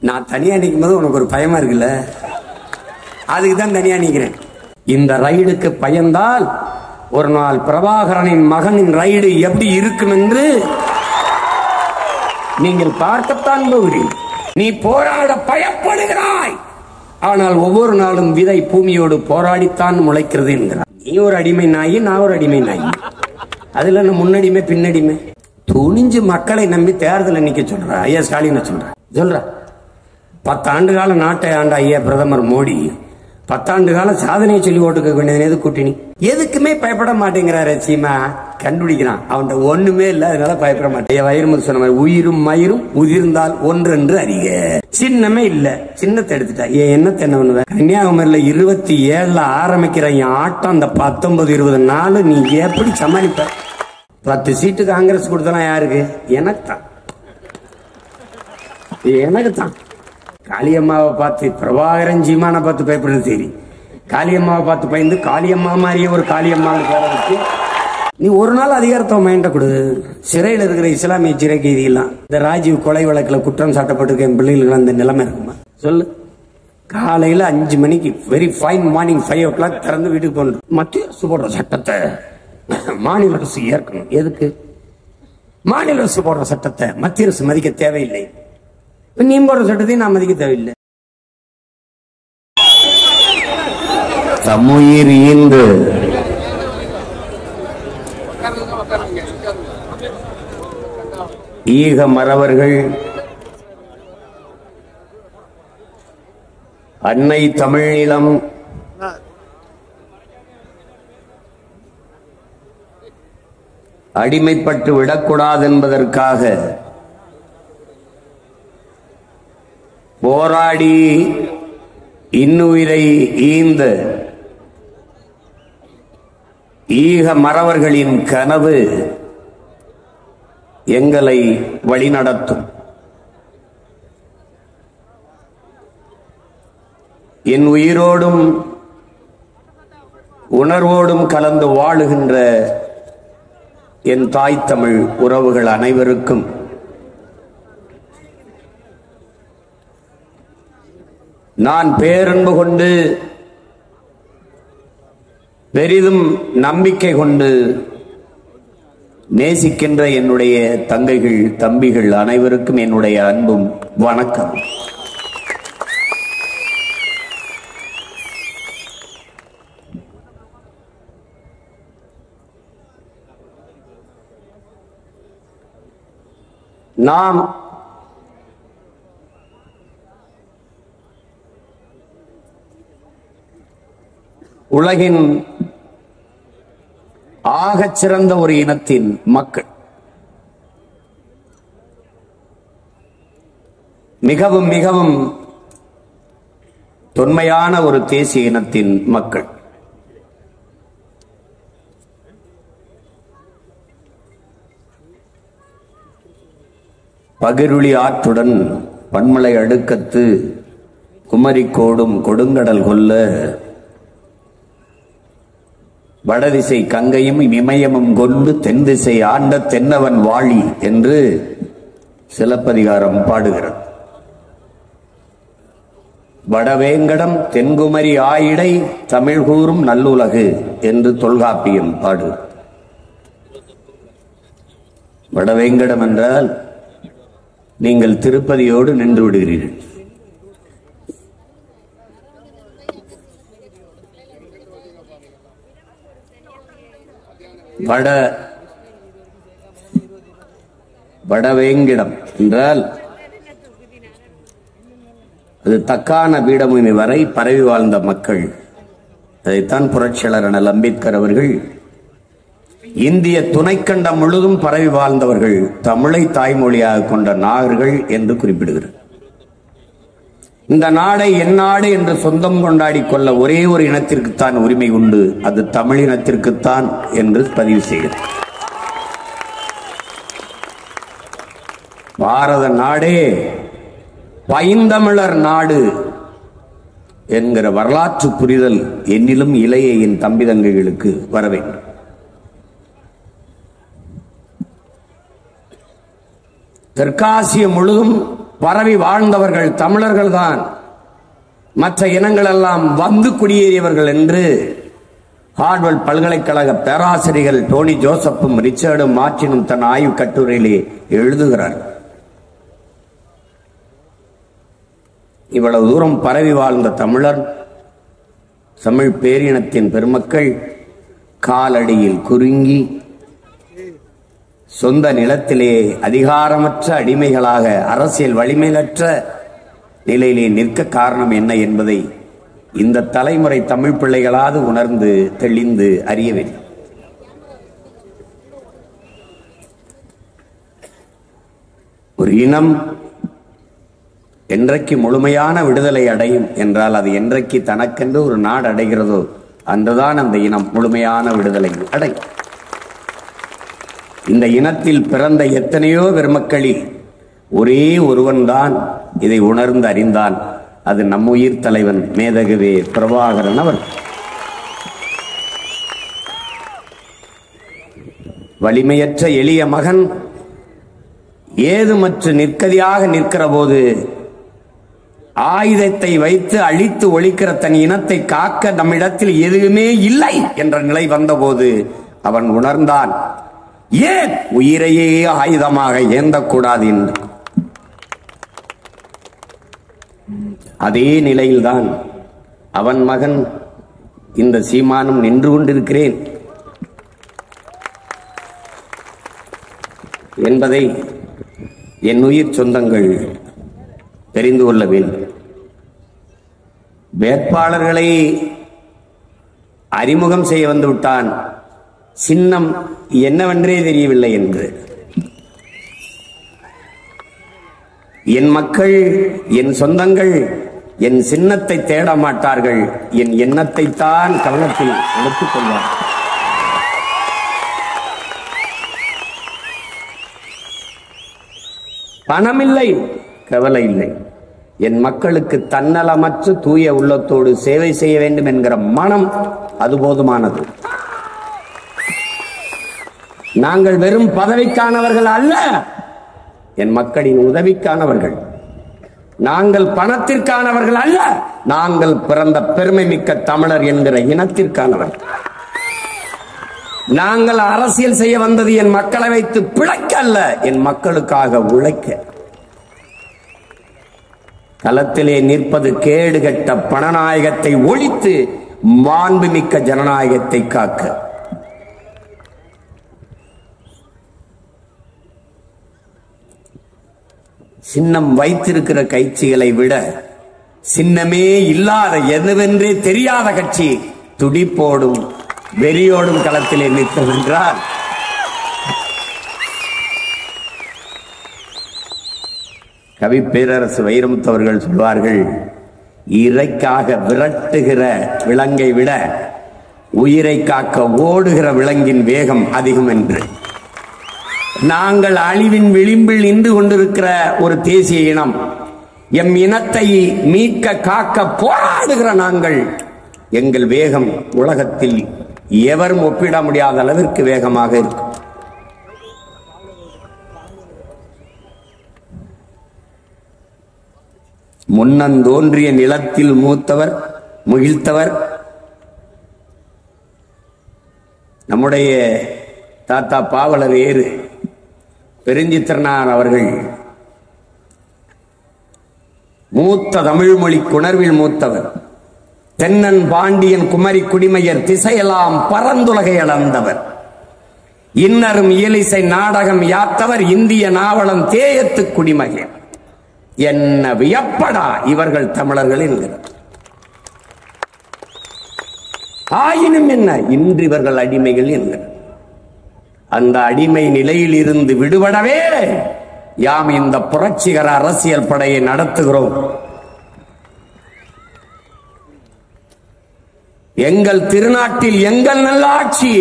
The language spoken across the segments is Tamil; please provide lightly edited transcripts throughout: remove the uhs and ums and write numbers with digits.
நான் தனியா நிற்கும் போது உனக்கு ஒரு பயமா இருக்குல்ல, அதுக்கு தான் தனியா நிக்கிறேன். இந்த ரைடுக்கு பயந்தால் ஒரு நாள் பிரபாகரனின் மகனின் ரைடு எப்படி இருக்கும் என்று நீங்கள் பார்க்கத்தான் போகிறீர்கள். நீ போராட பயப்படுகிறாய், ஆனால் ஒவ்வொரு நாளும் விதை பூமியோடு போராடித்தான் முளைக்கிறது என்கிறார். நீ ஒரு அடிமை நாயி, நான் ஒரு அடிமை நாயி. அதுல முன்னடிமை பின்னடிமை. துணிஞ்சு மக்களை நம்பி தேர்தல் நிக்க சொல்ற ஐயா ஸ்டாலின் சொல்ற 10 ஆண்டு கால நாட்டை ஆண்ட ஐயா பிரதமர் மோடி 10 ஆண்டு கால சாதனையை சொல்லி ஓட்டுக்க வேண்டியது கூட்டணி. எதுக்குமே பயப்பட மாட்டேங்கிறாரு சீமா. கண்டுபிடிக்கிறான் அவன் ஒண்ணுமே இல்ல, அதனால பயப்பட மாட்டேன். வைரமுத்து சொன்ன மாதிரி உயிரும் மயிரும் உதிர்ந்தால் ஒன்றென்று அறிக. சின்னமே இல்ல, சின்னத்தை எடுத்துட்டா என்னத்தை என்ன பண்ணுவேன். கன்னியாகுமரியில 27 ஆரம்பிக்கிற என் ஆட்டம் அந்த 19-20 நாள் நீ எப்படி சமாளிப்ப? 10 சீட்டு காங்கிரஸ் கொடுத்தலாம் யாருக்கு? எனக்குத்தான். காளியம்மாவை பார்த்து பிரபாகரன் சீமான பார்த்து பயப்படுறது சரி, காளியம்மாவை பார்த்து பயந்து காளியம்மா மாதிரியே ஒரு காளியம்மா வச்சு நீ ஒரு நாள் அதிகாரத்தை மைண்ட கொடு. சிறையில் இருக்கிற இஸ்லாமிய சிறை கைதிகள்லாம் இந்த ராஜீவ் கொலை வழக்கில் குற்றம் சாட்டப்பட்டிருக்க என் பிள்ளைகளுக்கு அந்த நிலைமை இருக்குமா சொல்லு? காலையில 5 மணிக்கு வெரி ஃபைன் மார்னிங் 5 o'clock திறந்து வீட்டுக்கு போகணும். மத்திய அரசு போடுற சட்டத்தை மாநில அரசு ஏற்கணும். எதுக்கு? மாநில அரசு போடுற சட்டத்தை மத்திய அரசு மதிக்க தேவையில்லை, நீ போடுற சட்டத்தையும் நான் மதிக்க தேவையில்லை. தம்முயிர் ஈந்து ஈக மறவர்கள் அன்னை தமிழீழம் அடிமைப்பட்டு விடக்கூடாது என்பதற்காக போராடி இன்னுயிரை ஈந்த ஈக மறவர்களின் கனவு எங்களை வழிநடத்தும். என் உயிரோடும் உணர்வோடும் கலந்து வாழுகின்ற என் தாய் தமிழ் உறவுகள் அனைவருக்கும் நான் பேரன்பு கொண்டு பெரிதும் நம்பிக்கை கொண்டு நேசிக்கின்ற என்னுடைய தங்கைகள் தம்பிகள் அனைவருக்கும் என்னுடைய அன்பும் வணக்கம். நாம் உலகின் ஆகச் சிறந்த ஒரு இனத்தின் மக்கள், மிகவும் மிகவும் தொன்மையான ஒரு தேசிய இனத்தின் மக்கள். பகிருளி ஆற்றுடன் பன்மலை அடுக்கத்து குமரிக்கோடும் கொடுங்கடல் கொல்ல வடதிசை கங்கையும் இமயமும் கொண்டு தென் திசை ஆண்ட தென்னவன் வாழி என்று சிலப்பதிகாரம் பாடுகிறது. வடவேங்கடம் தென்குமரி ஆயிடை தமிழ் கூறும் நல்லுலகு என்று தொல்காப்பியம் பாடு. வடவேங்கடம் என்றால் நீங்கள் திருப்பதியோடு நின்று விடுகிறீர்கள். வடவேங்கிடம் என்றால் அது தக்கான பீடபூமி வரை பரவி வாழ்ந்த மக்கள். அதைத்தான் புரட்சியாளர் அண்ணல் அம்பேத்கர் அவர்கள் இந்திய துணைக்கண்டம் முழுதும் பரவி வாழ்ந்தவர்கள் தமிழை தாய்மொழியாக கொண்ட நாகர்கள் என்று குறிப்பிடுகிறார். இந்த நாடை என் நாடு என்று சொந்தம் கொண்டாடி கொள்ள ஒரே ஒரு இனத்திற்குத்தான் உரிமை உண்டு, அது தமிழ் இனத்திற்குத்தான் என்று பதிவு செய்கிறார். பாரத நாடே பைந்தமிழர் நாடு என்கிற வரலாற்று புரிதல் என்னிலும் இளைய என் தம்பி தங்கைகளுக்கு வர வேண்டும். தெற்காசிய முழுதும் பரவி வாழ்ந்தவர்கள் தமிழர்கள் தான், மற்ற இனங்கள் எல்லாம் வந்து குடியேறியவர்கள் என்று ஹார்வர்ட் பல்கலைக்கழக பேராசிரியர்கள் டோனி ஜோசப்பும் ரிச்சர்டும் மார்டினும் தன் ஆய்வு கட்டுரையிலே எழுதுகிறார். இவ்வளவு தூரம் பரவி வாழ்ந்த தமிழர், தமிழ் பேரினத்தின் பெருமக்கள் காலடியில் குறுங்கி சொந்த நிலத்திலே அதிகாரமற்ற அடிமைகளாக அரசியல் வலிமையற்ற நிலையிலே நிற்க காரணம் என்ன என்பதை இந்த தலைமுறை தமிழ் பிள்ளைகளாவது உணர்ந்து தெளிந்து அறிய வேண்டும். ஒரு இனம் என்றைக்கு முழுமையான விடுதலை அடையும் என்றால் அது என்றைக்கு தனக்கென்று ஒரு நாடு அடைகிறதோ அன்றுதான் அந்த இனம் முழுமையான விடுதலை அடையும். இந்த இனத்தில் பிறந்த எத்தனையோ பெருமக்களில் ஒரே ஒருவன்தான் இதை உணர்ந்து அறிந்தான். அது நம் உயிர் தலைவன் மேதகுவே பிரபாகரன் அவர். வலிமையற்ற எளிய மகன் ஏதுமற்று நிற்கதியாக நிற்கிற போது ஆயுதத்தை வைத்து அழித்து ஒழிக்கிற தன் இனத்தை காக்க நம்மிடத்தில் எதுவுமே இல்லை என்ற நிலை வந்தபோது அவன் உணர்ந்தான், ஏன் உயிரையே ஆயுதமாக ஏந்தக்கூடாது என்று. அதே நிலையில்தான் அவன் மகன் இந்த சீமானும் நின்று கொண்டிருக்கிறேன் என்பதை என் உயிர் சொந்தங்கள் தெரிந்து கொள்ள வேண்டும். வேட்பாளர்களை அறிமுகம் செய்ய வந்து விட்டான், சின்னம் என்னவென்றே தெரியவில்லை என்று. என் மக்கள், என் சொந்தங்கள் என் சின்னத்தை தேட மாட்டார்கள், என் எண்ணத்தை தான் கவனத்தில் எடுத்துக் கொள்வார். பணமில்லை, கவலை இல்லை. என் மக்களுக்கு தன்னலமற்ற தூய உள்ளத்தோடு சேவை செய்ய வேண்டும் என்கிற மனம் அது போதுமானது. நாங்கள் வெறும் பதவிக்கானவர்கள் அல்ல, என் மக்களின் உதவிக்கானவர்கள். நாங்கள் பணத்திற்கானவர்கள் அல்ல, நாங்கள் பிறந்த பெருமை மிக்க தமிழர் என்கிற இனத்திற்கானவர்கள். நாங்கள் அரசியல் செய்ய வந்தது என் மக்களை வைத்து பிழைக்க அல்ல, என் மக்களுக்காக உழைக்க. களத்திலே நிற்பது கேடுகட்ட பணநாயகத்தை ஒழித்து மாண்புமிக்க ஜனநாயகத்தை காக்க. சின்னம் வைத்திருக்கிற கட்சிகளை விட சின்னமே இல்லாத எதுவென்றே தெரியாத கட்சி துடிப்போடும் வெறியோடும் களத்திலே நிற்கும் என்றால் கவி பேரரசு வைரமுத்தவர்கள் சொல்வார்கள், இறைக்காக விரட்டுகிற விலங்கை விட உயிரை காக்க ஓடுகிற விலங்கின் வேகம் அதிகம் என்று. நாங்கள் அழிவின் விளிம்பில் நின்று கொண்டிருக்கிற ஒரு தேசிய இனம், எம் இனத்தை மீட்க காக்க போராடுகிற நாங்கள், எங்கள் வேகம் உலகத்தில் எவரும் ஒப்பிட முடியாத அளவிற்கு வேகமாக இருக்கும். முன்னந்தோன்றிய நிலத்தில் மூத்தவர் முகிழ்த்தவர் நம்முடைய தாத்தா பாவலர் ஏறு பெருஞ்சித்திரனார் அவர்கள். மூத்த தமிழ் மொழி குணர்வில் மூத்தவர், தென்னன் பாண்டியன் குமரி குடிமையர் திசையெல்லாம் பரந்துலகை அளந்தவர், இன்னரும் இயலிசை நாடகம் யாத்தவர், இந்திய நாவலம் தேயத்து குடிமகன். என்ன வியப்படா இவர்கள் தமிழர்கள் என்கிறார். ஆயினும் என்ன, இன்று இவர்கள் அடிமைகள் என்கிறார். அந்த அடிமை நிலையில் இருந்து விடுபடவே யாம் இந்த புரட்சிகர அரசியல் படையை நடத்துகிறோம். எங்கள் திருநாட்டில் எங்கள் நல்லாட்சி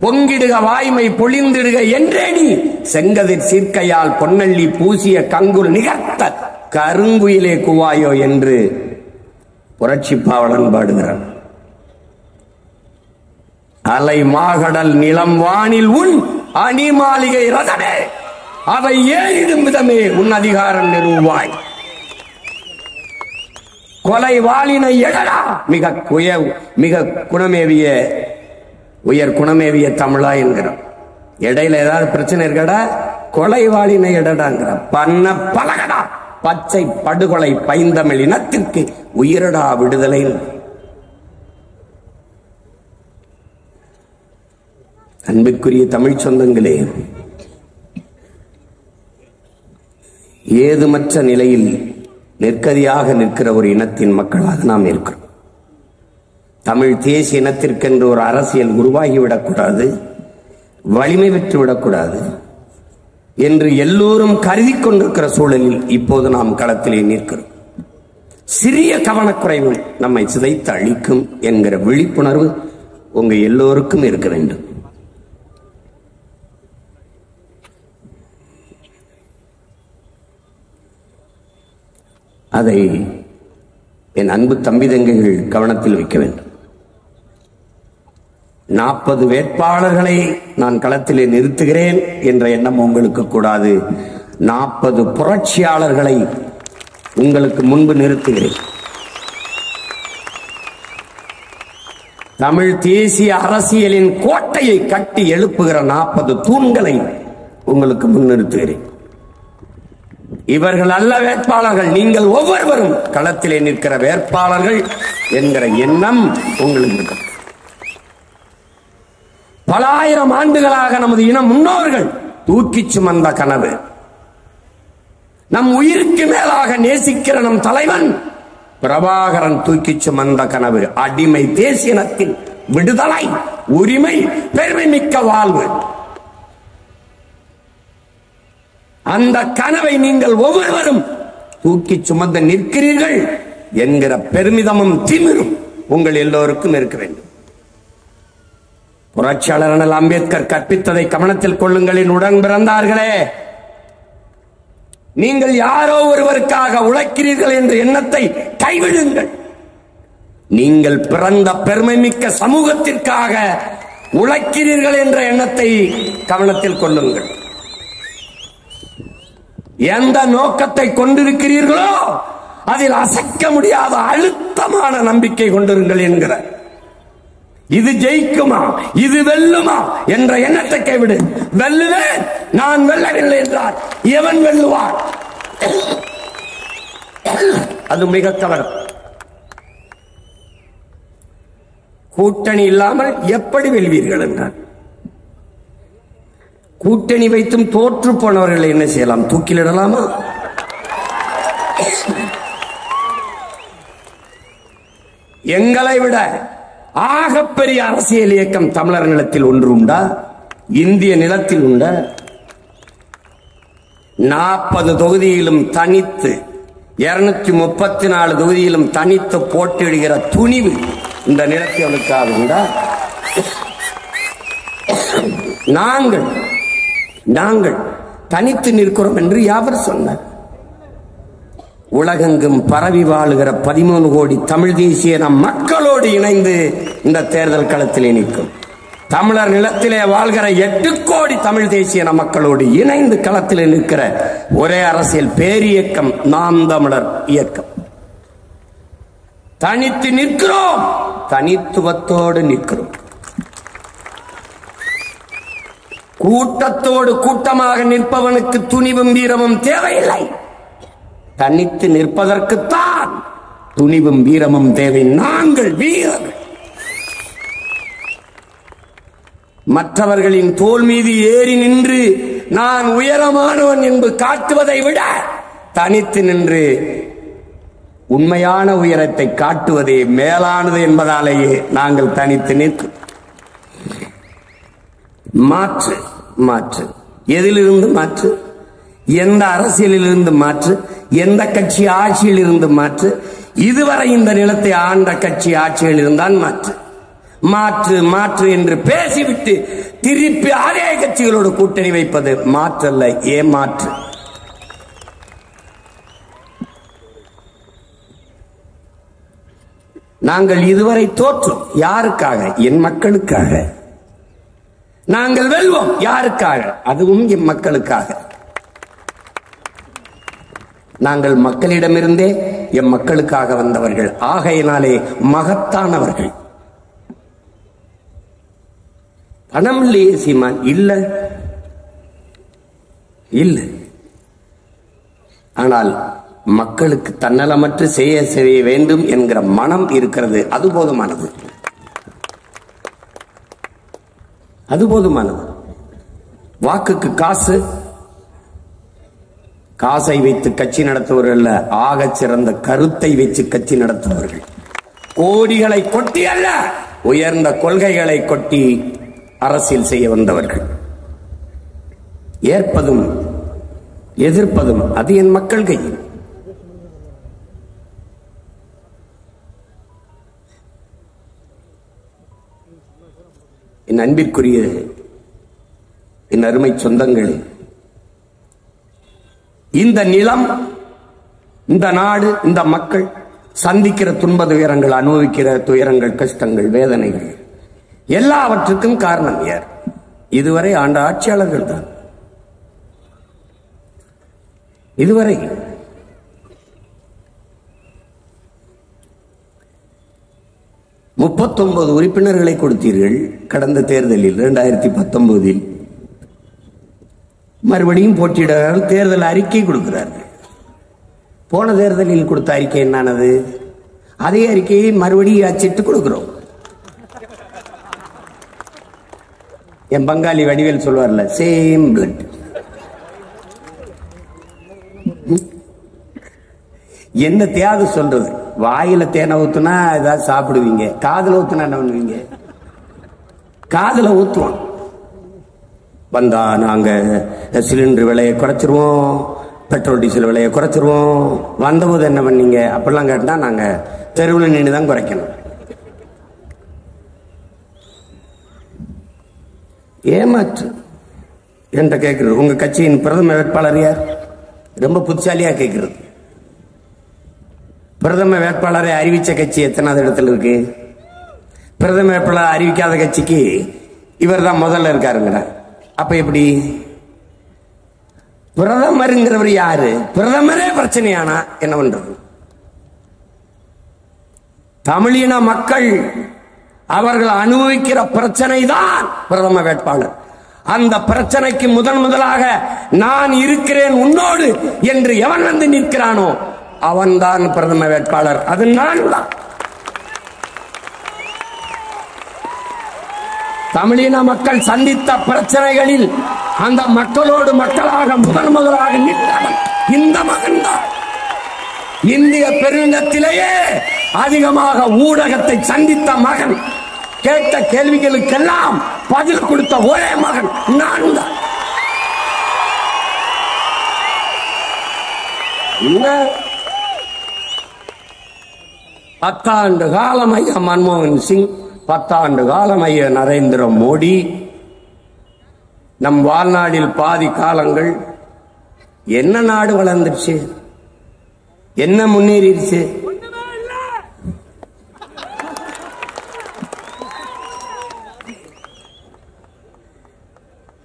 பொங்கிடுக வாய்மை பொழிந்திடுக என்றேடி செங்கதிர் சீர்க்கையால் பொன்னள்ளி பூசிய கங்குல் நிகர்த்த கருங்குயிலே குவாயோ என்று புரட்சி பாவலன் பாடுகிறார். அலை மாகடல் நிலம் வானில் உன் அணி மாளிகை ரதமே அதை ஏறிடும் விதமே உன் அதிகாரம் நிறுவாய். கொலை வாளினை எடடா மிக குணமேவிய உயர் குணமேவிய தமிழா என்கிறோம். இடையில ஏதாவது பிரச்சனை இருக்கடா, கொலை வாளினை எடடாங்கிற பண்ண பழகடா. பச்சை படுகொலை பைந்தமிழ் இனத்திற்கு உயிரடா விடுதலை. அன்புக்குரிய தமிழ் சொந்தங்களே, ஏதுமற்ற நிலையில் நெற்கதியாக நிற்கிற ஒரு இனத்தின் மக்களாக நாம் இருக்கிறோம். தமிழ் தேசிய இனத்திற்கென்று ஒரு அரசியல் உருவாகிவிடக்கூடாது, வலிமை பெற்றுவிடக்கூடாது என்று எல்லோரும் கருதி கொண்டிருக்கிற சூழலில் இப்போது நாம் களத்திலே நிற்கிறோம். சிறிய கவனக்குறைவு நம்மை சிதைத்து அழிக்கும் என்கிற விழிப்புணர்வு உங்க எல்லோருக்கும் இருக்க வேண்டும். அதை என் அன்பு தம்பி தங்கைகள் கவனத்தில் வைக்க வேண்டும். 40 வேட்பாளர்களை நான் களத்திலே நிறுத்துகிறேன் என்ற எண்ணம் உங்களுக்கு கூடாது. 40 புரட்சியாளர்களை உங்களுக்கு முன்பு நிறுத்துகிறேன். தமிழ் தேசிய அரசியலின் கோட்டையை கட்டி எழுப்புகிற 40 தூண்களை உங்களுக்கு முன்னிறுத்துகிறேன். இவர்கள் அல்ல வேட்பாளர்கள், நீங்கள் ஒவ்வொருவரும் களத்திலே நிற்கிற வேட்பாளர்கள் என்கிற எண்ணம் உங்களுக்கு இருக்கு. பல ஆயிரம் ஆண்டுகளாக நமது இன முன்னோர்கள் தூக்கி சுமந்த கனவு, நம் உயிருக்கு மேலாக நேசிக்கிற நம் தலைவன் பிரபாகரன் தூக்கி சுமந்த கனவு, அடிமை தேசியனத்தின் விடுதலை, உரிமை, பெருமை மிக்க வாழ்வு. அந்த கனவை நீங்கள் ஒவ்வொருவரும் தூக்கி சுமந்து நிற்கிறீர்கள் என்கிற பெருமிதமும் திமிரும் உங்கள் எல்லோருக்கும் இருக்க வேண்டும். புரட்சியாளர் அண்ணல் அம்பேத்கர் கற்பித்ததை கவனத்தில் கொள்ளுங்கள். உடன் பிறந்தார்களே, நீங்கள் யாரோ ஒருவருக்காக உழைக்கிறீர்கள் என்ற எண்ணத்தை கைவிடுங்கள். நீங்கள் பிறந்த பெருமை மிக்க சமூகத்திற்காக உழைக்கிறீர்கள் என்ற எண்ணத்தை கவனத்தில் கொள்ளுங்கள். எந்த நோக்கத்தை கொண்டிருக்கிறீர்களோ அதில் அசைக்க முடியாத அழுத்தமான நம்பிக்கை கொண்டிருங்கள் என்கிற, இது ஜெயிக்குமா, இது வெல்லுமா என்ற எண்ணத்தை கைவிடு. வெல்லுவேன், நான் வெல்லவில்லை என்றால் எவன் வெல்லுவான்? அது மிக கவனம். கூட்டணி இல்லாமல் எப்படி வெல்வீர்கள் என்றார். கூட்டணி வைத்தும் தோற்று போனவர்களை என்ன செய்யலாம்? தூக்கிலிடலாமா? எங்களை விட ஆகப்பெரிய அரசியல் இயக்கம் தமிழர் நிலத்தில் ஒன்று உண்டா? இந்திய நிலத்தில் உண்டா? 40 தொகுதியிலும் தனித்து, 234 தொகுதியிலும் தனித்து போட்டியிடுகிற துணிவு இந்த நிலத்திற்காக உண்டா? நாங்கள் தனித்து நிற்கிறோம் என்று யாவர் சொன்னார்? உலகெங்கும் பரவி வாழுகிற 13 கோடி தமிழ் தேசிய நம் மக்களோடு இணைந்து இந்த தேர்தல் களத்திலே நிற்கும். தமிழர் நிலத்திலே வாழ்கிற 8 கோடி தமிழ் தேசிய நம் மக்களோடு இணைந்து களத்திலே நிற்கிற ஒரே அரசியல் பேரியக்கம் நாம் தமிழர் இயக்கம். தனித்து நிற்கிறோம், தனித்துவத்தோடு நிற்கிறோம். கூட்டத்தோடு கூட்டமாக நிற்பவனுக்கு துணிவும் வீரமும் தேவையில்லை. தனித்து நிற்பதற்குத்தான் துணிவும் வீரமும் தேவை. நாங்கள் வீரர்கள். மற்றவர்களின் தோள் மீது ஏறி நின்று நான் உயரமானவன் என்று காட்டுவதை விட தனித்து நின்று உண்மையான உயரத்தை காட்டுவதே மேலானது என்பதாலேயே நாங்கள் தனித்து நிற்கிறோம். மாற்று மாற்று எதிலிருந்து மாற்று? எந்த அரசியலில் இருந்து மாற்று? எந்த கட்சி ஆட்சியில் இருந்து மாற்று? இதுவரை இந்த நிலத்தை ஆண்ட கட்சி ஆட்சியில் இருந்தால் மாற்று மாற்று மாற்று என்று பேசிவிட்டு திருப்பி அதே கட்சிகளோடு கூட்டணி வைப்பது மாற்றல்ல, ஏமாற்று. நாங்கள் இதுவரை தோற்றோம். யாருக்காக? என் மக்களுக்காக. நாங்கள் வெல்வோம். யாருக்காக? அதுவும் என் மக்களுக்காக. நாங்கள் மக்களிடமிருந்தே எம் மக்களுக்காக வந்தவர்கள். ஆகையினாலே மகத்தானவர்கள். பணம் இல்லையே சீமான், இல்ல இல்ல. ஆனால் மக்களுக்கு தன்னலமற்று செய்ய வேண்டும் என்கிற மனம் இருக்கிறது. அது போதுமானது, அது போதுமானது. வாக்குக்கு காசை வைத்து கட்சி நடத்துவர்கள் அல்ல, ஆகச் சிறந்த கருத்தை வைத்து கட்சி நடத்துவர்கள். கோடிகளை கொட்டி அல்ல, உயர்ந்த கொள்கைகளை கொட்டி அரசியல் செய்ய வந்தவர்கள். ஏற்பதும் எதிர்ப்பதும் அது என் மக்கள் கையில். என் அன்பிற்குரிய என் அருமை சொந்தங்களே, இந்த நிலம், இந்த நாடு, இந்த மக்கள் சந்திக்கிற துன்ப துயரங்கள், அனுபவிக்கிற துயரங்கள், கஷ்டங்கள், வேதனைகள் எல்லாவற்றுக்கும் காரணம் யார்? இதுவரை ஆண்ட ஆட்சியாளர்கள் தான். இதுவரை 39 உறுப்பினர்களை கொடுத்தீர்கள். கடந்த தேர்தலில் 2019 மறுபடியும் போட்டியிடுகிறார்கள். தேர்தல் அறிக்கை கொடுக்கிறார்கள். போன தேர்தலில் கொடுத்த அறிக்கை என்னானது? அதே அறிக்கையை மறுபடியும் அச்சிட்டு கொடுக்கிறோம். என் பங்காளி வடிவேல் சொல்வார்ல, சேம் பிளட். என்ன தியாது சொல்றது? வாயில தேனை ஊத்துனா ஏதாவது சாப்பிடுவீங்க, காதுல ஊத்துனா என்ன பண்ணுவீங்க? காதுல ஊத்துவோம். வந்தா நாங்க சிலிண்டர் விலையை குறைச்சிருவோம், பெட்ரோல் டீசல் விலையை குறைச்சிருவோம். வந்தபோது என்ன பண்ணீங்க அப்படிலாம் கேட்டா நாங்க தெருவில் நின்று தான் குறைக்கணும். ஏமாற்று என்ற கேட்கிறது. உங்க கட்சியின் பிரதம வேட்பாளர் யார்? ரொம்ப புத்திசாலியா கேட்கிறது. பிரதம வேட்பாளரை அறிவிச்ச கட்சி எத்தனாவது இடத்துல இருக்கு? பிரதம வேட்பாளர் அறிவிக்காத கட்சிக்கு இவர் தான் முதல்ல இருக்காருங்கிற. அப்ப எப்படி? பிரதமருங்கிறவர் யாரு? பிரதமரே பிரச்சனையானா என்ன பண்றது? தமிழின மக்கள் அவர்கள் அனுபவிக்கிற பிரச்சனை தான் பிரதம வேட்பாளர். அந்த பிரச்சனைக்கு முதலாக நான் இருக்கிறேன் உன்னோடு என்று எவன் வந்து நிற்கிறானோ அவன்தான் பிரதம வேட்பாளர். அது நான் தான். தமிழின மக்கள் சந்தித்த பிரச்சனைகளில் அந்த மக்களோடு மக்களாக முதலாக நின்றவன் இந்த மகன் தான். இந்திய பெருநிலத்திலேயே அதிகமாக ஊடகத்தை சந்தித்த மகன், கேட்ட கேள்விகளுக்கெல்லாம் பதில் கொடுத்த ஒரே மகன் நான் தான். 10 ஆண்டு காலம் ஐயா மன்மோகன் சிங், 10 ஆண்டு காலம் ஐயா நரேந்திர மோடி, நம் வாழ்நாளில் பாதி காலங்கள். என்ன நாடு வளர்ந்துருச்சு? என்ன முன்னேறிடுச்சு?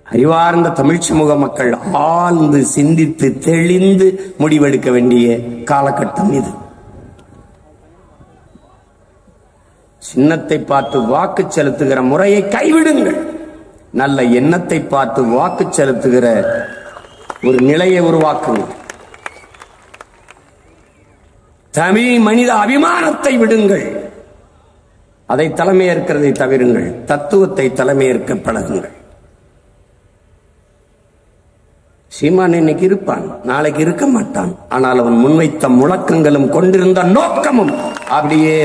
அறிவார்ந்த தமிழ் சமூக மக்கள் ஆழ்ந்து சிந்தித்து தெளிந்து முடிவெடுக்க வேண்டிய காலகட்டம் இது. சின்னத்தை பார்த்து வாக்கு செலுத்துகிற முறையை கைவிடுங்கள். நல்ல எண்ணத்தை பார்த்து வாக்கு செலுத்துகிற ஒரு நிலையை உருவாக்குங்கள். தமிழ் மனித அபிமானத்தை விடுங்கள். அதை தலைமையேற்கிறதை தவிருங்கள். தத்துவத்தை தலைமையேற்க பழகுங்கள். சீமான் இன்னைக்கு இருப்பான், நாளைக்கு இருக்க மாட்டான். ஆனால் அவன் முன்வைத்த முழக்கங்களும் கொண்டிருந்த நோக்கமும் அப்படியே.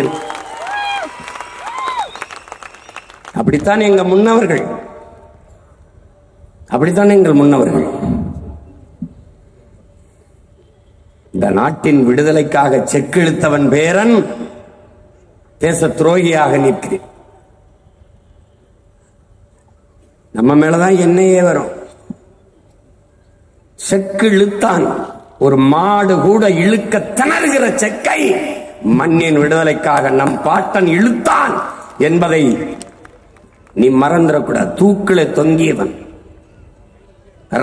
அப்படித்தான் எங்க முன்னவர்கள், அப்படித்தான் எங்கள் முன்னவர்கள். இந்த நாட்டின் விடுதலைக்காக செக்கிழுத்தவன் பேரன் தேச துரோகியாக நிற்கிறேன். நம்ம மேலதான் என்னையே வரும். செக்கு இழுத்தான். ஒரு மாடு கூட இழுக்க திணறுகிற செக்கை மண்ணின் விடுதலைக்காக நம் பாட்டன் இழுத்தான் என்பதை நீ மறந்துடக்கூடாது. தூக்கில தொங்கியவன்,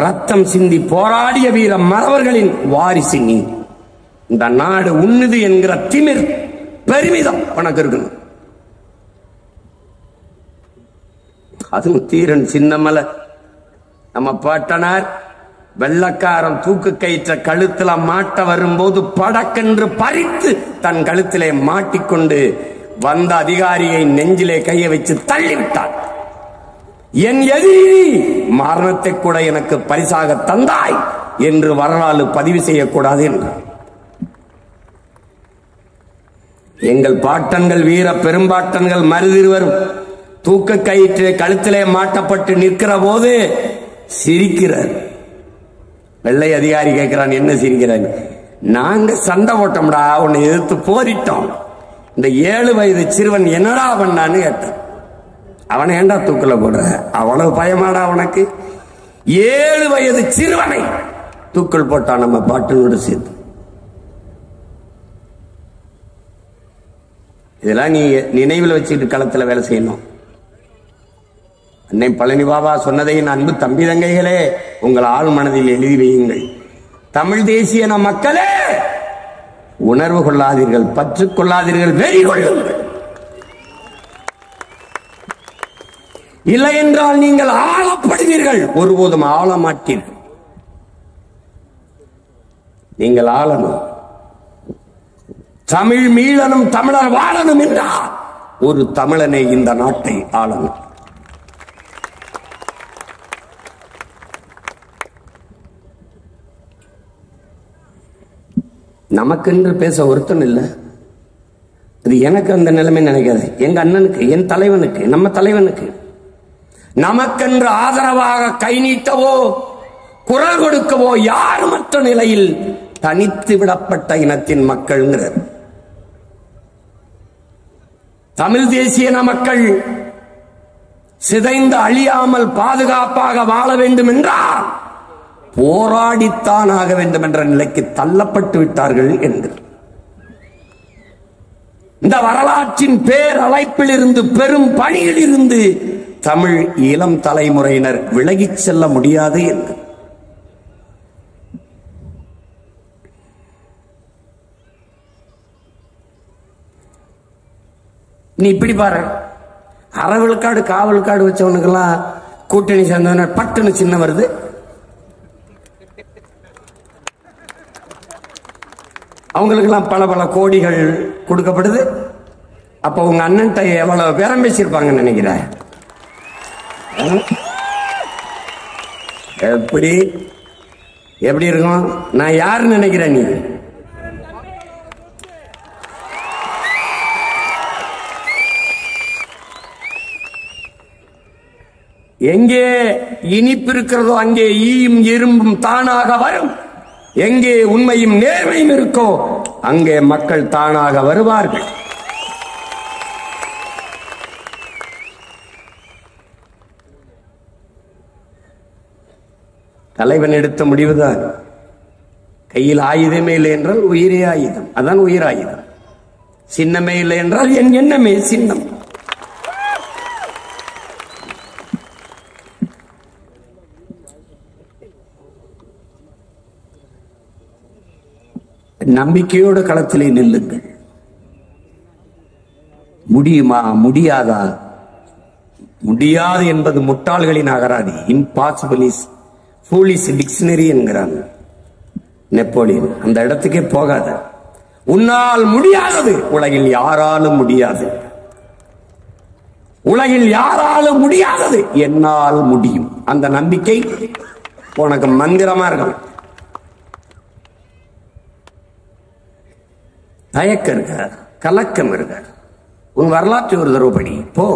ரத்தம் சிந்தி போராடிய வீர மறவர்களின் வாரிசு நீ. இந்த நாடு உண்ணுது என்கிற திமிர் பெருமிதம் உனக்கு இருக்கணும். அதுவும் தீரன் சின்னமலை நம்ம பாட்டனார் வெள்ளக்காரன் தூக்கு கயிற்ற கழுத்துல மாட்ட வரும்போது படக்கென்று பறித்து தன் கழுத்திலே மாட்டிக்கொண்டு வந்த அதிகாரியை நெஞ்சிலே கையை வச்சு தள்ளிவிட்டார். என் எதிரி மரணத்தை கூட எனக்கு பரிசாக தந்தாய் என்று வரலாறு பதிவு செய்யக்கூடாது என்றார். எங்கள் பாட்டன்கள் வீர பெரும்பாட்டன்கள் மருதிருவரும் தூக்க கயிற்று கழுத்திலே மாட்டப்பட்டு நிற்கிற போது சிரிக்கிறார். வெள்ளை அதிகாரி கேட்கிறான், என்ன சிரிக்கிறான்? நாங்க சண்டை போட்டோம்டா, உன்னை எதிர்த்து போரிட்டோம். இந்த 7 வயது சிறுவன் என்னடா பண்ணான்னு கேட்டான். அவனை ஏண்டா தூக்கல போடுற? அவ்வளவு பயமாடா உனக்கு? 7 வயது சிறுவனை தூக்கல் போட்டான் நம்ம பாட்டனோடு சேர்த்து. இதெல்லாம் நீ நினைவில் வச்சுட்டு களத்துல வேலை செய்யணும். அன்னை பழனி பாபா சொன்னதை அன்பு தம்பி தங்கைகளே உங்கள் ஆள் மனதில் எழுதி வையுங்கள். தமிழ் தேசிய மக்களே, உணர்வு கொள்ளாதீர்கள், பற்று கொள்ளாதீர்கள், வெறி கொள்ளுங்கள். இல்லை என்றால் நீங்கள் ஆளப்படுவீர்கள், ஒருபோதும் ஆள மாட்டீர்கள். நீங்கள் ஆளணும். தமிழ் மீளனும் தமிழர் வாழணும் என்றால் ஒரு தமிழனை இந்த நாட்டை ஆளணும். நமக்கென்று பேச ஒருத்தன் இல்லை. அது எனக்கு அந்த நிலைமை நினைக்காது. எங்க அண்ணனுக்கு, என் தலைவனுக்கு, நம்ம தலைவனுக்கு நமக்கென்று ஆதரவாக கை நீட்டவோ குரல் கொடுக்கவோ யாருமற்ற நிலையில் தனித்து விடப்பட்ட இனத்தின் மக்கள்ங்கிறார். தமிழ் தேசிய மக்கள் சிதைந்து அழியாமல் பாதுகாப்பாக வாழ வேண்டும் என்றால் போராடித்தான் ஆக வேண்டும் என்ற நிலைக்கு தள்ளப்பட்டு விட்டார்கள் என்று இந்த வரலாற்றின் பேரழைப்பில் இருந்து, பெரும் பணியில் இருந்து தமிழ் இளம் தலைமுறையினர் விலகிச் செல்ல முடியாது என்று நீ இப்படி பாரு. அறவிழுக்காடு காவலுக்காடு வச்சவனுக்கெல்லாம் கூட்டணி சேர்ந்தவன பட்டுன்னு சின்ன வருது. அவங்களுக்கெல்லாம் பல பல கோடிகள் கொடுக்கப்படுது. அப்ப உங்க அண்ணன்ட்ட எவ்வளவு பேரம் பேசியிருப்பாங்கன்னு நினைக்கிற? எப்படி எப்படி இருக்கும்? நான் யாருன்னு நினைக்கிறேன்? நீ எங்கே இனிப்பு இருக்கிறதோ அங்கே ஈயும் இரும்பும் தானாக வரும். எங்கே உண்மையும் நேர்மையும் இருக்கோ அங்கே மக்கள் தானாக வருவார்கள். தலைவன் எடுத்த முடிவுதான். கையில் ஆயுதமே இல்லை என்றால் உயிரே ஆயுதம். அதான் உயிர் ஆயுதம். சின்னமே இல்லை என்றால் என் எண்ணமே சின்னம். நம்பிக்கையோடு களத்திலே நில்லுங்கள். முடியுமா? முடியாதா? முடியாது என்பது முட்டாள்களின் அகராதி. இம்பாசிபிள் இஸ் ஃபூலிஷ் டிக்ஷனரி என்கிறான் நெப்போலியன். அந்த இடத்துக்கே போகாத. உன்னால் முடியாதது உலகில் யாராலும் முடியாது. உலகில் யாராலும் முடியாதது என்னால் முடியும். அந்த நம்பிக்கை உனக்கு மந்திரமா இருக்கும். தயக்கம் இருக்க, கலக்கம் இருக்க. உன் வரலாற்று ஒரு தடவை படி போ.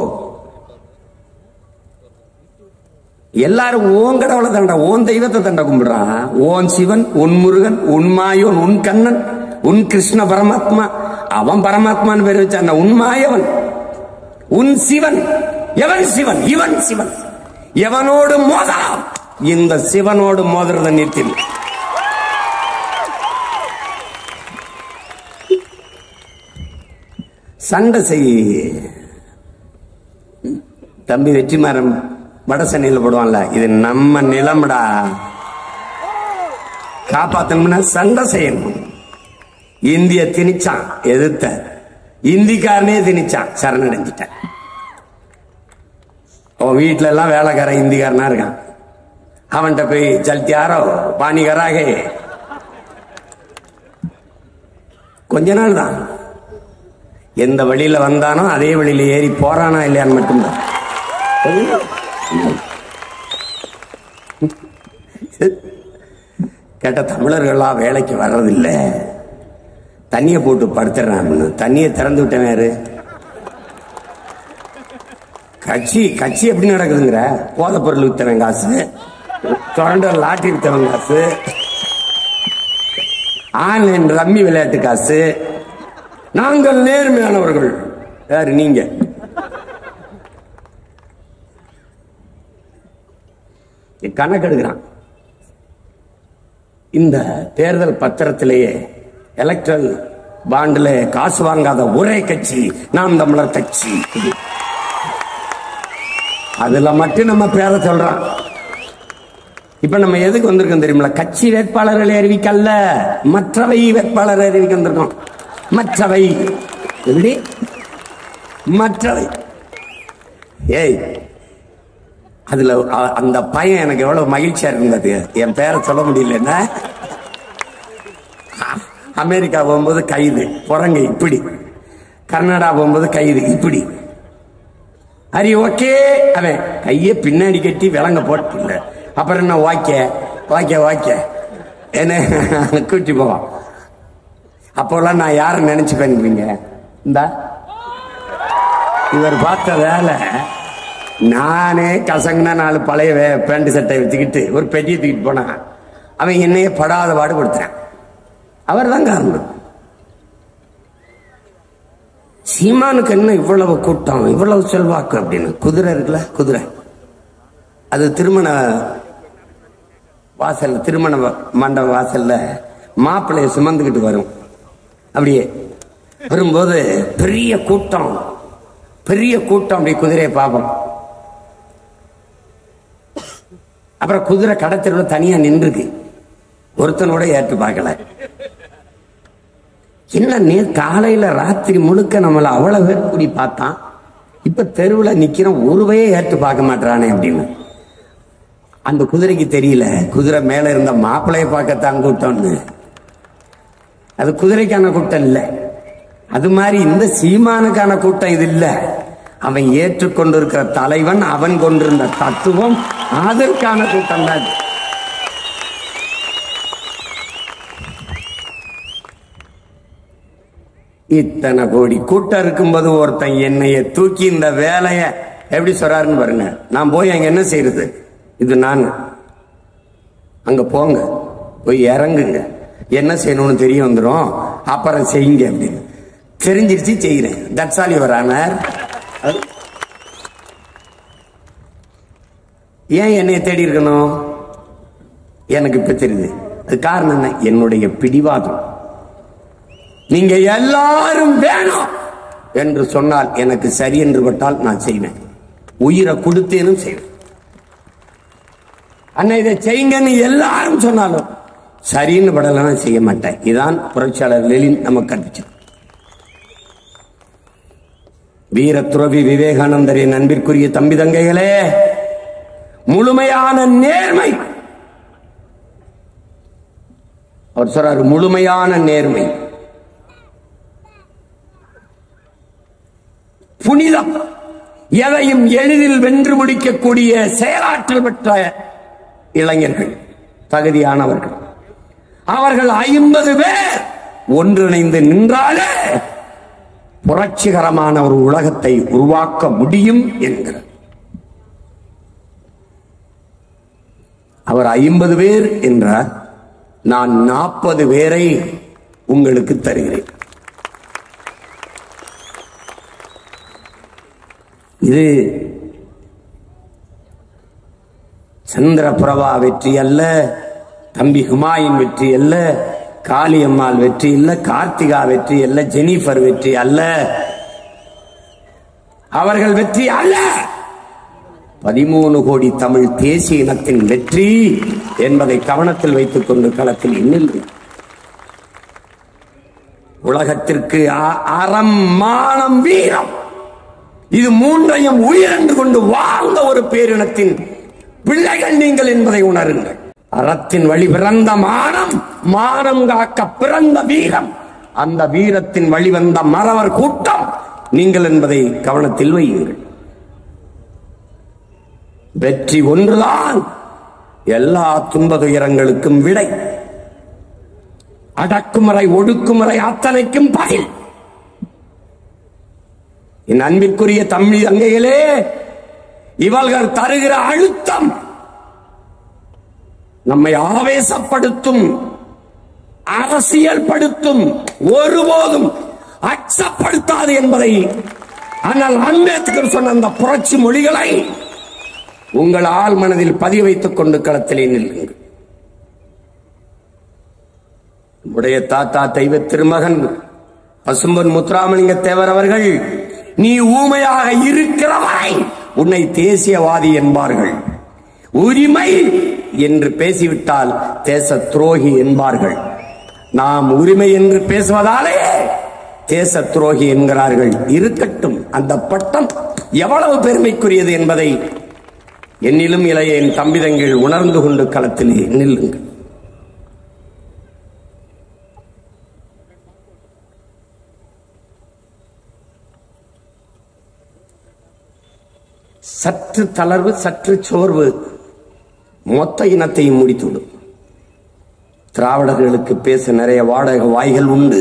எல்லாரும் ஓன் கடவுளை தண்டா, ஓன் தெய்வத்தை தண்டா கும்பிடுறான். ஓன் சிவன், உன் முருகன், உன் மாயோன், உன் கண்ணன், உன் கிருஷ்ண பரமாத்மா. அவன் பரமாத்மான்னு பேர் வச்சான். உன் மாயவன், உன் சிவன். எவன் சிவன்? இவன் சிவன். எவனோடு மோதலாம்? இந்த சிவனோடு மோதுறத நிறுத்தில். சண்டை செய். தம்பி வெற்றிமாறன் வட சென்னையில் போடுவான்ல, இது நம்ம நிலம்டா. காப்பாத்தணும்னா சண்டை செய்யணும். இந்திய திணிச்சான், எதிர்த்த இந்திக்காரனே திணிச்சான், சரணடைஞ்சிட்டான். உன் வீட்டுல எல்லாம் வேலைக்காரன் இந்திக்காரனா இருக்கான். அவன்கிட்ட போய் ஜல்தியாரோ பாணிகராக கொஞ்ச நாள் தான். எந்த வழியில வந்தானோ அதே வழியில ஏறி போறானா இல்லையான்னு மட்டும்தான். கேட்ட தமிழர்கள்லாம் வேலைக்கு வர்றதில்லை, தண்ணியை போட்டு படுத்துறான். தண்ணியை திறந்து விட்டேன். யாரு கட்சி கட்சி எப்படி நடக்குதுங்கிற? போதை பொருள் வித்தவன் காசு, தொடர்ந்து லாட்டரி வித்தவன் காசு, ஆன்லைன் ரம்மி விளையாட்டு காசு. நாங்கள் நேர்மையானவர்கள். யாரு நீங்க? கணக்கெடுக்கிறான். இந்த தேர்தல் பத்திரத்திலேயே எலக்ட்ரல் பாண்டில் காசு வாங்காத ஒரே கட்சி நாம் தமிழர் கட்சி. அதுல மட்டும் நம்ம பேரை சொல்றோம். இப்ப நம்ம எதுக்கு வந்திருக்கோம் தெரியுமா? கட்சி வேட்பாளர்களை அறிவிக்கல்ல, மற்றவை வேட்பாளரை அறிவிக்க வந்திருக்கோம். மற்றவை எப்படி? மற்றவை. ஏய், அதுல அந்த பையன் எனக்கு எவ்வளவு மகிழ்ச்சியா இருந்தது. என் பேரை சொல்ல முடியல. அமெரிக்கா போகும்போது கைது குரங்கு இப்படி, கர்நாடகா போகும்போது கைது இப்படி. அரி ஓகே, அவன் கைய பின்னாடி கட்டி விலங்க போட்டு, அப்புறம் என்ன வாய்க்க வாய்க்க வாய்க்க என்ன கூட்டி போவான். அப்போல்லாம் நான் யார நினைச்சுப்பேன்? இந்த இவர் பார்த்த வேலை, நானே கசங்கனா 4 பழைய பேண்ட் சட்டை வச்சுக்கிட்டு ஒரு பெட்டியை தூக்கிட்டு போனான். அவன் என்னையே படாத பாடுபடுத்துறான். அவர் தான் காரணம். சீமானுக்கு என்ன இவ்வளவு கூட்டம், இவ்வளவு செல்வாக்கு அப்படின்னு? குதிரை இருக்குல்ல, குதிரை, அது திருமண வாசல், திருமண மண்டப வாசல்ல மாப்பிள்ளைய சுமந்துக்கிட்டு வரும். அப்படியே வரும்போது பெரிய கூட்டம், பெரிய கூட்டம். அப்படி குதிரையை பார்ப்போம். அப்புறம் குதிரை கடத்தெருவில் தனியா நின்றுருக்கு, ஒருத்தனோட ஏற்று பார்க்கல. என்ன காலையில ராத்திரி முழுக்க நம்மள அவ்வளவு பேர் கூடி பார்த்தான், இப்ப தெருவில் நிக்கிறோம், ஒருவையே ஏற்று பார்க்க மாட்டானே அப்படின்னு. அந்த குதிரைக்கு தெரியல, குதிரை மேல இருந்த மாப்பிள்ளைய பார்க்கத்தான் கூட்டம்னு. அது குதிரைக்கான கூட்டம் இல்ல. அது மாதிரி இந்த சீமானுக்கான கூட்டம் இது இல்ல. அவன் ஏற்றுக்கொண்டிருக்கிற தலைவன், அவன் கொண்டிருந்த தத்துவம், அதற்கான கூட்டம் தான். இத்தனை கோடி கூட்டம் இருக்கும்போது ஒருத்தன் என்னைய தூக்கி இந்த வேலைய எப்படி சொல்றாருன்னு பாருங்க. நான் போய் அங்க என்ன செய்யறது? இது நான் அங்க போங்க, போய் இறங்குங்க, என்ன செய்யணும்னு தெரிய வந்துடும், அப்புறம் செய்யுங்க அப்படின்னு. தெரிஞ்சிருச்சு, செய்யறேன். That's all your honour. ஏன் என்னைய தேடி இருக்கணும்? எனக்கு இப்ப தெரியுது. அது காரணம் என்ன? என்னுடைய பிடிவாதம். நீங்க எல்லாரும் வேணும் என்று சொன்னால், எனக்கு சரி என்று பட்டால் நான் செய்வேன். உயிரை கொடுத்தேனும் செய்வேன். அண்ணா இதை செய்யுங்கன்னு எல்லாரும் சொன்னாலும் சரின்னு படலாம் செய்ய மாட்டேன். இதான் புரட்சியாளர் லெனின் நமக்கு கற்பிச்சார். வீர துறவி விவேகானந்தரின் அன்பிற்குரிய தம்பி தங்கைகளே, முழுமையான நேர்மை, அவர் சொல்றாரு, முழுமையான நேர்மை, புனிதம், எதையும் எளிதில் வென்று முடிக்கக்கூடிய செயலாற்றல் பெற்ற இளைஞர்கள், தகுதியானவர்கள். அவர்கள் 50 பேர் ஒன்றிணைந்து நின்றாலே புரட்சிகரமான ஒரு உலகத்தை உருவாக்க முடியும் என்கிறார். அவர் 50 பேர் என்றார். நான் 40 பேரை உங்களுக்கு தருகிறேன். இது சந்திரபிரபா வெற்றி அல்ல, தம்பி ஹுமாயூன் வெற்றி அல்ல, காளியம்மாள் வெற்றி இல்ல, கார்த்திகா வெற்றி அல்ல, ஜெனிஃபர் வெற்றி அல்ல, அவர்கள் வெற்றி அல்ல. 13 கோடி தமிழ் தேசிய இனத்தின் வெற்றி என்பதை கவனத்தில் வைத்துக் கொண்டு களத்தில் எண்ணில் உலகத்திற்கு அறம், மானம், வீரம் இது மூன்றையும் உயிரென்று கொண்டு வாழ்ந்த ஒரு பேரினத்தின் பிள்ளைகள் நீங்கள் என்பதை உணருங்கள். அறத்தின் வழி பிறந்த மானம், மானம் காக்க பிறந்த வீரம், அந்த வீரத்தின் வழிவந்த மறவர் கூட்டம் நீங்கள் என்பதை கவனத்தில் வையுங்கள். வெற்றி ஒன்றுதான் எல்லா துன்ப துயரங்களுக்கும் விடை. அடக்குமுறை, ஒடுக்குமுறை அத்தனைக்கும் பதில். என் அன்பிற்குரிய தமிழ் தங்கைகளே, இவர்கள் தருகிற அழுத்தம் நம்மை ஆவேசப்படுத்தும், அரசியல் படுத்தும், ஒருபோதும் அச்சப்படுத்தாது என்பதை ஆனால் அம்பேத்கர் சொன்ன அந்த புரட்சி மொழிகளை உங்கள் ஆள் மனதில் பதிய வைத்துக் கொண்டு களத்திலே நில்லுங்கள். நம்முடைய தாத்தா தெய்வ திருமகன் பசும்பொன் முத்துராமலிங்க தேவர் அவர்கள், நீ ஊமையாக இருக்கிறவரை உன்னை தேசியவாதி என்பார்கள், உரிமை என்று பேசிவிட்டால் தேச துரோகி என்பார்கள். நாம் உரிமை என்று பேசுவதாலே தேச துரோகி என்கிறார்கள். இருக்கட்டும், அந்த பட்டம் எவ்வளவு பெருமைக்குரியது என்பதை என்னிலும் இளைய என் தம்பிதங்கள் உணர்ந்து கொண்டு களத்திலே நில்லுங்கள். சற்று தளர்வு, சற்று சோர்வு மொத்த இனத்தையும் முடித்துவிடும். திராவிடர்களுக்கு பேச நிறைய வாடகை வாய்கள் உண்டு.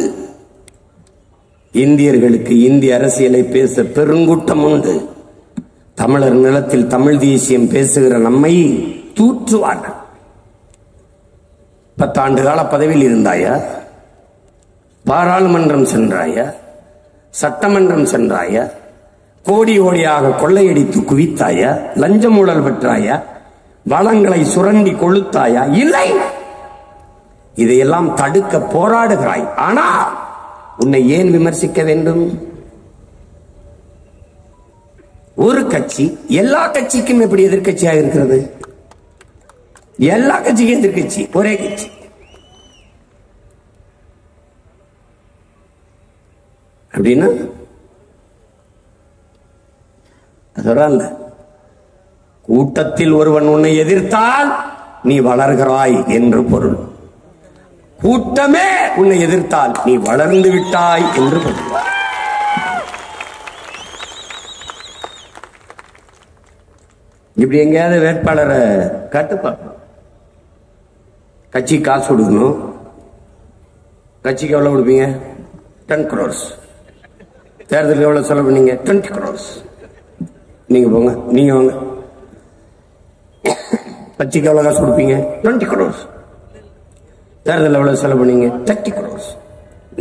இந்தியர்களுக்கு இந்திய அரசியலை பேச பெருங்கூட்டம் உண்டு. தமிழர் நிலத்தில் தமிழ் தேசியம் பேசுகிற நம்மை தூற்றுவார்கள். 10 ஆண்டு கால பதவியில் இருந்தாயா? பாராளுமன்றம் சென்றாயா? சட்டமன்றம் சென்றாயா? கோடி கோடியாக கொள்ளையடித்து குவித்தாயா? லஞ்சம் ஊழல் பெற்றாயா? வளங்களை சுரண்டி கொளுத்தாயா? இல்லை. இதையெல்லாம் தடுக்க போராடுகிறாய். ஆனால் உன்னை ஏன் விமர்சிக்க வேண்டும்? ஒரு கட்சி எல்லா கட்சிக்கும் எப்படி எதிர்கட்சியாக இருக்கிறது? எல்லா கட்சிக்கும் எதிர்கட்சி ஒரே கட்சி. அப்படின்னா அதல்ல. கூட்டத்தில் ஒருவன் உன்னை எதிர்த்தால் நீ வளர்கிறாய் என்று பொருள். கூட்டமே உன்னை எதிர்த்தால் நீ வளர்ந்து விட்டாய் என்று பொருள். இப்படி எங்கேயாவது வேட்பாளரை கட்டுப்பாடு, கட்சி காசு கொடுக்கணும். கட்சிக்கு எவ்வளவு கொடுப்பீங்க? 10 crores. தேர்தலுக்கு எவ்வளவு செலவு பண்ணீங்க? 20 crores. நீங்க போங்க, நீங்க வாங்க. கட்சிக்கு எவ்வளவு காசு கொடுப்பீங்க? 20 crores. தேர்தல் எவ்வளவு செலவு பண்ணீங்க? 30 crores.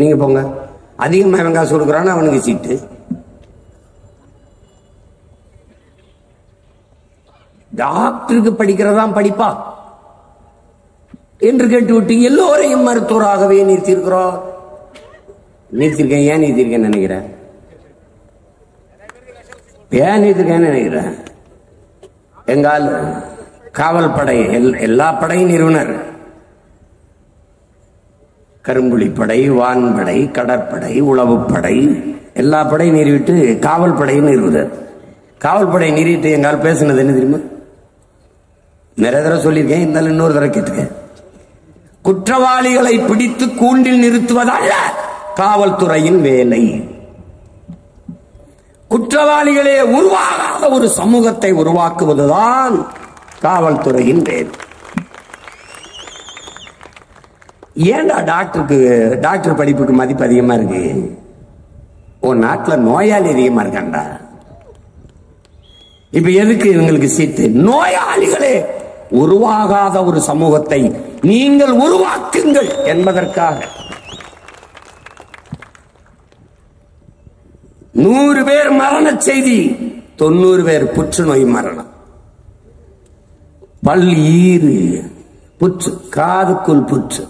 நீங்க போங்க. அதிகமா அவன் காசு கொடுக்குறான்னு அவனுக்கு சீட்டு. டாக்டருக்கு படிக்கிறதா படிப்பா என்று கேட்டுவிட்டு எல்லோரையும் மருத்துவராகவே நிறுத்தியிருக்கிறோம். நிறுத்திருக்கேன். ஏன் நிறுத்திருக்கேன்னு நினைக்கிறேன்? ஏன் நிறுத்திருக்கேன்னு நினைக்கிறேன்? எங்கால் காவல் படை, எல்லா படையும் நிறுவனர். கரும்புலி படை, வான்படை, கடற்படை, உளவுப்படை, எல்லா படையும் நிறுவிட்டு காவல் படையும் நிறுவுதார். காவல் படை நிறுவிட்டு எங்கால் பேசுனது என்ன தெரியுமா? நிறைய தடவை சொல்லியிருக்கேன், இருந்தாலும் இன்னொரு தடவை கேட்டுக்க. குற்றவாளிகளை பிடித்து கூண்டில் நிறுத்துவதல்ல காவல்துறையின் வேலை. குற்றவாளிகளே உருவாகாத ஒரு சமூகத்தை உருவாக்குவதுதான் காவல்துறையின் வேலை. ஏன்டா டாக்டர் படிப்புக்கு மதிப்பு அதிகமா இருக்கு? உன் நாட்டில் நோயாளி அதிகமா இருக்காண்டா. இப்ப எதுக்கு இவங்களுக்கு சீட்டு? நோயாளிகளே உருவாகாத ஒரு சமூகத்தை நீங்கள் உருவாக்குங்கள் என்பதற்காக. 100 பேர் மரண செய்தி, 90 பேர் புற்றுநோய் மரணம். பல், ஈறு புற்று, காதுக்குள் புற்று,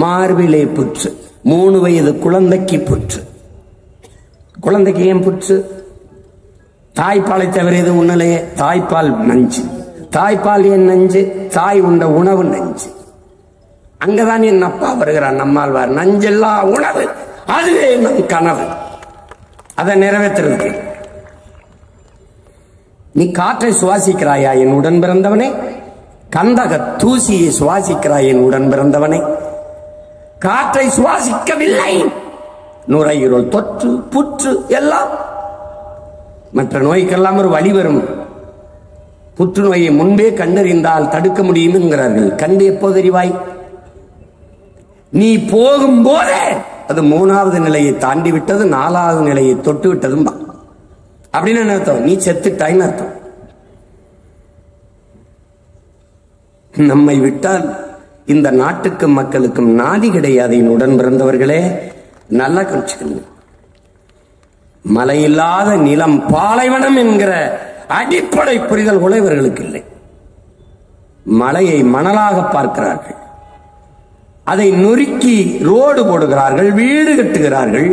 மார்பிலே புற்று, 3 வயது குழந்தைக்கு புற்று. குழந்தைக்கு ஏன் புற்று? தாய்ப்பாலை தவிர எது உன்னலையே? தாய்ப்பால் நஞ்சு. தாய்ப்பால் ஏன் நஞ்சு? தாய் உண்ட உணவு நஞ்சு. அங்கதான் என் அப்பா வருகிறான் நம்மாழ்வார். நஞ்செல்லா உணவு அதுவே நம் கனவு. அதை நிறைவேற்றுறதுக்கு நீ காற்றை சுவாசிக்கிறாயா என் உடன் பிறந்தவனே? கந்தக தூசியை சுவாசிக்கிறாய் என் உடன் பிறந்தவனே? காற்றை சுவாசிக்கவில்லை, நுரையீரல் தொற்று புற்று எல்லாம். மற்ற நோய்க்கெல்லாம் ஒரு வழி வரும். புற்றுநோயை முன்பே கண்டறிந்தால் தடுக்க முடியும் என்கிறார்கள். கண்டு எப்போது அறிவாய்? நீ போகும்போதே அது 3வது நிலையை தாண்டி விட்டது, 4வது நிலையை தொட்டு விட்டதும் அப்படின்னு என்ன அர்த்தம்? நீ செத்துட்டாய்ன்னு அர்த்தம். நம்மை விட்டால் இந்த நாட்டுக்கும் மக்களுக்கும் நாதி கிடையாது. என் உடன் பிறந்தவர்களே, நல்லா கழிச்சுக்கணும். மழையில்லாத நிலம் பாலைவனம் என்கிற அடிப்படை புரிதல் கூட இவர்களுக்கு இல்லை. மலையை மணலாக பார்க்கிறார்கள், அதை நொறுக்கி ரோடு போடுகிறார்கள், வீடு கட்டுகிறார்கள்.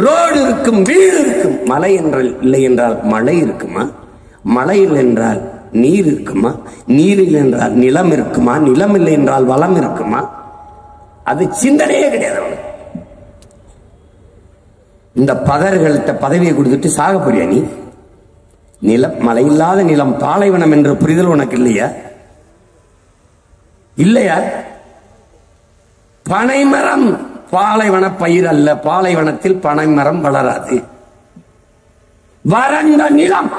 ரோடு இருக்கும், வீடு இருக்கும். மலை என்றால் இல்லை என்றால் மழை இருக்குமா? மழையில் என்றால் நீர் இருக்குமா? நீரில் என்றால் நிலம் இருக்குமா? நிலம் இல்லை என்றால் வளம் இருக்குமா? அது சிந்தனையே கிடையாது. இந்த பதர்கள்ட்ட பதவியை கொடுத்துட்டு சாக போறியா நீ? நிலம், மழை இல்லாத நிலம் பாலைவனம் என்ற புரிதல் உனக்கு இல்லையா? இல்லையா? பனைமரம் பாலைவன பயிர் அல்ல. பாலைவனத்தில் பனைமரம் வளராது. வறண்ட நிலம்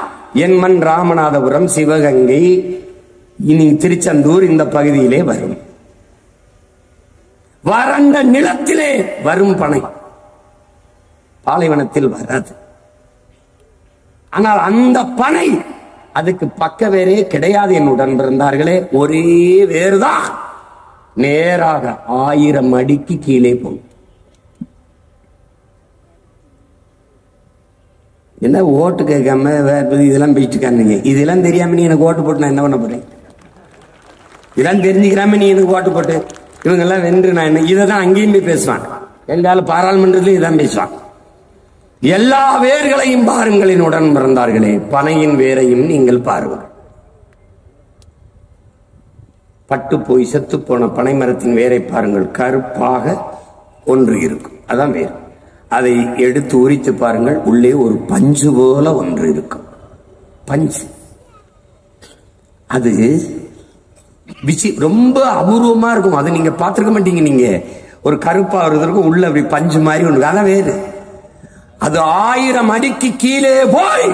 என் மண் ராமநாதபுரம், சிவகங்கை, இனி திருச்செந்தூர் இந்த பகுதியிலே வரும். வறண்ட நிலத்திலே வரும் பனை, பாலைவனத்தில் வராது. ஆனால் அந்த பனை அதுக்கு பக்க வேறே கிடையாது. என்னுடன் பிறந்தார்களே, ஒரே வேறுதான் நேராக 1000 அடிக்கு கீழே போகும். என்ன ஓட்டு கேட்காம இதெல்லாம் பேசிட்டு இருக்காங்க. இதெல்லாம் தெரியாம நீ எனக்கு ஓட்டு போட்டு நான் என்ன பண்ண போறேன்? இதெல்லாம் தெரிஞ்சுக்கிறாம நீ எனக்கு ஓட்டு போட்டு இவங்க எல்லாம் வென்று நான் என்ன? இதான் அங்கேயும் போய் பேசுவான். எங்கால பாராளுமன்றத்திலும் இதான் பேசுவான். எல்லா வேர்களையும் பாருங்கள் உடன் பிறந்தார்களே, பனையின் வேரையும் நீங்கள் பாருங்கள். பட்டு போய் செத்து போன பனை மரத்தின் வேரை பாருங்கள், கருப்பாக ஒன்று இருக்கும், அதான் வேர். அதை எடுத்து உரித்து பாருங்கள், உள்ளே ஒரு பஞ்சு போல ஒன்று இருக்கும். பஞ்சு அது ரொம்ப அபூர்வமா இருக்கும். அதை நீங்க பார்த்திருக்க மாட்டீங்க. நீங்க ஒரு கருப்பா வருவதற்கு உள்ள அப்படி பஞ்சு மாதிரி ஒன்று, அதான் வேறு. அது 1000 அடிக்கு கீழே போய்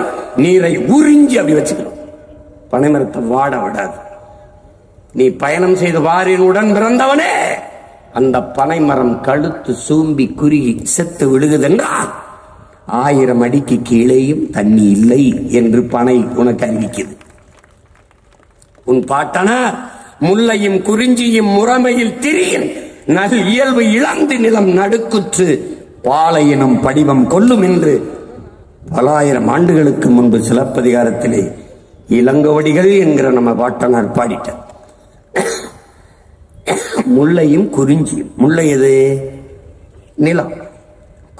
நீரை உறிஞ்சி அப்படி வச்சுக்கணும். பனைமரத்தை வாட விடாது. நீ பயணம் செய்து வாரின் உடன் பிறந்தவனே, அந்த பனைமரம் கழுத்து சூம்பி குறுகி செத்து விழுகுதென்றால் 1000 அடிக்கு கீழேயும் தண்ணி இல்லை என்று பனை உனக்கு அறிவிக்குது. உன் பாட்டனார் முல்லையும் குறிஞ்சியும் முறைமையில் திரியின் நல் இயல்பு இழந்து நிலம் நடுக்குற்று பாலையினம் படிவம் கொல்லும் என்று 1000 ஆண்டுகளுக்கு முன்பு சிலப்பதிகாரத்திலே இளங்கோவடிகள் என்கிற நம்ம பாட்டனார் பாடிட்டார். முல்லையும் குறிஞ்சியும், முல்லை எது? நிலம்.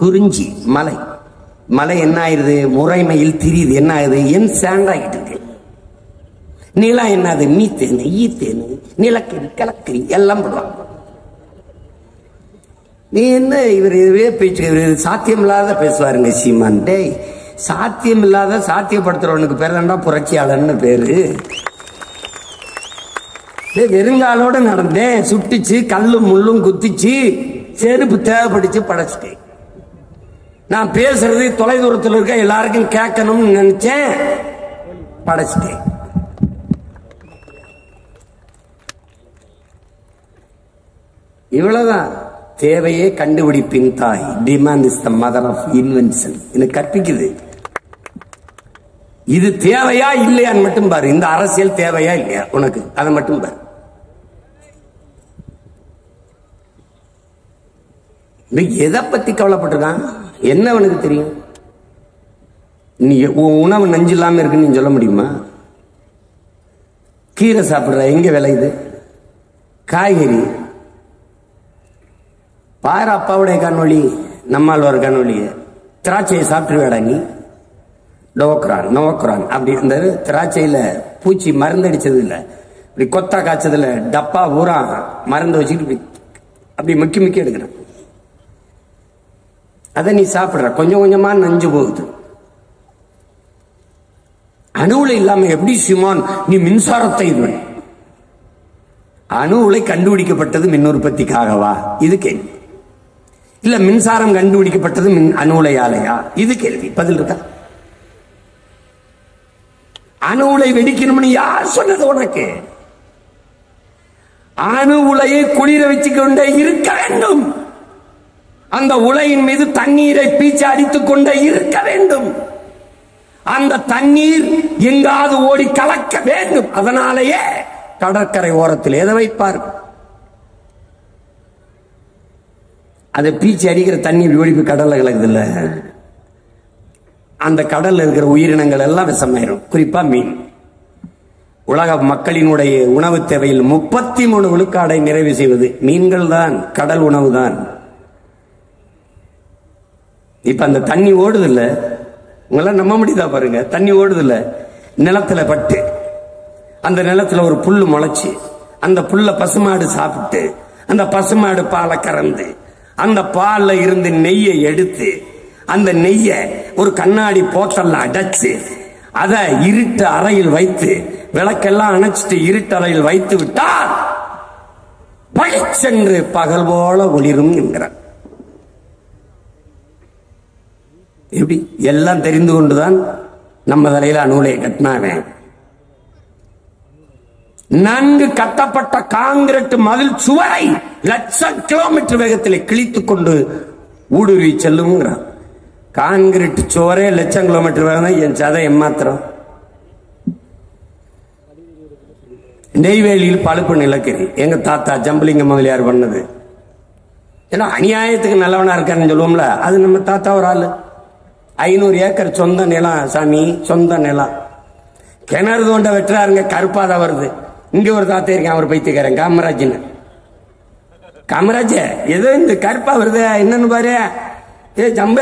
குறிஞ்சி மலை. மலை என்ன ஆயிருது? முறைமையில் திரியுது. என்ன ஆகுது? என் சாண்ட் ஆகிட்டு இருக்கு. நிலம் என்னது? மீத்தேனு, ஈத்தேனு, நிலக்கரி, கலக்கரி எல்லாம் போடுவாங்க. நீ என்ன இவர் இதுவே பேச்சு, இவர் சாத்தியம் இல்லாத பேசுவாருங்க சீமான். டேய், சாத்தியம் இல்லாத சாத்தியப்படுத்துறவனுக்கு பேர் தான்டா புரட்சியாளர்னு பேரு. வெறுங்காலோட நடந்தேன், சுட்டுச்சு, கல்லும் முள்ளும் குத்திச்சு, செருப்பு தேவைப்படிச்சு, படைச்சிட்டேன். நான் பேசுறது தொலைதூரத்தில் இருக்க எல்லாருக்கும் கேட்கணும்னு நினைச்சேன், படைச்சிட்டேன். இவ்வளவுதான். தேவையே கண்டுபிடிப்பின் தாய். Demand is the mother of invention. எனக்கு கற்பிக்குது. இது தேவையா இல்லையான்னு மட்டும் பாரு. இந்த அரசியல் தேவையா இல்லையா உனக்கு, அதை மட்டும் பாரு. எதை பத்தி கவலைப்பட்டிருக்கான்? என்ன அவனுக்கு தெரியும்? நீ உணவு நஞ்சு இல்லாம இருக்குன்னு நீ சொல்ல முடியுமா? கீரை சாப்பிடுற எங்க விளையுது? காய்கறி பாரு. அப்பாவுடைய கண்ணொழி, நம்மால் கண்ணொழிய திராட்சையை சாப்பிட்டுருவேடா நீ? நோக்குறான் அப்படி இந்த திராட்சையில பூச்சி மருந்தடிச்சது இல்ல, இப்படி கொத்தா காய்ச்சதுல டப்பா பூரா மருந்து வச்சுக்கிட்டு அப்படி முக்கி எடுக்கிறேன். அதை நீ சாப்பிடுற, கொஞ்சம் கொஞ்சமா நஞ்சு போகுது. அணு உலை இல்லாம எப்படி சீமான் நீ மின்சாரத்தை அணு உலை கண்டுபிடிக்கப்பட்டது மின் உற்பத்திக்காகவா? இது கேள்வி. இல்ல மின்சாரம் கண்டுபிடிக்கப்பட்டது அணு உலையாலையா? இது கேள்வி. பதில் இருக்கா? அணு உலை வெடிக்கணும்னு யார் சொன்னது உனக்கு? அணு உலையை குளிர வச்சுக் கொண்டே இருக்க வேண்டும். அந்த உலையின் மீது தண்ணீரை பீச்சு அடித்துக் கொண்டே இருக்க வேண்டும். அந்த தண்ணீர் எங்காவது ஓடி கலக்க வேண்டும். அதனாலேயே கடற்கரை ஓரத்தில் எதை வைப்பார்? அதை பீச்சு அடிக்கிற தண்ணீர் ஓடி போய் கடல்ல கலக்குது இல்ல, அந்த கடல்ல இருக்கிற உயிரினங்கள் எல்லாம் விஷமாயிரும். குறிப்பா மீன். உலக மக்களினுடைய உணவு தேவையில் 33 விழுக்காடை நிறைவு செய்வது மீன்கள் தான், கடல் உணவு தான். இப்ப அந்த தண்ணி ஓடுது இல்ல, உங்களாம் நம்ப முடியுதா பாருங்க. தண்ணி ஓடுது இல்ல, நிலத்துல பட்டு அந்த நிலத்துல ஒரு புல்லு முளைச்சு அந்த புல்ல பசுமாடு சாப்பிட்டு அந்த பசுமாடு பாலை கறந்து அந்த பால்ல இருந்து நெய்யை எடுத்து அந்த நெய்ய ஒரு கண்ணாடி போத்தல்ல அடைச்சு அதை இருட்டு அறையில் வைத்து விளக்கெல்லாம் அணைச்சிட்டு இருட்டு அறையில் வைத்து விட்டால் பளிச்சென்று பகல் போல ஒளிரும் என்கிறார். எப்படி எல்லாம் தெரிந்து கொண்டுதான் நம்ம தலையில அணு உலையை கட்டினாவேன். நன்கு கட்டப்பட்ட காங்கிரீட் மதில் சுவரை லட்சம் கிலோமீட்டர் வேகத்தில் கிழித்துக் கொண்டு ஊடுருவி செல்லுங்கிறார். காங்கிரீட் சுவரே லட்சம் கிலோமீட்டர் வேகம், என் சதை ஏமாத்திரம். நெய்வேலியில் பழுப்பு நிலக்கரி எங்க தாத்தா ஜம்பலிங்க முதலியார் பண்ணது. ஏன்னா அநியாயத்துக்கு நல்லவனா இருக்காருன்னு சொல்லுவோம்ல, அது நம்ம தாத்தா ஒரு ஆளு. 500 ஏக்கர் சொந்த நிலம் சாமி, சொந்த நிலம். கிணறு தோண்ட வெட்டுறாருங்க, கருப்பாத வருது. இங்க ஒரு தாத்தா இருக்கேன், அவர் பைத்தியக்காரன் காமராஜ்னு. காமராஜ் ஏதோ இந்த கருப்பா வருது என்னன்னு பாரு, ஏ ஜம்ப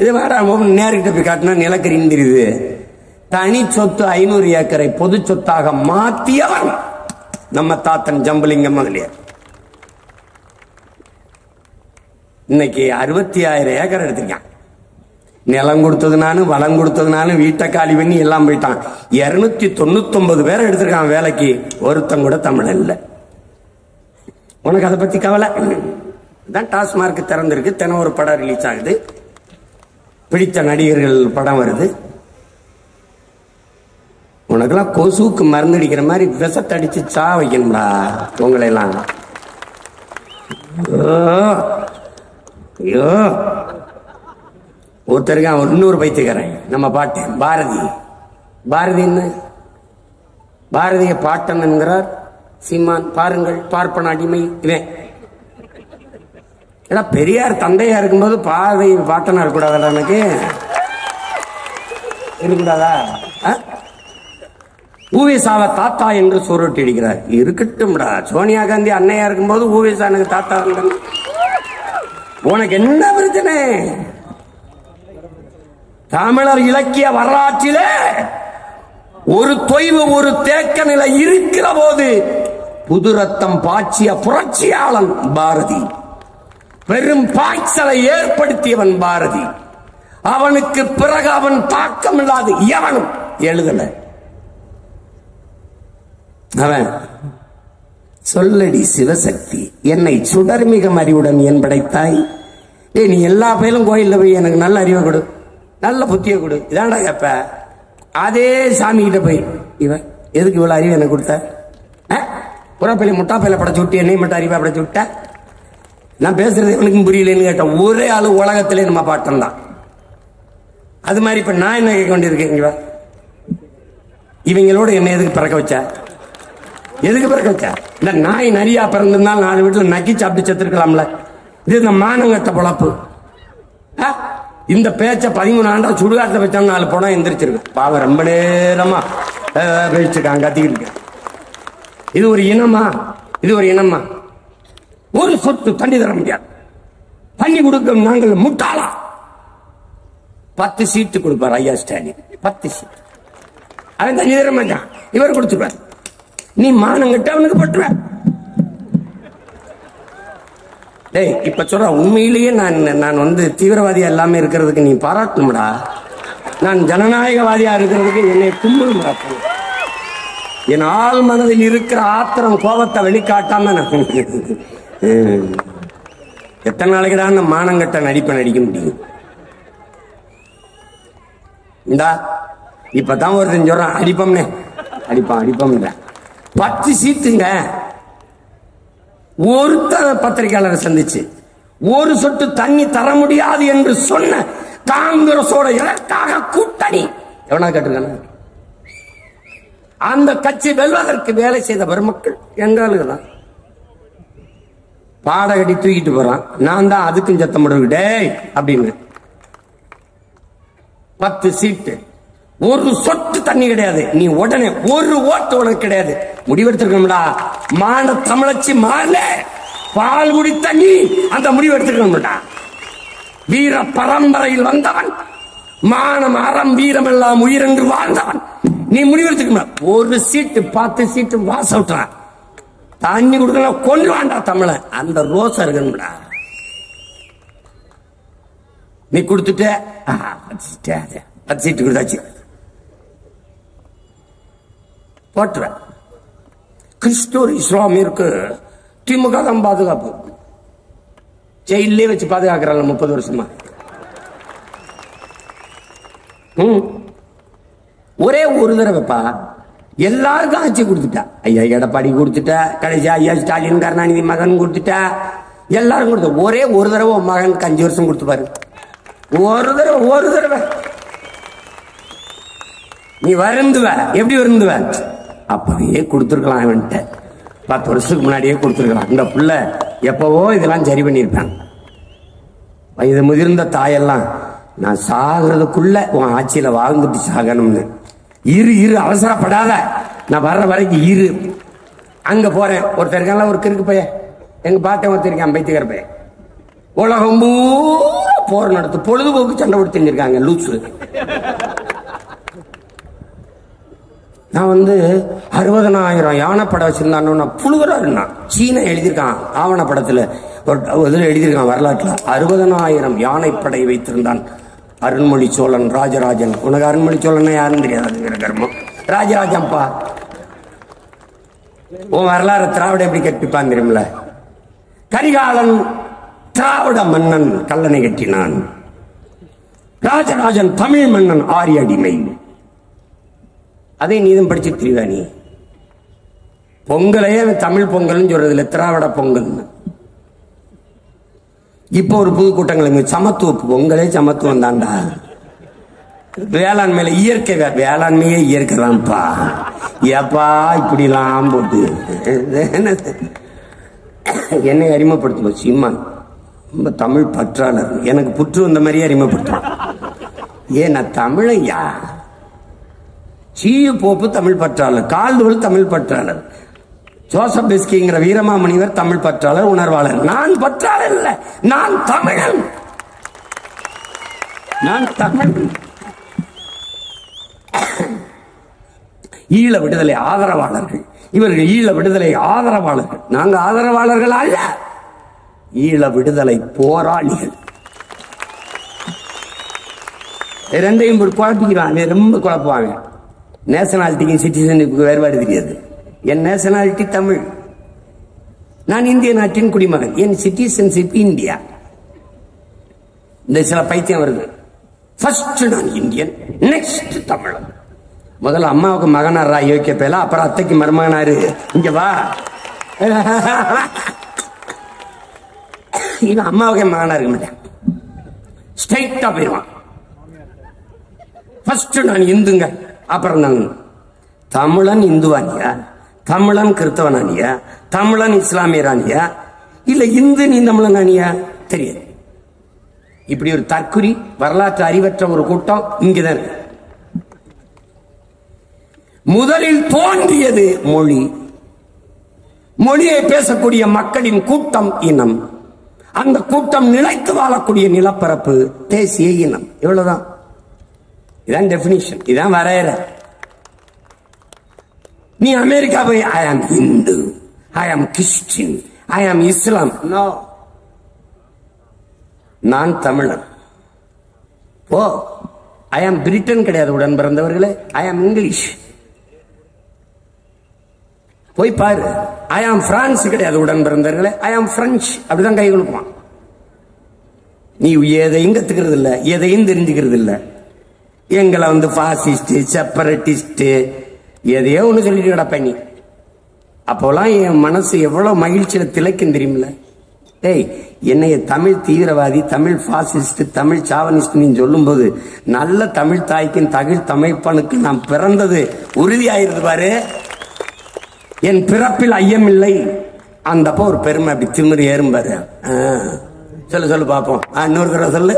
இது வாடா நேர்கிட்ட போய் காட்டினா நிலக்கரின்னு தெரியுது. தனி சொத்து 500 ஏக்கரை பொது சொத்தாக மாத்தியவன் நம்ம தாத்தன் ஜம்பலிங்கம் முதலியார். இன்னைக்கு 66,000 ஏக்கர் எடுத்திருக்கான். நிலம் கொடுத்ததுனாலும் வளம் கொடுத்ததுனாலும் வீட்டை காலி பண்ணி எல்லாம் போயிட்டான். 299 பேரை எடுத்திருக்கான் வேலைக்கு, ஒருத்தம் கூட தமிழ் இல்லை. உனக்கு அதை பத்தி கவலை தான்? டாஸ்மார்க் திறந்திருக்கு, தினம் ஒரு படம் ரிலீஸ் ஆகுது, பிடித்த நடிகர்கள் படம் வருது. உனக்கெல்லாம் கொசுக்கு மருந்து அடிக்கிற மாதிரி விஷத்தை அடிச்சு சா வைக்கணும்டா உங்களை எல்லாம். ஐயோ ஒருத்தருக்கு இன்னொரு பைத்தியக்காரன் நம்ம பாட்டு பாரதி. பாரதின்னு பாரதிய பாட்டன் என்கிறார் சீமான். பாருங்கள் பார்ப்பன அடிமை இவன். பெரியார் தந்தையா இருக்கும்போது பாரதி பாட்டனா இருக்கக்கூடாதா? எனக்கு இருக்கக்கூடாதா? ஊவேசாவை தாத்தா என்று சுருட்டி அடிக்கிறார். இருக்கட்டும்டா, சோனியா காந்தி அன்னையா இருக்கும்போது ஊவேசா எனக்கு தாத்தா இருந்தாங்க. உனக்கு என்ன பிரச்சனை? தமிழர் இலக்கிய வரலாற்றிலே ஒரு தொய்வு, ஒரு தேக்க நிலை இருக்கிற போது புது ரத்தம் பாய்ச்சிய புரட்சியாளன் பாரதி. பெரும் பாய்ச்சலை ஏற்படுத்தியவன் பாரதி. அவனுக்கு பிறகு அவன் தாக்கம் இல்லாது எவனும் எழுதல. அவன் சொல்லடி சிவசக்தி என்னை சுடர்மிக அறிவுடன் என் படைத்தாய். நீ எல்லா பயிலும் கோயில்ல போய் எனக்கு நல்ல அறிவை கொடு, நல்ல புத்திய கொடு, இதாண்டா கேப்ப. அதே சாமி கிட்ட போய் இவன் எதுக்கு இவ்வளவு அறிவு எனக்கு கொடுத்த? புறப்பையில முட்டா பையில படைச்சு விட்டு என்னை மட்டும் அறிவா படைச்சு விட்ட? நான் பேசுறது இவனுக்கும் புரியலன்னு கேட்ட ஒரே ஆளு உலகத்திலே நம்ம பாட்டம் தான். அது மாதிரி இப்ப நான் என்ன கேட்க வேண்டியிருக்கேன்? இவங்களோட என்ன எதுக்கு பிறக்க வச்ச? எதுக்கு பிறக்க வச்ச? இந்த நாய் நிறையா பிறந்திருந்தாலும் 4 வீட்டுல நக்கி சாப்பிட்டு செத்துருக்கலாம்ல. இது இந்த மானங்கட்ட பொழப்பு. இந்த பேச்ச 13 ஆண்டா சுடுகாட்டில் வச்சாலும் 4 போனா எந்திரிச்சிருக்கு. பாவம் ரொம்ப நேரமா பேசிருக்காங்க, கத்திக்கிட்டு. இது ஒரு இனமா? இது ஒரு இனமா? ஒரு சொத்து தண்ணி தர முடியாது. தண்ணி கொடுக்க நாங்கள் முட்டாளா? 10 சீட்டு கொடுப்பார் ஐயா ஸ்டாலின். 10 சீட்டு. அவன் தண்ணி தர மாட்டான், இவர் கொடுத்துருவார். நீ மானங்கிட்ட அவனுக்கு பட்டுவ. டேய் இப்ப சொல்ற உண்மையிலேயே நான் தீவிரவாதியா எல்லாமே இருக்கிறதுக்கு நீ பாராட்டணும்டா. நான் ஜனநாயகவாதியா இருக்கிறதுக்கு என்னை கும்பிடும்டா. என் ஆள் மனதில் இருக்கிற ஆத்திரம் கோபத்தை வெளிக்காட்டாம எத்தனை நாளைக்கு தான் மானங்கட்ட நடிப்பை நடிக்க முடியும்? இந்தா இப்பதான் ஒருத்தன் சொல்றான் அடிப்பம்னே, அடிப்பம் 10 சீட்டுங்க. ஒருத்தர் பத்திரிகையாளரை சந்திச்சு ஒரு சொட்டு தண்ணி தர முடியாது என்று சொன்ன காங்கிரஸோட இலக்காக கூட்டணி எவனா கேட்டிருக்கான? அந்த கட்சி வெல்வதற்கு வேலை செய்த பெருமக்கள் எங்களுக்கு தான் பாடகடி தூக்கிட்டு போறான். நான் தான் அதுக்கும் சத்தம் போடுறே அப்படின்னு. 10 சீட்டு, ஒரு சொட்டு தண்ணி கிடையாது. நீ உடனே ஒரு ஓட்டு உனக்கு கிடையாது. முடிவெடுத்திருக்கணும்டா. மான தமிழச்சி மால பால் குடி தண்ணி அந்த முடிவு எடுத்துக்கணும்டா. வீர பரம்பரையில் வந்தவன், மானம் அறம் வீரம் எல்லாம் உயிர் என்று வாழ்ந்தவன். நீ முடிவெடுத்துக்கணும். ஒரு சீட்டு 10 சீட்டு வாஸ் அவுட்ரா. தண்ணி கொடுக்கல கொண்டு வாண்டா தமிழ. அந்த ரோசா இருக்கணும்டா. நீ கொடுத்துட்ட 10 சீட்டு கொடுத்தாச்சு போட்டுற. கிறிஸ்துவர் இஸ்லாமிற்கு திமுக தான் பாதுகாப்பு. ஜெயிலே வச்சு பாதுகாக்கிறாங்க 30 வருஷமா. ஒரே ஒரு தடவைப்பா எல்லாருக்கும் ஆட்சி கொடுத்துட்டா. ஐயா எடப்பாடி கொடுத்துட்டா, கடைசி ஐயா ஸ்டாலின் கருணாநிதி மகன் கொடுத்துட்டா, எல்லாரும் கொடுத்த. ஒரே ஒரு தடவை மகனுக்கு 5 வருஷம் கொடுத்து பாரு. ஒரு தடவை நீ வருந்துவ. எப்படி வருந்துவ? அப்பவே கொடுத்துருக்கலாம். அவன்கிட்ட 10 வருஷத்துக்கு முன்னாடியே கொடுத்துருக்கலாம். இந்த புள்ள எப்பவோ இதெல்லாம் சரி பண்ணிருப்பான். இது முதிர்ந்த தாயெல்லாம் நான் சாகிறதுக்குள்ள உன் ஆட்சியில வாழ்ந்துட்டு சாகணும்னு. இரு அவசரப்படாத, நான் வர்ற வரைக்கும் இரு. அங்க போறேன். ஒருத்தர் இருக்காங்களா, ஒரு கிறுக்கு பையன், எங்க பாட்டை ஒருத்தர் இருக்கான், பைத்தியக்கார பையன். உலகம் பூரா போர் நடத்து, பொழுதுபோக்கு சண்டை போட்டு தெரிஞ்சிருக்காங்க லூசு. நான் 60,000 யானைப்படம் வச்சிருந்தான்னு புழுவரா இருந்தான். சீனா எழுதியிருக்கான் ஆவணப்படத்துல, ஒரு இதில் எழுதியிருக்கான் வரலாற்றுல. 60,000 யானைப்படை வைத்திருந்தான் அருண்மொழி சோழன் ராஜராஜன். உனக்கு அருண்மொழி சோழன் யாருன்னு தெரியாது, கர்மம். ராஜராஜன்பா. உன் வரலாறு திராவிட எப்படி கட்டிப்பான் தெரியுமில்ல? கரிகாலன் திராவிட மன்னன் கல்லணை கட்டினான். ராஜராஜன் தமிழ் மன்னன் ஆரிய அடிமை. அதை நீதும் படிச்சு தெரியுவா நீ? பொங்கலையே தமிழ் பொங்கல் சொல்றது இல்ல, திராவிட பொங்கல். இப்ப ஒரு புது கூட்டங்கள் சமத்துவ பொங்கலே சமத்துவம் தான்டா. வேளாண்மையில இயற்கை, வேளாண்மையே இயற்கை தான்ப்பா. ஏப்பா இப்படி எல்லாம் போட்டு என்னை அறிமுகப்படுத்தும் சீமான் ரொம்ப தமிழ் பற்றாளர். எனக்கு புற்று வந்த மாதிரியே அறிமுகப்படுத்தும். ஏன் நான் தமிழையா? சீயு போப்பு தமிழ் பற்றாளர், கால்டுவல் தமிழ் பற்றாளர், ஜோசப் பெஸ்கிங்கிற வீரமாமுனிவர் தமிழ் பற்றாளர், உணர்வாளர். நான் பற்றாளர் இல்ல, நான் தமிழன். நான் தமிழ். ஈழ விடுதலை ஆதரவாளர்கள் இவர்கள். ஈழ விடுதலை ஆதரவாளர்கள். நாங்க ஆதரவாளர்கள் அல்ல, ஈழ விடுதலை போராளிகள். ரெண்டையும் குழப்பிக்கிறாங்க, ரொம்ப குழப்புவாங்க. நேஷனாலிட்டிக்கும் சிட்டிசனுக்கு வேறுபாடு தெரியாது. என் நேஷனாலிட்டி தமிழ், நான் இந்திய நாட்டின் குடிமகன், என் சிட்டிசன்ஷிப் இந்தியா. இந்த சில பைத்தியம் வருது. ஃபர்ஸ்ட் நான் இந்தியன், நெக்ஸ்ட் தமிழன். முதல்ல அம்மாவுக்கு மகனாரா யோக்கிய பேல, அப்புறம் அத்தைக்கு மருமகனாரு. இங்க வா, இவன் அம்மாவுக்கு மகனா இருக்க மாட்டேன், ஸ்ட்ரைட்டா போயிருவான். ஃபர்ஸ்ட் நான் இந்துங்க, அப்புறம் நான் தமிழன் இந்துவானியா, தமிழன் கிறிஸ்தவனானியா, தமிழன் இஸ்லாமியரானியா, இல்ல இந்து நீ தமிழனானியா தெரியாது. இப்படி ஒரு தற்குறி வரலாற்று அறிவற்ற ஒரு கூட்டம் இங்குதான். முதலில் தோன்றியது மொழி. மொழியை பேசக்கூடிய மக்களின் கூட்டம் இனம். அந்த கூட்டம் நிலைத்து வாழக்கூடிய நிலப்பரப்பு தேசிய இனம். இவ்வளவுதான். இதான் டெபினிஷன், இதான் வரையறை. நீ அமெரிக்கா போய் ஐ ஆம் இந்து, ஐ ஆம் கிறிஸ்டின், ஐ ஆம் இஸ்லாம். நோ, நான் தமிழன். ஓ, ஐ ஆம் பிரிட்டன் கிடையாது உடன் பிறந்தவர்களே, ஐ ஆம் இங்கிலீஷ். போய் பாரு. ஐ ஆம் பிரான்ஸ் கிடையாது உடன் பிறந்தவர்களே, ஐ ஆம் பிரெஞ்சு. அப்படிதான் கை கொடுப்பான். நீ எதையும் கத்துக்கிறது இல்ல, எதையும் தெரிஞ்சுக்கிறது இல்ல. எங்களை பாசிஸ்ட், செப்பரேட்டிஸ்ட், எதையோ ஒண்ணு சொல்லிட்டு கிடப்ப நீ. அப்போலாம் என் மனசு எவ்வளவு மகிழ்ச்சியில திளைக்கும் தெரியுமில்ல. ஏய், என்னைய தமிழ் தீவிரவாதி, தமிழ் பாசிஸ்ட், தமிழ் சாவனிஸ்ட் நீ சொல்லும் போது நல்ல தமிழ் தாய்க்கும் தமிழ் தமிழ்ப்பனுக்கு நான் பிறந்தது உறுதியாயிருது பாரு. என் பிறப்பில் ஐயம் இல்லை. அந்தப்ப ஒரு பெருமை அப்படி திமிரு ஏறும் பாரு. சொல்லு சொல்லு பாப்போம். இன்னொரு தடவை சொல்லு.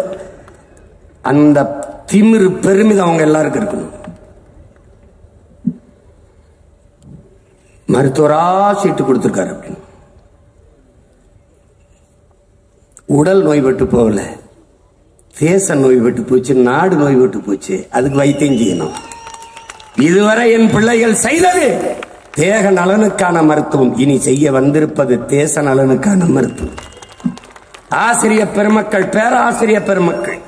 அந்த திமிரு பெருமிதம் அவங்க எல்லாருக்கும் இருக்கணும். மருத்துவரா சீட்டு கொடுத்திருக்காரு அப்படின்னு. உடல் நோய்பட்டு போகல, தேச நோய்பட்டு போச்சு, நாடு நோய்பட்டு போச்சு. அதுக்கு வைத்தியம் செய்யணும். இதுவரை என் பிள்ளைகள் செய்தது தேக நலனுக்கான மருத்துவம், இனி செய்ய வந்திருப்பது தேச நலனுக்கான மருத்துவம். ஆசிரியர் பெருமக்கள், பேராசிரியர் பெருமக்கள்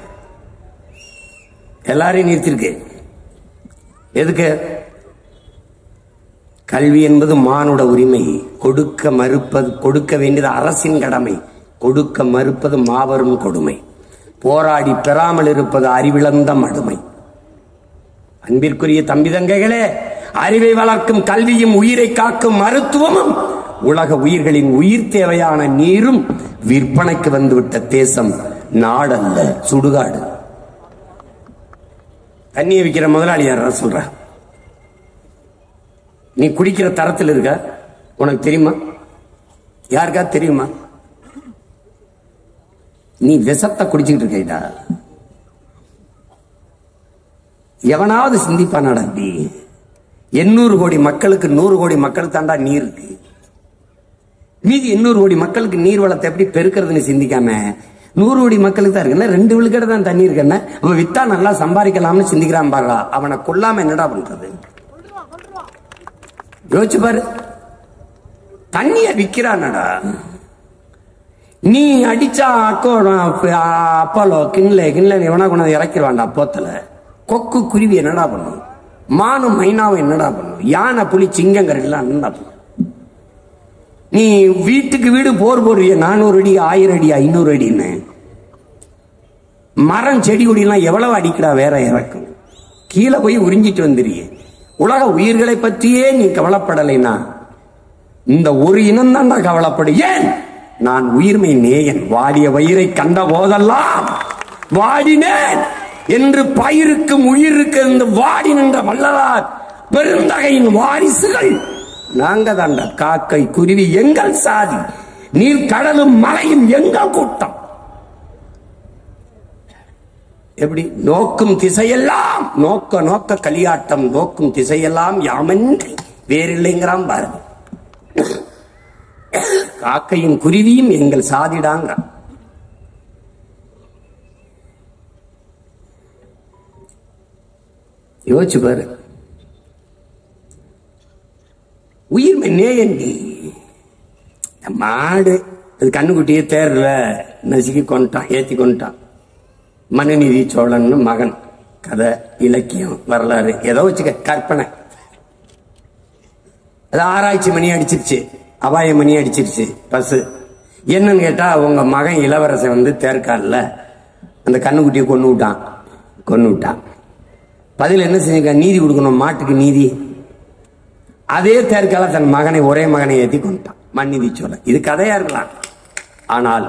எல்லாரையும் நிறுத்திருக்கு. எதுக்கு? கல்வி என்பது மானுட உரிமை. கொடுக்க மறுப்பது, கொடுக்க வேண்டியது அரசின் கடமை. கொடுக்க மறுப்பது மாபெரும் கொடுமை. போராடி பெறாமல் இருப்பது அறிவிழந்த மடுமை. அன்பிற்குரிய தம்பி தங்கைகளே, அறிவை வளர்க்கும் கல்வியும் உயிரை காக்கும் மருத்துவமும் உலக உயிர்களின் உயிர் தேவையான நீரும் விற்பனைக்கு வந்துவிட்ட தேசம் நாடல்ல, சுடுகாடு. தண்ணியை விற்கிற முதலாளி யாரா சொல்ற? நீ குடிக்கிற தரத்தில் இருக்க? உனக்கு தெரியுமா? யாருக்கா தெரியுமா? நீ விஷத்தை குடிச்சுக்கிட்டு இருக்கா? எவனாவது சிந்திப்பானாடா? அப்படி 800 கோடி மக்களுக்கு 100 கோடி மக்கள் தாண்டா நீர் இருக்கு. மீதி 800 கோடி மக்களுக்கு நீர் வளத்தை எப்படி பெருக்கிறதுன்னு சிந்திக்காம 100 கோடி மக்களுக்கு தான் இருக்கு. 2 விழுக்கடை தான் தண்ணி இருக்குன்னு அவன் வித்தா நல்லா சம்பாதிக்கலாம்னு சிந்திக்கிறான் பாருடா. அவனை கொல்லாம என்னடா பண்றது? யோசிச்சு பாரு. தண்ணிய விக்கிறானடா. நீ அடிச்சா அப்போலோ கிண்ணல எவனா கொண்டாந்து இறக்கிடுவான்டா போத்தல. கொக்கு குருவி என்னடா பண்ணும்? மானும் மைனாவும் என்னடா பண்ணும்? யானை புலி சிங்கங்கரெல்லாம் என்னடா பண்ணும்? நீ வீட்டுக்கு வீடு போர் போடுறிய 400 அடி 1000 அடி 500 அடின்னு. மரம் செடி கொடியெல்லாம் எவ்வளவு அடிக்கடா வேற இறக்கும். கீழே போய் உறிஞ்சிட்டு வந்துடுறிய. உலக உயிர்களை பற்றியே நீ கவலைப்படலைனா இந்த ஒரு இனம் தான் கவலைப்படு. ஏன்? நான் உயிர்மை நேயன். வாடிய வயிறை கண்ட போதெல்லாம் வாடினேன் என்று பயிருக்கும் உயிருக்கு இந்த வாடி நின்ற வள்ளலார் பெருந்தகையின் வாரிசுகள் நாங்க தாண்ட. காக்கை குருவி எங்கள் சாதி, நீர் கடலும் மலையும் எங்கள் கூட்டம். எப்படி? நோக்கும் திசையெல்லாம் நோக்க நோக்க களியாட்டம், நோக்கும் திசையெல்லாம் யாமன்றி வேறில்லைங்கிறான் பாருங்க. காக்கையும் குருவியும் எங்கள் சாதிடாங்க. யோசிச்சு பாரு. உயிர்மை நேயண்டி. மாடு அது கண்ணுக்குட்டியே தேர்ல நசுக்கி கொண்டுட்டான், ஏத்தி கொண்டுட்டான். மனுநீதி சோழன் மகன். கதை, இலக்கியம், வரலாறு ஏதோ வச்சுக்க, கற்பனை. அது ஆராய்ச்சி மணி அடிச்சிருச்சு, அபாய மணி அடிச்சிருச்சு பஸ். என்னன்னு கேட்டா, உங்க மகன் இளவரசன் தேர்கால்ல அந்த கண்ணுக்குட்டியை கொன்னு விட்டான். பதில் என்ன செஞ்சுக்க? நீதி கொடுக்கணும், மாட்டுக்கு நீதி. அதே தேர்கால தன் மகனை, ஒரே மகனை ஏற்றி கொண்டுட்டான். மன்நீதி சோழன். இது கதையா இருக்கலாம். ஆனால்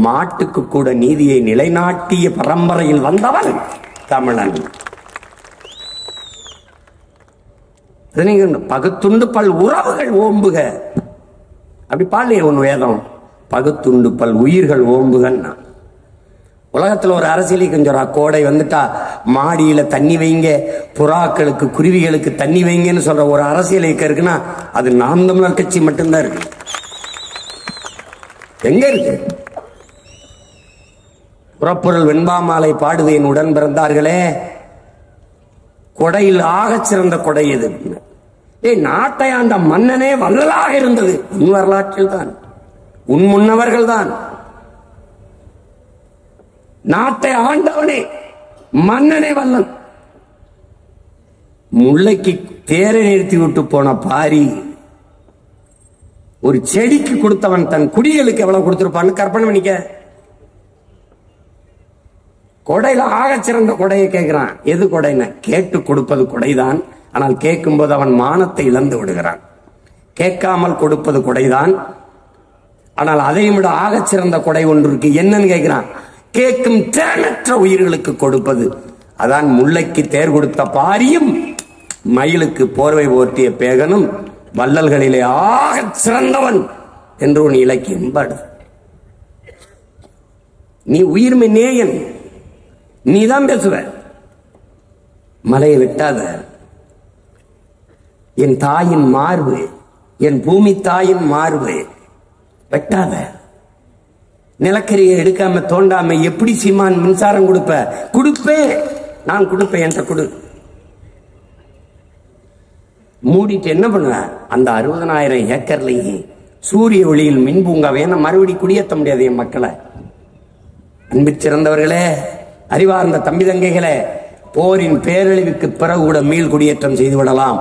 மாட்டுக்கு கூட நீதியை நிலைநாட்டிய பரம்பரையில் வந்தவன் தமிழன். பகுத்துண்டு பல் உறவுகள் ஓம்புக. அப்படி பாடலையே ஒன்னு வேதம். பகுத்துண்டு பல் உயிர்கள் ஓம்புகன்னா. உலகத்துல ஒரு அரசியலை கொஞ்சம் கோடை வந்துட்டா மாடியில தண்ணி வைங்க, புறாக்களுக்கு குருவிகளுக்கு தண்ணி வைங்கன்னு சொல்ற ஒரு அரசியல் இயக்கம் இருக்குன்னா அது நாம் தமிழர் கட்சி மட்டும்தான் இருக்கு. எங்க இருக்கு? புறப்பொருள் வெண்பாமாலை பாடுவேன் உடன் பிறந்தார்களே, கொடையில் ஆகச் சிறந்த கொடை எது? நாட்டை ஆண்ட மன்னனே வள்ளலாக இருந்தது உன் வரலாற்றில் தான், உன் முன்னவர்கள் தான். நாட்டை ஆண்டவனே, மன்னனே வல்லன். முல்லைக்கு தேரை நிறுத்தி விட்டு போன பாரி ஒரு செடிக்கு கொடுத்தவன் தன் குடிகளுக்கு எவ்வளவு கொடுத்திருப்பான்னு கற்பனை பண்ணிக்க. கொடையில ஆகச்சிறந்த கொடையை கேட்கிறான். எது கொடைன்னு? கேட்டு கொடுப்பது கொடைதான். ஆனால் கேட்கும் போது அவன் மானத்தை இழந்து விடுகிறான். கேட்காமல் கொடுப்பது கொடைதான். ஆனால் அதையும் விட ஆகச்சிறந்த கொடை ஒன்று இருக்கு. என்னன்னு கேட்கிறான்? கேட்கும் தேனற்ற உயிர்களுக்கு கொடுப்பது. அதான் முல்லைக்கு தேர் கொடுத்த பாரியும் மயிலுக்கு போர்வை போர்த்திய பேகனும் வள்ளல்களிலே ஆக சிறந்தவன் என்று உன் இலக்கியம் பாடு. நீ உயிர்மை நேயன், நீதான் பேசுவ. மலையை வெட்டாத. என் தாயின் மார்பு, என் பூமி தாயின் மார்பு வெட்டாத. நிலக்கரியை எடுக்காம தோண்டாம எப்படி சீமான் மின்சாரம் கொடுப்ப? கொடுப்பேன், நான் கொடுப்பேன் என்ற கொடு. மூடிட்டு என்ன பண்ணுவ? அந்த 60,000 ஏக்கர்லயே சூரிய ஒளியில் மின் பூங்கா வேணா மறுபடி குடியேற்ற முடியாது என் மக்களை. அன்பிற் சிறந்தவர்களே, அறிவார்ந்த தம்பி தங்கைகளே, போரின் பேரழிவுக்கு பிறகு கூட மீள் குடியேற்றம் செய்து விடலாம்.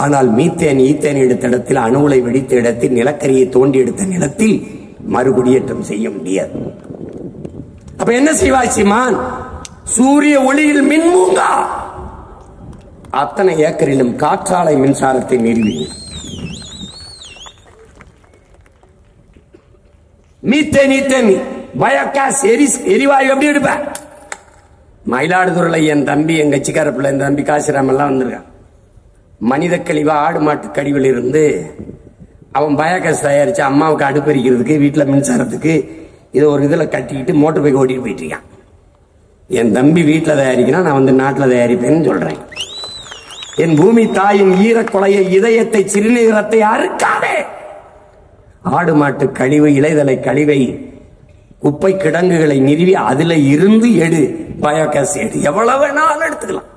ஆனால் மீத்தேன் ஈத்தேன் எடுத்த இடத்தில், அணு உலை வெடித்த இடத்தில், நிலக்கரியை தோண்டி எடுத்த நிலத்தில் மறுகுடியேற்றம் செய்ய முடியாது. அப்ப என்ன செய்வாய் சீமான்? சூரிய ஒளியில் மின்மூங்கா அத்தனை ஏக்கரிலும் காற்றாலை மின்சாரத்தை நிறுவி மீத்தேன் ஈத்தேன் பயோகாஸ் எரிவாயு எப்படி எடுப்ப? மயிலாடுதுறையில் என் தம்பி, என் கட்சிக்கார பிள்ளை, என் தம்பி காசிராம் எல்லாம் வந்திருக்கான். மனித கழிவா ஆடு மாட்டு கழிவில் இருந்து அவன் பயோகாஸ் தயாரிச்சு அம்மாவுக்கு அடுப்பறிக்கிறதுக்கு, வீட்டில் மின்சாரத்துக்கு இதை ஒரு இதில் கட்டிக்கிட்டு மோட்டர் பைக் ஓட்டிட்டு போயிட்டு இருக்கான். என் தம்பி வீட்டில் தயாரிக்கிறான், நான் வந்து நாட்டில் தயாரிப்பேன்னு சொல்றேன். என் பூமி தாயின் ஈரக்கொலையை, இதயத்தை, சிறுநீரத்தை அறுக்காதே. ஆடு மாட்டு கழிவு, இலைதலை கழிவை, குப்பை கிடங்குகளை நிறுவி அதுல இருந்து எடு பயோகாஸ் எடு. எவ்வளவு வேணாலும் எடுத்துக்கலாம்.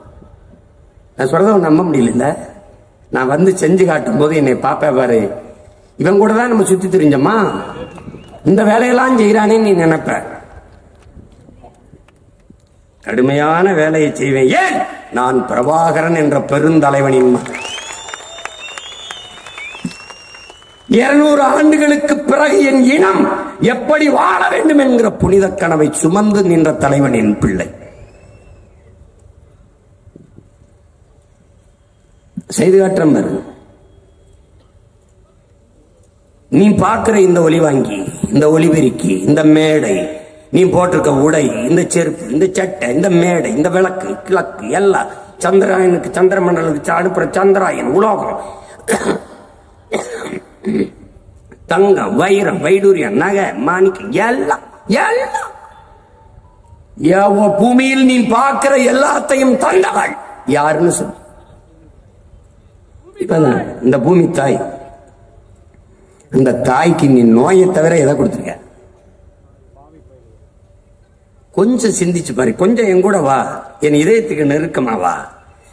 நான் சொல்றத நம்ப முடியல. நான் வந்து செஞ்சு காட்டும் போது என்னை பாப்பா பாரு, இவன் கூட தான் நம்ம சுத்தி தெரிஞ்சோமா, இந்த வேலையெல்லாம் செய்யறானே நீ நினைப்ப. கடுமையான வேலையை செய்வேன். ஏன்? நான் பிரபாகரன் என்ற பெருந்தலைவனின் மகன். 200 ஆண்டுகளுக்கு பிறகு என் இனம் எப்படி வாழ வேண்டும் என்கிற புனித கனவை சுமந்து நின்ற தலைவனின் பிள்ளை. செய்து காட்டுற நீ பார்க்கிற இந்த ஒலி வாங்கி, இந்த ஒலிபெருக்கி, இந்த மேடை, நீ போட்டிருக்க உடை, இந்த செருப்பு, இந்த சட்டை, இந்த மேடை, இந்த விளக்கு, கிழக்கு எல்லாம் சந்திராயனுக்கு, சந்திர மண்டலத்துக்கு அனுப்புற சந்திராயன், உலோகம், தங்கம், வைரம், வைடூரியம், நகை, மாணிக்கம் எல்லாம் எல்லாம் பூமியில் நீ பார்க்கிற எல்லாத்தையும் தந்தவள் யாருன்னு சொல்லு. இப்பதான் இந்த பூமி தாய், அந்த தாய்க்கு நீ நோயை தவிர எதை கொடுத்துருக்க? கொஞ்சம் சிந்திச்சு பாரு. கொஞ்சம் என் கூட வா, என் இதயத்துக்கு நெருக்கமா வா.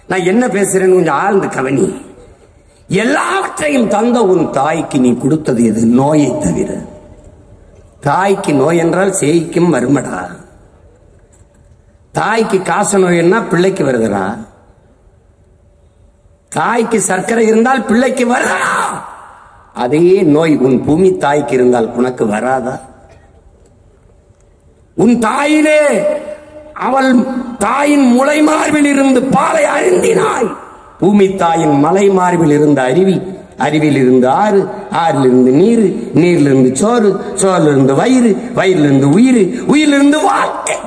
நான் என்ன பேசுறேன்னு கொஞ்சம் ஆழ்ந்து கவனி. எல்லாவற்றையும் தந்த உன் தாய்க்கு நீ கொடுத்தது எது? நோயை தவிர. தாய்க்கு நோய் என்றால் சேய்க்கும் வருமடா. தாய்க்கு காச நோய்னா பிள்ளைக்கு வருதுடா. தாய்க்கு சர்க்கரை இருந்தால் பிள்ளைக்கு வருதா? அதே நோய் உன் பூமி தாய்க்கு இருந்தால் உனக்கு வராதா? உன் தாயிலே அவள் தாயின் முளை மார்பில் இருந்து பாலை அருந்தினாய். பூமி தாயின் மலை மார்பில் இருந்த அருவி, அருவியில் இருந்து ஆறு, ஆறில் இருந்து நீர், நீரில் இருந்து சோறு, சோறில் இருந்து வயிறு, வயிறில் இருந்து உயிர், உயிரிலிருந்து வாழ்க்கை.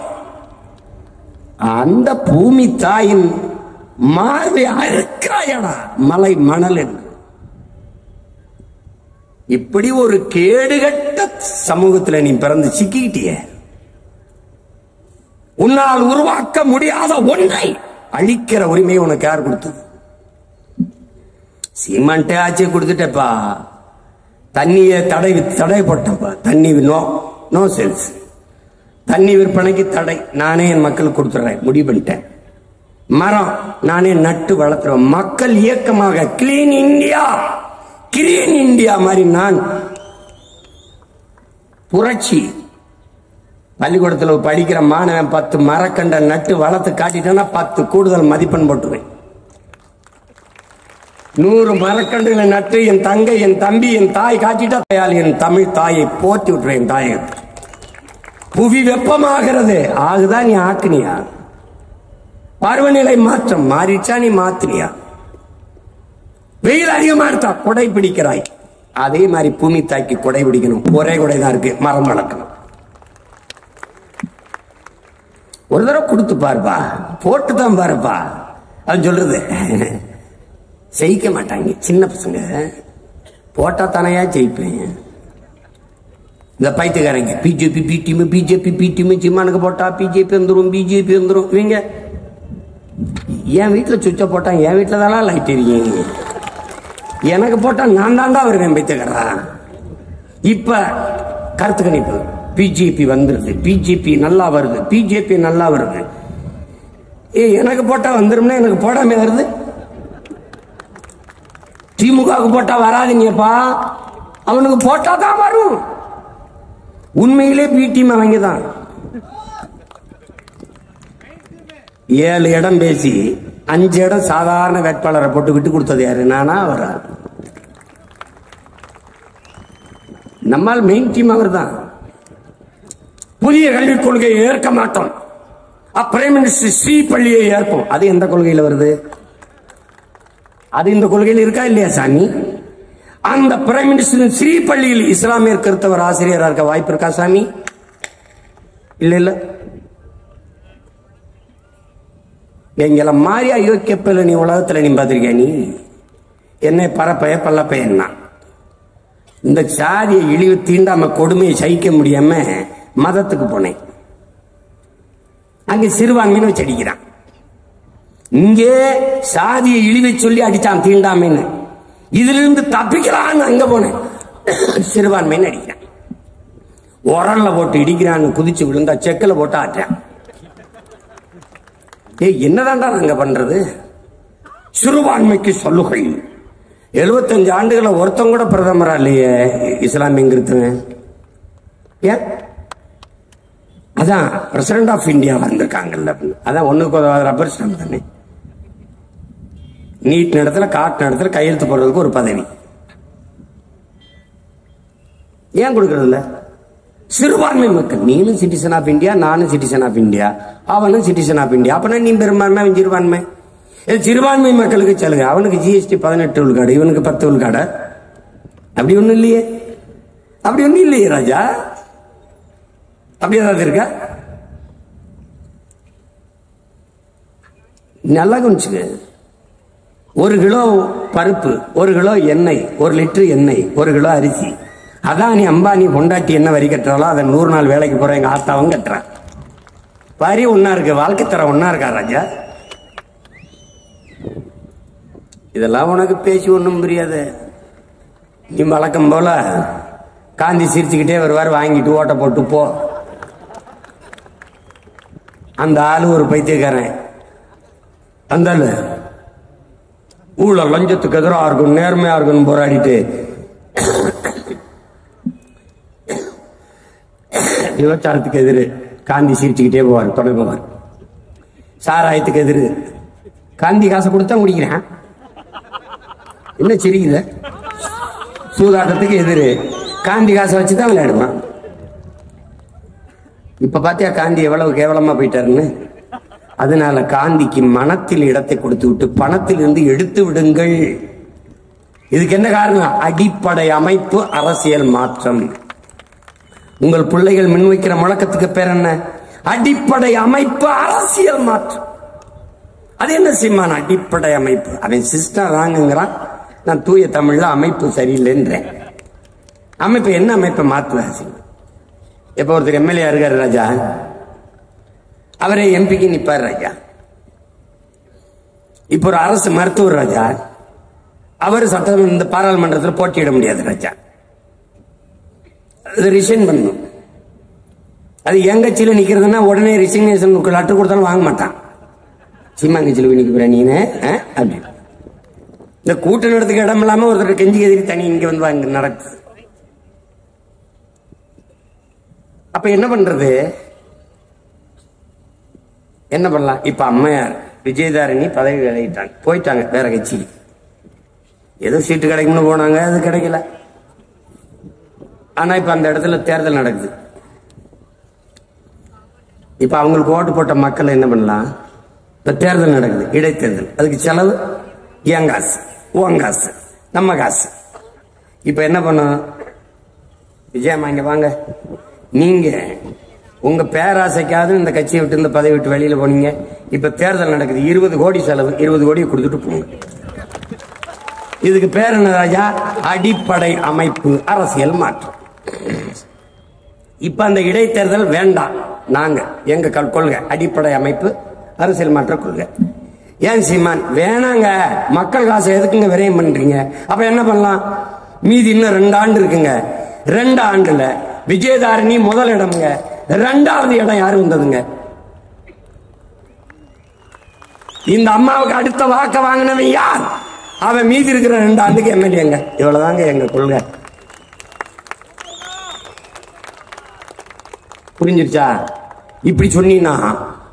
அந்த பூமி தாயின் மார்பை அறுக்கிறாயடா மலை மணல் என்று. இப்படி ஒரு கேடுகட்ட சமூகத்தில் நீ பிறந்து சிக்கிட்டிய. உன்னால் உருவாக்க முடியாத ஒன்றை அழிக்கிற உரிமையை உனக்கு யார் கொடுத்தது? சீமான்ட்டே ஆட்சியை கொடுத்துட்டப்பா. தண்ணியை தடை போட்டப்பா. தண்ணி நோ சேல்ஸ், தண்ணி விற்பனைக்கு தடை. நானே என் மக்களுக்கு கொடுத்துறேன், முடிவு பண்ணிட்டேன். மரம் நானே நட்டு வளர்த்துறேன். மக்கள் இயக்கமாக கிளீன் இந்தியா, கிரீன் இந்தியா மாதிரி நான் புரட்சி பள்ளிக்கூடத்தில் படிக்கிற மாணவன் 10 மரக்கண்ட நட்டு வளர்த்து காட்டிட்டேன்னா 10 கூடுதல் மதிப்பெண் போட்டுருவேன். 100 மரக்கண்டுகளை நட்டு என் தங்கை, என் தம்பி, என் தாய் காட்டிட்டா என் தமிழ் தாயை போட்டி விட்டுருவேன். தாயை புவி வெப்பமாகிறது ஆகுதா, நீ ஆக்குனியா? பருவநிலை மாற்றம் மாறிச்சா, நீ மாத்தினியா? வெயில் அதிகமா இருக்கா, கொடை பிடிக்கிறாய். அதே மாதிரி பூமி தாக்கி கொடை பிடிக்கணும். ஒரே கொடை தான் இருக்கு, மரம் வளர்க்கணும். ஒரு தடவை கொடுத்து பாருப்பா, போட்டு தான் பாருப்பா. அது சொல்றது ஜெயிக்க மாட்டாங்க சின்ன பசங்க. போட்டா தானையா ஜெயிப்பேன். இந்த பைத்தியக்காரங்க பிஜேபி பிடிஎம் பிஜேபி பிடிஎம் சிம்மானுக்கு போட்டா பிஜேபி வந்துடும், பிஜேபி வந்துடும். இவங்க என் வீட்டுல சுவிட்ச போட்டா என் வீட்டுல தானா லைட் எரியும், எனக்கு போட்டா நான் தாண்டா வருவேன் பைத்தியக்காரா. இப்ப கருத்து கணிப்பு பிஜேபி வந்துருது, பிஜேபி நல்லா வருது, பிஜேபி நல்லா வருது. எனக்கு போட்டா வந்துரும்னா எனக்கு போடாம வருது. திமுகவுக்கு போட்டா வராதுங்கப்பா, அவனுக்கு போட்டா தான் வரும். உண்மையிலே பிடிஎம் அவங்க தான். 7 இடம் பேசி 5 இடம் சாதாரண வேட்பாளரை போட்டு விட்டு கொடுத்தது யாரு? நானா அவரா? நம்மால் மெயின் டீம் அவர் தான். புதிய கல்விக் கொள்கையை ஏற்க மாட்டோம், பிரைம் மினிஸ்டர் ஸ்ரீ பள்ளியை ஏற்போம். அது எந்த கொள்கையில் வருது? அது இந்த கொள்கையில் இருக்கா இல்லையா சாமி? அந்த பிரைம் மினிஸ்டர் ஸ்ரீ பள்ளியில் இஸ்லாமியர் கிறிஸ்தவர் ஆசிரியராக இருக்க வாய்ப்பு இருக்கா சாமி? இல்ல இல்ல. எங்களை மாறி அயோக்கியப்பில் நீ உலகத்துல நீ பார்த்திருக்கியா? நீ என்னை பரப்பைய பல்லப்பையன்னா இந்த சாதியை இழிவு தீண்டாம கொடுமையை சகிக்க முடியாம மதத்துக்கு போனேன். அங்க சிறுபான்மைன்னு வச்சு அடிக்கிறான். இங்கே சாதியை இழிவை சொல்லி அடிச்சான் தீண்டாமைன்னு. இதுல இருந்து தப்பிக்கலான்னு அங்க போனேன், சிறுபான்மைன்னு அடிக்கிறான். உரல்ல போட்டு இடிக்கிறான்னு குதிச்சு விழுந்தா செக்கில் போட்டு ஆட்டான். என்னதான்டா நாங்க பண்றது? சிறுபான்மைக்கு சலுகை 75 ஆண்டுகளை ஒருத்தம் கூட பிரதமரா இல்லையே இஸ்லாமியங்கிறது. ஏன்? அதான் பிரசிடென்ட் ஆஃப் இந்தியா வந்திருக்காங்கல்ல. அதான் ஒண்ணுக்கு ரப்பர் ஸ்டாம்ப் தானே. நீட் நடத்துல காட்டு நடத்துல கையெழுத்து போடுறதுக்கு ஒரு பதவி ஏன் கொடுக்கறதில்ல? சிறுபான்மை மக்கள், நீனும் சிட்டிசன் ஆஃப் இந்தியா, நானும் சிட்டிசன் ஆஃப் இந்தியா, அவனும் சிட்டிசன் ஆஃப் இந்தியா. அப்பனா நீ பெரும்பான்மை, சிறுபான்மை. சிறுபான்மை மக்களுக்கு சலுகை. அவனுக்கு ஜிஎஸ்டி 18 விழுக்காடு, இவனுக்கு 10 விழுக்காடு. அப்படி ஒண்ணும் இல்லையே, அப்படி ஒண்ணும் இல்லையே ராஜா. அப்படி ஏதாவது இருக்கா? நல்லா கவனிச்சுங்க. 1 கிலோ பருப்பு, 1 கிலோ எண்ணெய், 1 லிட்டர் எண்ணெய், 1 கிலோ அரிசி. அதான் நீ அம்பானி பொண்டாட்டி என்ன வரி கட்டுறாளோ அதை 100 நாள் வேலைக்கு போற எங்க ஆத்தாவும் கட்டுறான். வரி ஒன்னா இருக்கு, வாழ்க்கை தர ஒன்னா இருக்கா ராஜா? இதெல்லாம் உனக்கு பேசி ஒண்ணும் புரியாது. நீ வழக்கம் போல காந்தி சிரிச்சுக்கிட்டே வருவார், வாங்கிட்டு ஓட்ட போட்டு போ. அந்த ஆளு ஒரு பைத்தியக்காரன். அந்த ஊழல் லஞ்சத்துக்கு எதிராக இருக்கும், நேர்மையா இருக்கும் போராடிட்டு விபச்சாரத்துக்கு எதிரு காந்தி சிரிச்சுக்கிட்டே போவார், தொடங்குவார். சாராயத்துக்கு எதிரு காந்தி காசை கொடுத்தா முடிக்கிறேன், என்ன சிரிக்குது? சூதாட்டத்துக்கு எதிரு காந்தி காசை வச்சுதான் விளையாடுவான். இப்ப பாத்தியா காந்தி எவ்வளவு கேவலமா போயிட்டாருன்னு. அதனால காந்திக்கு மனத்தில் இடத்தை கொடுத்து விட்டு பணத்தில் இருந்து எடுத்து விடுங்கள். இதுக்கு என்ன காரணம்? அடிப்படை அமைப்பு அரசியல் மாற்றம். உங்கள் பிள்ளைகள் முன்வைக்கிற முழக்கத்துக்கு பேர் என்ன? அடிப்படை அமைப்பு அரசியல் மாற்றம். அது என்ன செய்யமான அடிப்படை அமைப்பு? அவன் சிஸ்டம் ராங்குங்கிறான், நான் தூய தமிழ்ல அமைப்பு சரியில்லைன்றேன். அமைப்பு என்ன அமைப்பை மாற்றுவாங்க? எப்ப ஒருத்தர் எம்எல்ஏ இருக்காரு ராஜா, அவரே எம்பிக்கு நிப்பாரு ராஜா. இப்ப ஒரு அரசு மருத்துவர் ராஜா, அவர் சட்டம் இந்த பாராளுமன்றத்தில் போட்டியிட முடியாது ராஜா, அது ரிசைன் பண்ணணும். அது என் கட்சியில நிக்கிறதுன்னா உடனே ரிசிக்னேஷன் லெட்டர் கொடுத்தாலும் வாங்க மாட்டான். சீமாங்கட்சியில் போய் நிக்க போற நீனு அப்படி. இந்த கூட்ட நடத்துக்கு இடம் இல்லாம ஒருத்தர் கெஞ்சி எதிரி தனி இங்க வந்து வாங்க நடக்குது. அப்ப என்ன பண்றது? என்ன பண்ணலாம்? இப்ப அம்மையார் விஜயதாரணி பதவி விலகிட்டாங்க, போயிட்டாங்க வேற கட்சி. ஏதோ சீட்டு கிடைக்கும்னு போனாங்க, அது கிடைக்கல. ஆனா இப்ப அந்த இடத்துல தேர்தல் நடக்குது. இப்ப அவங்களுக்கு ஓட்டு போட்ட மக்கள் என்ன பண்ணலாம்? இப்ப தேர்தல் நடக்குது, இடைத்தேர்தல். அதுக்கு செலவு என் காசு, உன் காசு, நம்ம காசு. இப்ப என்ன பண்ணும்? விஜயம்மா இங்க வாங்க, நீங்க உங்க பேராசைக்காவது இந்த கட்சியை விட்டு இந்த பதவி விட்டு வெளியில போனீங்க. இப்ப தேர்தல் நடக்குது, 20 கோடி செலவு, 20 கோடியை கொடுத்துட்டு போங்க. இதுக்கு பேர் என்ன ராஜா? அடிப்படை அமைப்பு அரசியல் மாற்றம். இப்ப அந்த இடைத்தேர்தல் வேண்டாம், நாங்க எங்க கொள்கை அடிப்படை அமைப்பு அரசியல் மாற்ற கொள்கை. ஏன் சீமான் வேணாங்க, மக்கள் காசை எதுக்குங்க விரயம் பண்றீங்க? அப்ப என்ன பண்ணலாம்? மீதி இன்னும் 2 ஆண்டு இருக்குங்க. 2 ஆண்டுல விஜயதாரணி முதல் இடம்ங்க, 2வது இடம் யாரு வந்ததுங்க? இந்த அம்மாவுக்கு அடுத்த வாக்க வாங்கினவன் யார்? அவன் மீதி இருக்கிற 2 ஆண்டுக்கு எம்எல்ஏங்க. இவ்வளவுதாங்க எங்க கொள்கை. புரிஞ்சிருச்சா? இப்படி சொன்னீங்கன்னா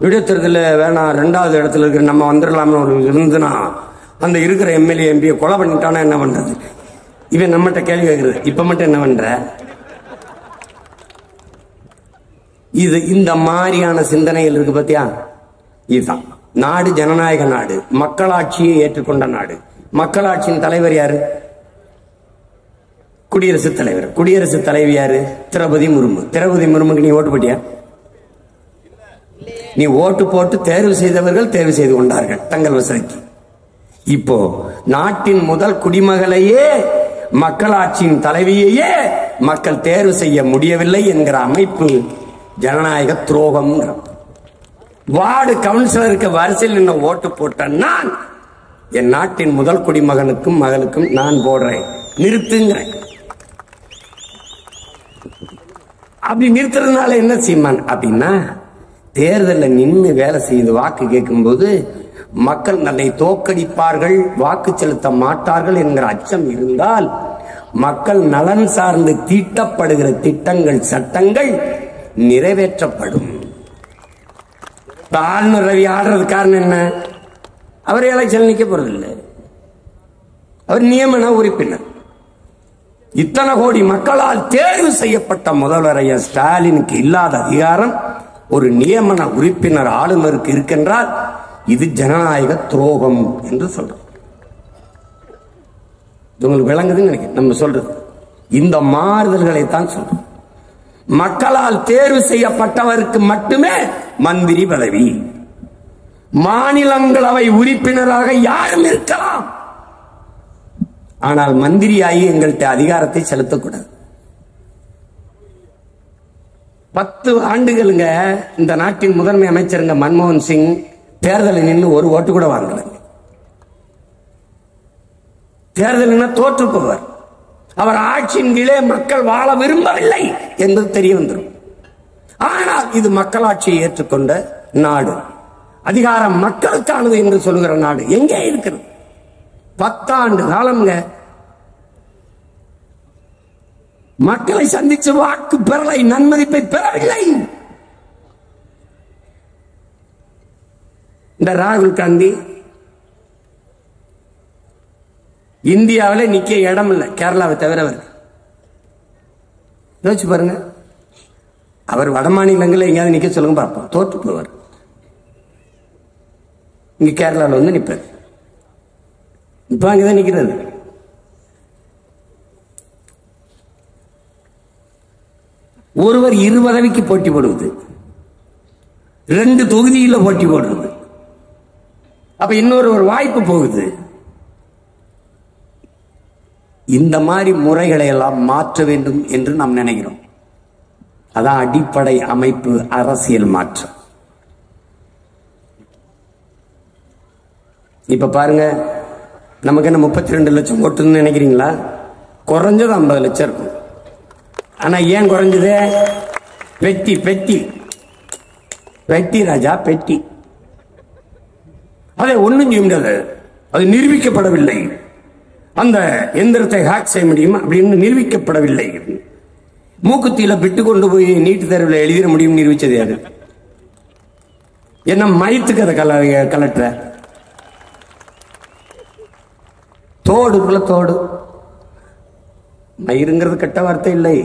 இடைத்தேர்தல வேணாம், 2வது இடத்துல இருக்கிற நம்ம வந்துடலாம்னு ஒரு இருந்துன்னா அந்த இருக்கிற எம்எல்ஏ எம்பியை கொலை பண்ணிட்டானா என்ன பண்றது? இவன் நம்மகிட்ட கேள்வி கேட்கறது. இப்ப மட்டும் என்ன பண்ற? இது இந்த மாதிரியான சிந்தனைகள் இருக்கு பத்தியா? இதுதான் நாடு. ஜனநாயக நாடு, மக்களாட்சியை ஏற்றுக்கொண்ட நாடு. மக்களாட்சியின் தலைவர் யாரு? குடியரசுத் தலைவர். குடியரசுத் தலைவி யாரு? திரௌபதி முர்மு. திரௌபதி முர்முக்கு நீ ஓட்டு போட்டியா? நீ ஓட்டு போட்டு தேர்வு செய்தவர்கள் தேர்வு செய்து கொண்டார்கள் தங்கள் வசதிக்கு. இப்போ நாட்டின் முதல் குடிமகளையே, மக்களாட்சியின் தலைவியையே மக்கள் தேர்வு செய்ய முடியவில்லை என்கிற அமைப்பு ஜனநாயக துரோகம். வார்டு கவுன்சிலருக்கு வரிசையில் நின்று ஓட்டு போட்ட நான் என் நாட்டின் முதல் குடிமகனுக்கும் மகளுக்கும் நான் போடுறேன், நிறுத்துங்கிறேன். அப்படி நிறுத்துறதுனால என்ன சீமான் அப்படின்னா, தேர்தலில் நின்று வேலை செய்து வாக்கு கேட்கும் போது மக்கள் தன்னை தோற்கடிப்பார்கள், வாக்கு செலுத்த மாட்டார்கள் என்கிற அச்சம் இருந்தால் மக்கள் நலன் சார்ந்து தீட்டப்படுகிற திட்டங்கள், சட்டங்கள் நிறைவேற்றப்படும். ஆளுநர் ரவி ஆடுறது காரணம் என்ன? அவர் எலெக்ஷன் நிக்க போறதில்லை, அவர் நியமன உறுப்பினர். இத்தனை கோடி மக்களால் தேர்வு செய்யப்பட்ட முதல்வர் ஐயா ஸ்டாலினுக்கு இல்லாத அதிகாரம் ஒரு நியமன உறுப்பினர் ஆளுநருக்கு இருக்கின்றால் இது ஜனநாயக துரோகம் என்று சொல்றோம். உங்களுக்கு விளங்குதுன்னு நினைக்கிறேன். நம்ம சொல்றது இந்த மாறுதல்களை தான் சொல்றோம். மக்களால் தேர்வு செய்யப்பட்டவருக்கு மட்டுமே மந்திரி பதவி. மாநிலங்களவை உறுப்பினராக யாரும் இருக்கலாம், ஆனால் மந்திரியாகி எங்கள்கிட்ட அதிகாரத்தை செலுத்தக்கூடாது. 10 ஆண்டுகளுங்க இந்த நாட்டின் முதன்மை அமைச்சருங்க மன்மோகன் சிங் தேர்தலில் நின்று ஒரு ஓட்டு கூட வாங்கல. தேர்தல் தோற்று போவார். அவர் ஆட்சியின் கீழே மக்கள் வாழ விரும்பவில்லை என்பது தெரிய வந்துடும். ஆனால் இது மக்களாட்சியை ஏற்றுக்கொண்ட நாடு, அதிகாரம் மக்களுக்கானது என்று சொல்லுகிற நாடு எங்கே இருக்கிறது? 10 ஆண்டு காலம்ங்க மக்களை சந்திச்சு வாக்கு பெறலை, நன்மதிப்பை பெறவில்லை. இந்த ராகுல் காந்தி இந்தியாவில் நிக்க இடம் இல்லை, கேரளாவை தவிர. அவர் யோசிச்சு பாருங்க, அவர் வட மாநிலங்களில் எங்கேயாவது நிக்க சொல்லுங்க பார்ப்போம், தோற்று போவார். இங்க கேரளாவில் வந்து நிப்பார். இப்ப அங்கதான் நிக்கிறது. ஒருவர் 20 பதவிக்கு போட்டி போடுவது, 2 தொகுதியில் போட்டி போடுறது. அப்ப இன்னொரு வாய்ப்பு போகுது. இந்த மாதிரி முறைகளை எல்லாம் மாற்ற வேண்டும் என்று நாம் நினைக்கிறோம். அதான் அடிப்படை அமைப்பு அரசியல் மாற்றம். இப்ப பாருங்க, நமக்கு என்ன 32 லட்சம் ஓட்டுன்னு நினைக்கிறீங்களா? குறைஞ்சது 50 லட்சம் இருக்கும். ஆனா ஏன் குறைஞ்சது? பெட்டி பெட்டி பெட்டி ராஜா, பெட்டி. அதை ஒண்ணும் செய்ய முடியாது, அது நிரூபிக்கப்படவில்லை. அந்த எந்திரத்தை ஹேக் செய்ய முடியும் அப்படின்னு நிரூபிக்கப்படவில்லை. மூக்குத்தியில விட்டு கொண்டு போய் நீட்டு தேர்வில் எழுதிட முடியும் நிரூபிச்சது யாரு? என்ன மயத்துக்கு அதை கலட்டுற? தோடுக்குள்ள தோடு. மயிருங்கிறது கெட்ட வார்த்தை இல்லை,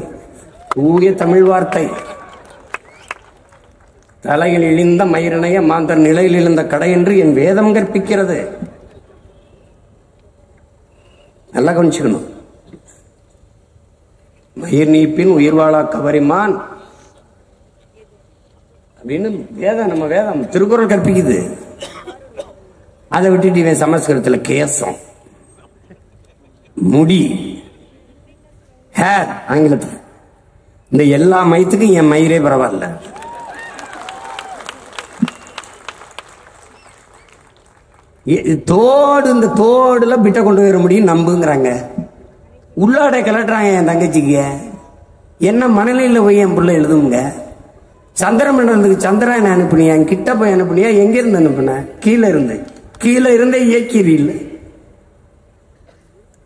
தூய தமிழ் வார்த்தை. தலையில் இழிந்த மயிரினைய மாந்தர் நிலையில் இழந்த கடை என்று என் வேதம் கற்பிக்கிறது. நல்லா கவனிச்சுக்கணும். மயிர் நீப்பின் உயிர் வாழா கவரிமான் அப்படின்னு வேதம், நம்ம வேதம் திருக்குறள் கற்பிக்குது. அதை விட்டுட்டு இவன் சமஸ்கிருதத்தில் கேசம், முடி, ஹேர் ஆங்கிலத்தில். இந்த எல்லா மயத்துக்கும் என் மயிரே பரவாயில்ல. தோடு, இந்த தோடுல பிட்ட கொண்டு வர முடியும் நம்புங்கிறாங்க. உள்ளாடை கலட்டுறாங்க என் தங்கச்சிக்கு. என்ன மனநிலையில் போய் என் பிள்ளை எழுதுங்க? சந்திரமண்டலத்துக்கு சந்திரன் அனுப்புனியா? கிட்ட போய் அனுப்புனியா? எங்க இருந்து அனுப்புன? கீழே இருந்து இயக்கிறீல்ல.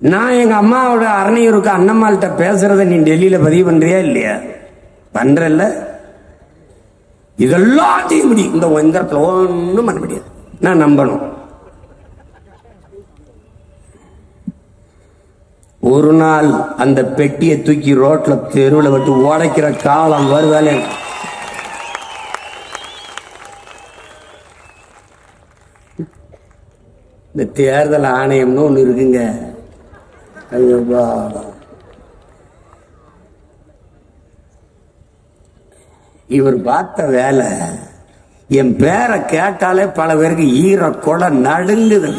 நான் எங்க அம்மாவோட அரணையூருக்கு அண்ணம்மாள்கிட்ட பேசுறத நீ டெல்லியில பதிவு பண்றியா இல்லையா? பண்றல்ல. இதெல்லாம் செய்ய முடியும். இந்த இடத்துல ஒன்றும் பண்ண முடியாது. நான் நம்பணும். ஒரு நாள் அந்த பெட்டியை தூக்கி ரோட்ல தெருவில் விட்டு உடைக்கிற காலம் வருதாலே. இந்த தேர்தல் ஆணையம்னு ஒண்ணு இருக்குங்க. இவர் பார்த்த வேலை, என் பேரை கேட்டாலே பல பேருக்கு ஈர கொடை நடுங்குது.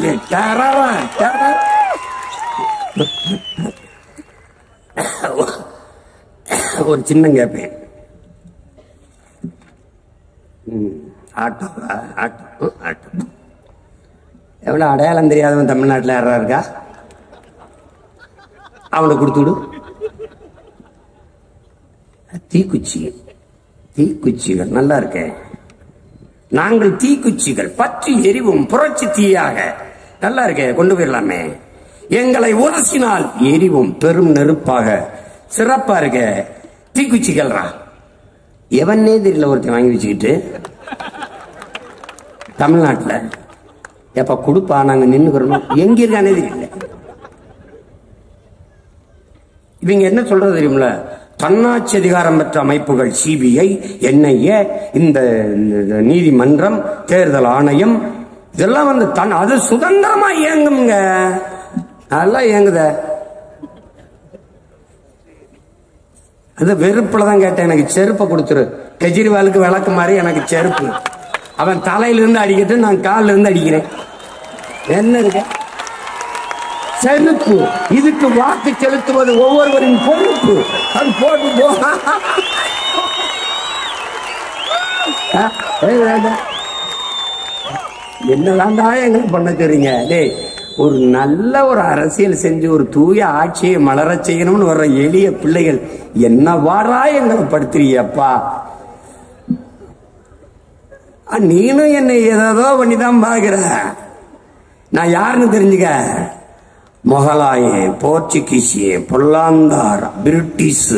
ஒரு சின்ன கேட்பேன், ஆட்டோ ஆட்டோ ஆட்டோ எவ்வளவு அடையாளம் தெரியாதவன் தமிழ்நாட்டில் யாரா இருக்கா? அவனை கொடுத்துடு. தீக்குச்சிகள் நல்லா இருக்கேன். நாங்கள் தீக்குச்சிகள் பற்றி எரிவும் புரட்சி தீயாக. நல்லா இருக்கேன், கொண்டு போயிடலாமே. எங்களை உரசினால் எரிவும் பெரும் நெருப்பாக. சிறப்பா இருக்க. தீக்குச்சிகள்ரா எவனே தெரியல ஒருத்தன் வாங்கி வச்சுக்கிட்டு தமிழ்நாட்டில். எப்ப கொடுப்பா, நாங்க நின்னுக்கிறோம். எங்க இருக்கானே தெரியல. இவங்க என்ன சொல்றது தெரியுமில்ல? தன்னாட்சி அதிகாரம் பெற்ற அமைப்புகள் சிபிஐ, என்ஐஏ, இந்த நீதிமன்றம், தேர்தல் ஆணையம், இதெல்லாம் வந்து அது சுதந்திரமா இயங்குங்க. அதெல்லாம் இயங்குத. அது வெறுப்புல தான் கேட்டேன். எனக்கு செருப்பை கொடுத்துரு. கெஜ்ரிவாலுக்கு விளக்கு மாதிரி எனக்கு செருப்பு. அவன் தலையிலிருந்து அடிக்கிட்டு நான் காலில் இருந்து அடிக்கிறேன். என்ன இருக்கு? செருப்பு. இதுக்கு வாக்கு செலுத்துவது ஒவ்வொருவரின் பொறுப்பு. அது போட்டு என்னதாண்டா எங்களை பண்ண தெரியுங்க? டேய், ஒரு நல்ல ஒரு அரசியல் செஞ்சு ஒரு தூய ஆட்சியை மலர செய்யணும்னு வர்ற எளிய பிள்ளைகள் என்ன வாரா எங்களை படுத்துறியப்பா. நீனும் என்னை ஏதோ பண்ணிதான் பாக்குற. நான் யாருன்னு தெரிஞ்சுக்க. மொகலாயன், போர்ச்சுகீசியன், பொல்லாந்தார், பிரிட்டிஷ்,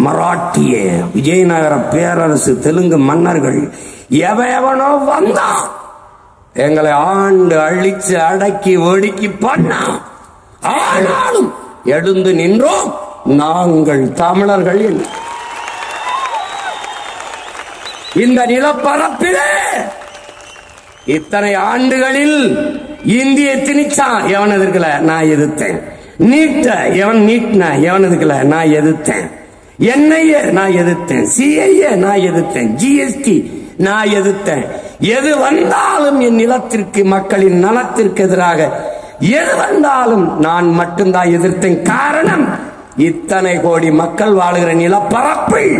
மராட்டிய, விஜயநகர பேரரசு, தெலுங்கு மன்னர்கள் எவனோ வந்தான் எங்களை ஆண்டு அழிச்சு அடக்கி ஒடுக்கி பண்ணான். ஆனாலும் எழுந்து நின்றோம் நாங்கள் தமிழர்கள். இந்த நிலப்பரப்பிலே இத்தனை ஆண்டுகளில் இந்திய திணிச்சான், எவன் எதிர்க்கல, நான் எதிர்த்தேன். நீட்ட எவன் நீட்டின, எவன் எதிர்க்கல, நான் எதிர்த்தேன். என்ஐஏ நான் எதிர்த்தேன், சிஐஏ நான் எதிர்த்தேன், ஜிஎஸ்டி நான் எதிர்த்தேன். எது வந்தாலும் என் நிலத்திற்கு, மக்களின் நலத்திற்கு எதிராக எது வந்தாலும் நான் மட்டும்தான் எதிர்த்தேன். காரணம், இத்தனை கோடி மக்கள் வாழுகிற நிலப்பரப்பில்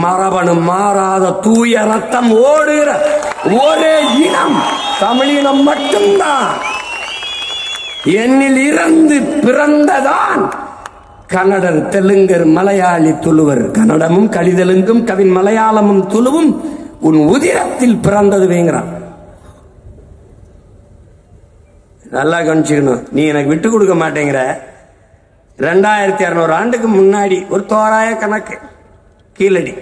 மரபணு மாறாத தூய ரத்தம் ஓடுகிற ஒரே இனம் தமிழினம் மட்டும்தான். என்னில் இருந்து பிறந்ததான் கன்னடர், தெலுங்கர், மலையாளி, துளுவர். கன்னடமும் கலிதெலுங்கும் கவின் மலையாளமும் துளுவும் உன் உதிரத்தில் பிறந்தது வேங்கிறான். நல்லா கவனிச்சுக்கணும். நீ எனக்கு விட்டு கொடுக்க மாட்டேங்கிற. 2600 ஆண்டுக்கு முன்னாடி ஒரு தோராய கணக்கு கீழடி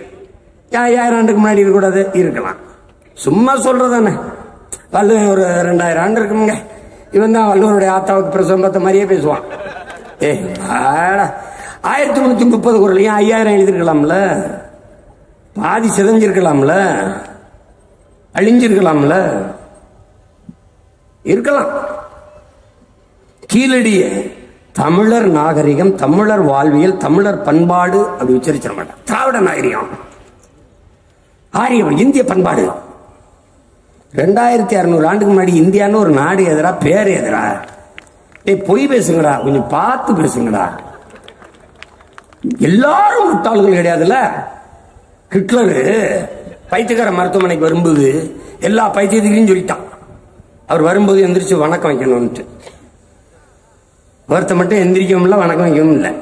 5000 ஆண்டுக்கு முன்னாடி இருக்கக்கூடாது, இருக்கலாம். சும்மா சொல்றதானே. வள்ளுவன் ஒரு 2000 ஆண்டு இருக்குங்க. இவன் தான் வள்ளுவனுடைய ஆத்தாவுக்கு பிரசவம் பார்த்த மாதிரியே பேசுவான். 1330 குறளையும் 5000 எழுதிருக்கலாம்ல, பாதி சிதைஞ்சிருக்கலாம்ல, அழிஞ்சிருக்கலாம்ல, இருக்கலாம். கீழடிய தமிழர் நாகரிகம், தமிழர் வாழ்வியல், தமிழர் பண்பாடு அப்படி உச்சரிச்சிட மாட்டான். திராவிட நாகரிகம், ஆரியவன், இந்திய பண்பாடு. 2600 ஆண்டுக்கு முன்னாடி இந்தியான்னு ஒரு நாடு எதிரா, பேர் எதிரா. பொய் பேசுங்கடா, கொஞ்சம் பார்த்து பேசுங்கடா. எல்லாரும் முட்டாள்கள் கிடையாதுல்ல. ஹிட்லரு பைத்தியக்கார மருத்துவமனைக்கு வரும்போது எல்லா பைத்தியத்தையும் சொல்லிட்டான். அவர் வரும்போது எந்திரிச்சு வணக்கம் வைக்கணும்ட்டு. ஒருத்த மட்டும் எந்திரிக்கவும் இல்லை, வணக்கம் வைக்கவும் இல்லை.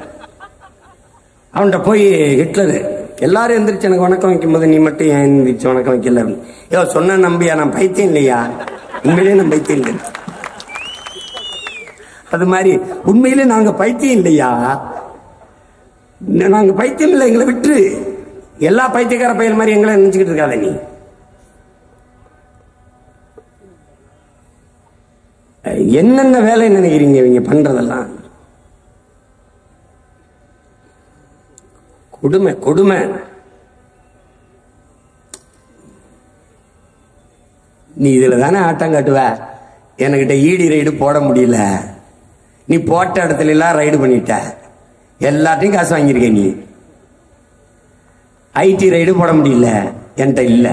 அவன்கிட்ட போய் ஹிட்லரு, எல்லாரும் எந்திரிச்சு எனக்கு வணக்கம் வைக்கும் போது நீ மட்டும் ஏன் எந்திரிச்சு வணக்கம் வைக்கல? ஏதோ சொன்ன நம்பியா? நான் பைத்தியம் இல்லையா? உண்மையிலே நான் பைத்தியம் இல்லை. அது மாதிரி உண்மையிலே நாங்க பைத்தியம் இல்லையா? நாங்க பைத்தியம் இல்லை, எங்களை விட்டு. எல்லா பைத்தியக்கார பையல் மாதிரி எங்களை நினைச்சுக்கிட்டு இருக்காத நீ. என்னென்ன வேலை நினைக்கிறீங்க இவங்க பண்றதெல்லாம்? கொடுமை கொடுமை. நீ இதுல தானே ஆட்டம் காட்டுவ. என்கிட்ட ஈடி ரைடு போட முடியல, நீ போட்ட இடத்துல எல்லாம் ரைடு பண்ணிட்ட, எல்லாத்தையும் காசு வாங்கியிருக்க. நீ ஐடி ரைடு போட முடியல, என்கிட்ட இல்ல.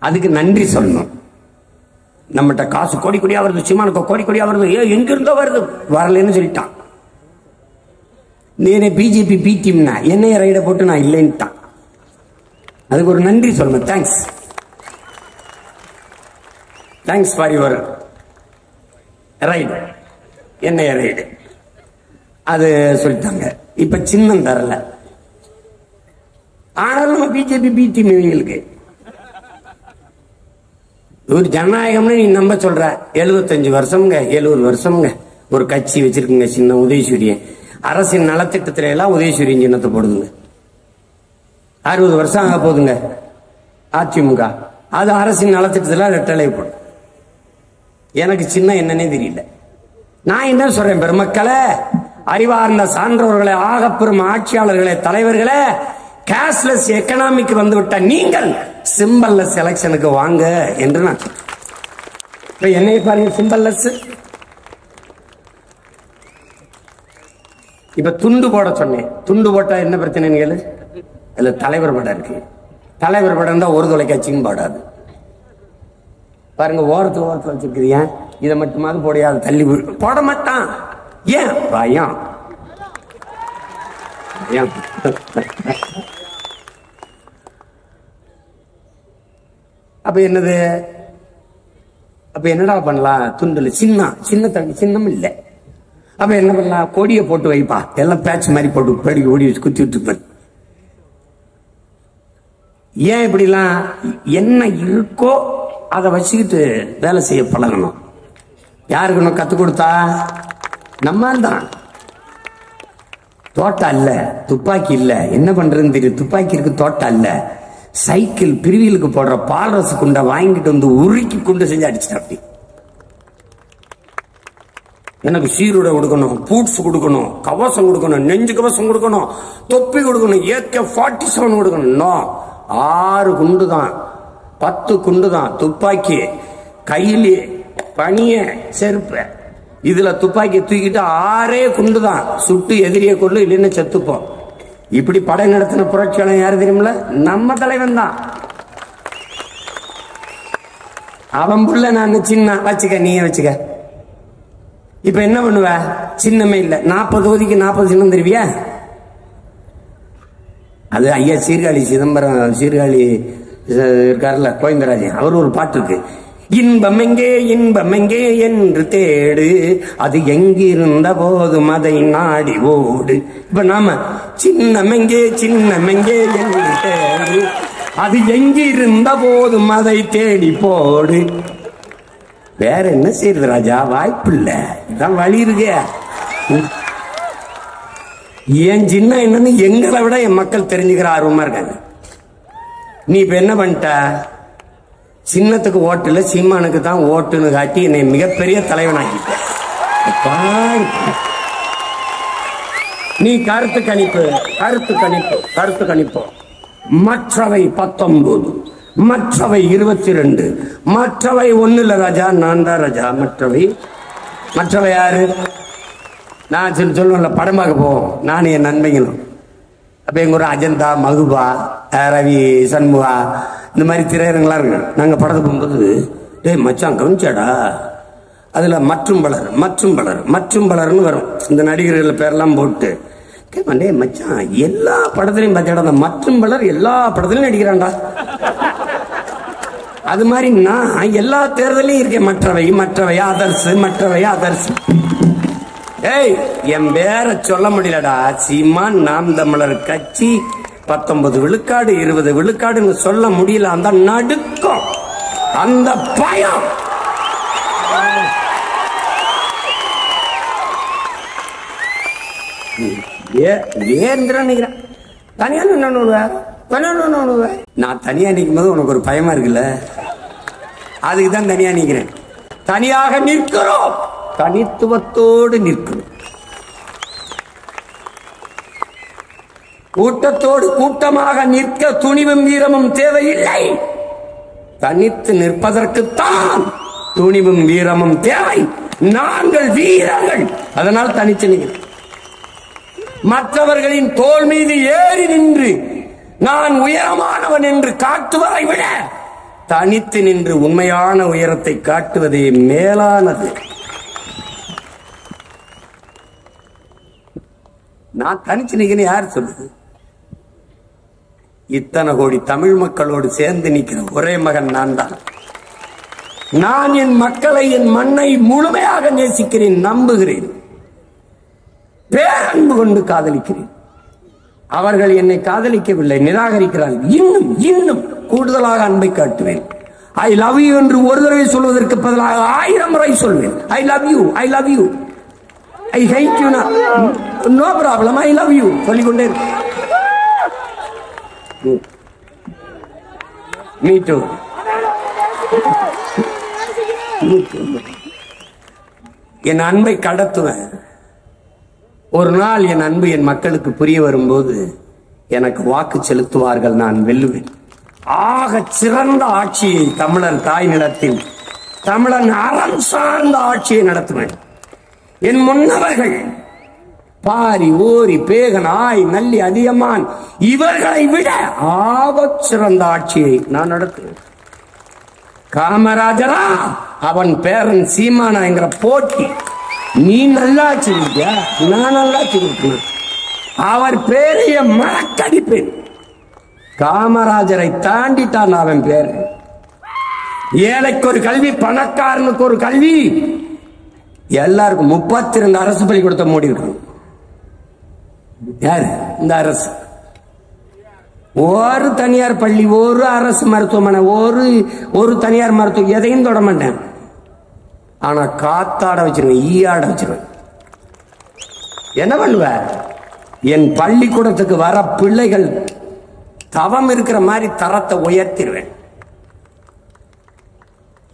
அதுக்கு நன்றி சொல்லணும். நம்மகிட்ட காசு கோடி கோடியா வருது, சிமானுக்கு கோடி கோடியா வருது, எங்க இருந்தோ வருது, வரலன்னு சொல்லிட்டான். நீ பிஜேபி பி டீம்னா என்னைய ரைட போட்டு நான் இல்லைன்ட்டான். அதுக்கு ஒரு நன்றி சொல்லணும். Thanks, thanks for your ride, என்னைய ரைடு. அது சொல்லிட்டாங்க. இப்ப சின்னம் தரல, ஆனாலும் நம்ம பிஜேபி பி டீம் இவங்களுக்கு. ஒரு ஜனநாயகம்னு நீ நம்ப சொல்ற. 75 வருஷம்ங்க, 70 வருஷம்ங்க ஒரு கட்சி வச்சிருக்குங்க, சின்ன உதயசூரியன். அரசின் நலத்திட்டத்தில எல்லாம் உதயசூரியன் சின்னத்தை போடுதுங்க. 60 வருஷம் ஆக போதுங்க அதிமுக. அது அரசின் நலத்திட்டத்தில் ரெட்டலை போடும். எனக்கு சின்ன என்னன்னே தெரியல. நான் என்ன சொல்றேன், பெருமக்களே, அறிவார்ந்த சான்றோர்களே, ஆகப்பெரும் ஆட்சியாளர்களே, தலைவர்களே, கேஷ்லெஸ் எக்கனாமிக்கு வந்துவிட்ட நீங்கள் சிம்பல்லெஸ் எலெக்ஷனுக்கு வாங்க என்று நான் என்னை பாருங்க. சிம்பல்லெஸ் இப்ப துண்டு போட சொன்னேன். துண்டு போட்டா என்ன பிரச்சனைன்னு கேளு. அதுல தலைவர் படம் இருக்கு. தலைவர் படம் தான் ஒரு தொலைக்காட்சியும் போடாது. பாருங்க, ஓரத்து வச்சிருக்குது. ஏன் இதை மட்டுமாவது போடையாது? தள்ளி போட மாட்டான். ஏன்? பயம். அப்ப என்னது? அப்ப என்னடா பண்ணலாம்? துண்டுல சின்னம் இல்ல. அப்ப என்ன பண்ணலாம்? கொடியை போட்டு வைப்பா, எல்லாம் பேட்ச் மாதிரி போட்டு பேடி ஓடி வச்சு குத்தி விட்டு. ஏன் இப்படிலாம்? என்ன இருக்கோ அதை வச்சுக்கிட்டு வேலை செய்ய பழகணும். யாருக்கு கத்து கொடுத்தா? நம்ம தான். தோட்டா இல்ல, துப்பாக்கி இல்ல, என்ன பண்றதுன்னு தெரியும். துப்பாக்கி இருக்கு, தோட்டா இல்ல. சைக்கிள் பிரிவிலுக்கு போடுற பால்ரசு குண்டை வாங்கிட்டு வந்து உருக்கி குண்டு செஞ்சு அடிச்சுட்டா. அப்படி எனக்கு சீருடை கொடுக்கணும், பூட்ஸ் கொடுக்கணும், கவசம் கொடுக்கணும், நெஞ்சு கவசம் கொடுக்கணும், தொப்பி கொடுக்கணும், AK-47 கொடுக்கணும். 6 குண்டு தான், 10 குண்டு தான். துப்பாக்கி கையிலே, பனிய, செருப்பு. இதுல துப்பாக்கி தூக்கிட்டு 6 குண்டு தான். சுட்டு எதிரியை கொண்டு, இல்லைன்னு செத்துப்போம். இப்படி படை நடத்தின புரட்சியாளர் யாரு தெரியுமில்ல? நம்ம தலைவன் தான். அவன் புள்ள நான் சின்ன வச்சுக்க, நீயே வச்சுக்க. இப்ப என்ன பண்ணுவ? சின்னமே இல்ல. 40 தொகுதிக்கு 40 சின்னம் தருவியா? அது ஐயா சீர்காழி சிதம்பரம், சீர்காழி இருக்காருல்ல, கோவிந்தராஜன், அவர் ஒரு பாட்டு இருக்கு. இன்பம் எங்கே என்று தேடு, அது எங்கிருந்த போதும் அதை நாடி ஓடு. இப்ப நாம சின்னமெங்கே என்று தேடு, அது எங்கிருந்த போதும் அதை தேடி போடு. வேற என்ன செய்யறது ராஜா? வாய்ப்பு இல்ல. இதான் வழி இருக்கு. என் சின்ன என்னன்னு எங்களை விட என் மக்கள் தெரிஞ்சுக்கிற ஆர்வமா இருக்காங்க. நீ இப்ப என்ன பண்ணிட்ட, சின்னத்துக்கு ஓட்டுல சீமானுக்கு தான் ஓட்டுன்னு காட்டி என்னை மிகப்பெரிய தலைவனாக்கிட்ட. நீ கருத்து கணிப்பு கருத்து கணிப்பு கருத்து கணிப்பு மற்றவை 19, மற்றவை 22, மற்றவை ஒண்ணு இல்ல ராஜா, நான் தான் ராஜா. மற்றவை யாரு? நான் சொல்லுவேன்ல, படம் பார்க்க போவோம் நானும் என் நண்பங்களும். அப்ப எங்க ஒரு அஜந்தா, மகுபா, ரவி, சண்முகா, இந்த மாதிரி திரையரங்களா இருக்கு. நாங்க படத்துக்கு போகும்போது, டேய் மச்சான் கவனிச்சாடா, அதுல மற்றும் பலர்னு வரும். இந்த நடிகர்கள் பேரெல்லாம் போட்டு கேட்பான், டேய் மச்சான் எல்லா படத்திலையும் பார்த்தாடா, அந்த மற்றும் பலர் எல்லா படத்திலையும் நடிக்கிறான்டா. அது மாதிரி நான் எல்லா தேர்தலையும் இருக்கேன். மற்றவை அதர்ஸ். ஏய், என் பேரை சொல்ல முடியலடா. சீமான் நாம் தமிழர் கட்சி 19 விழுக்காடு 20 விழுக்காடுன்னு சொல்ல முடியல. அந்த நடுக்கம், அந்த பயம். தனியா நான் தனியா நிற்கும் போது உனக்கு ஒரு பயமா இருக்குல்ல, அதுக்குதான் தனியா நிற்கிறேன். தனியாக நிற்கிறோம், தனித்துவத்தோடு நிற்கிறோம். கூட்டத்தோடு கூட்டமாக நிற்க துணிவும் வீரமும் தேவையில்லை. தனித்து நிற்பதற்குத்தான் துணிவும் வீரமும் தேவை. நாங்கள் வீரர்கள், அதனால் தனித்து நிற்கிறோம். மற்றவர்களின் தோள் மீது ஏறி நின்று நான் உயரமானவன் என்று காட்டுவதை விட தனித்து நின்று உண்மையான உயரத்தை காட்டுவதே மேலானது. நான் தனிச்சு நிக்கிறேன் யார் சொல்லுது? இத்தனை கோடி தமிழ் மக்களோடு சேர்ந்து நிற்கிற ஒரே மகன் நான் தான். நான் என் மக்களை, என் மண்ணை முழுமையாக நேசிக்கிறேன், நம்புகிறேன், பேரன்பு கொண்டு காதலிக்கிறேன். அவர்கள் என்னை காதலிக்கவில்லை, நிராகரிக்கிறார்கள். இன்னும் கூடுதலாக அன்பை காட்டுவேன். ஐ லவ் யூ என்று ஒரு தடவை சொல்வதற்கு பதிலாக 1000 முறை சொல்வேன். I love you, I hate you, no problem, I love you சொல்லிக்கொண்டே இருக்கேன். Me two. என் அன்பை கடத்துவேன். ஒரு நாள் என் அன்பு என் மக்களுக்கு புரிய வரும்போது எனக்கு வாக்கு செலுத்துவார்கள், நான் வெல்லுவேன். ஆக சிறந்த ஆட்சியை தமிழர் தாய் நிலத்தில், தமிழன் அறம் சார்ந்த ஆட்சியை நடத்துவேன். என் முன்னவர்கள் பாரி, ஓரி, பேகன், ஆய், நல்லி, அதியமான் இவர்களை விட ஆக சிறந்த ஆட்சியை நான் நடத்துவேன். காமராஜரா அவன் பேரன் சீமானா என்கிற போட்டி, நீ நல்லா வச்சிருக்க, நான் நல்லா வச்சிருக்கேன். அவர் பேரைய மறக்கடிப்பேன். காமராஜரை தாண்டித்தான் அவன் பேர். ஏழைக்கு ஒரு கல்வி, பணக்காரனுக்கு ஒரு கல்வி, எல்லாருக்கும் 32 அரசு பள்ளிக்கூடத்தை மூடி இருக்கும். யாரு இந்த அரசு? ஒரு தனியார் பள்ளி, ஒரு அரசு மருத்துவமனை, ஒரு தனியார் மருத்துவம் எதையும் தொட மாட்டேன். ஆனா காத்தாட வச்சிருவேன், ஈயாட வச்சிருவேன். என்ன பண்ணுவ? என் பள்ளிக்கூடத்துக்கு வர பிள்ளைகள் தவம் இருக்கிற மாதிரி தரத்தை உயர்த்திடுவேன்.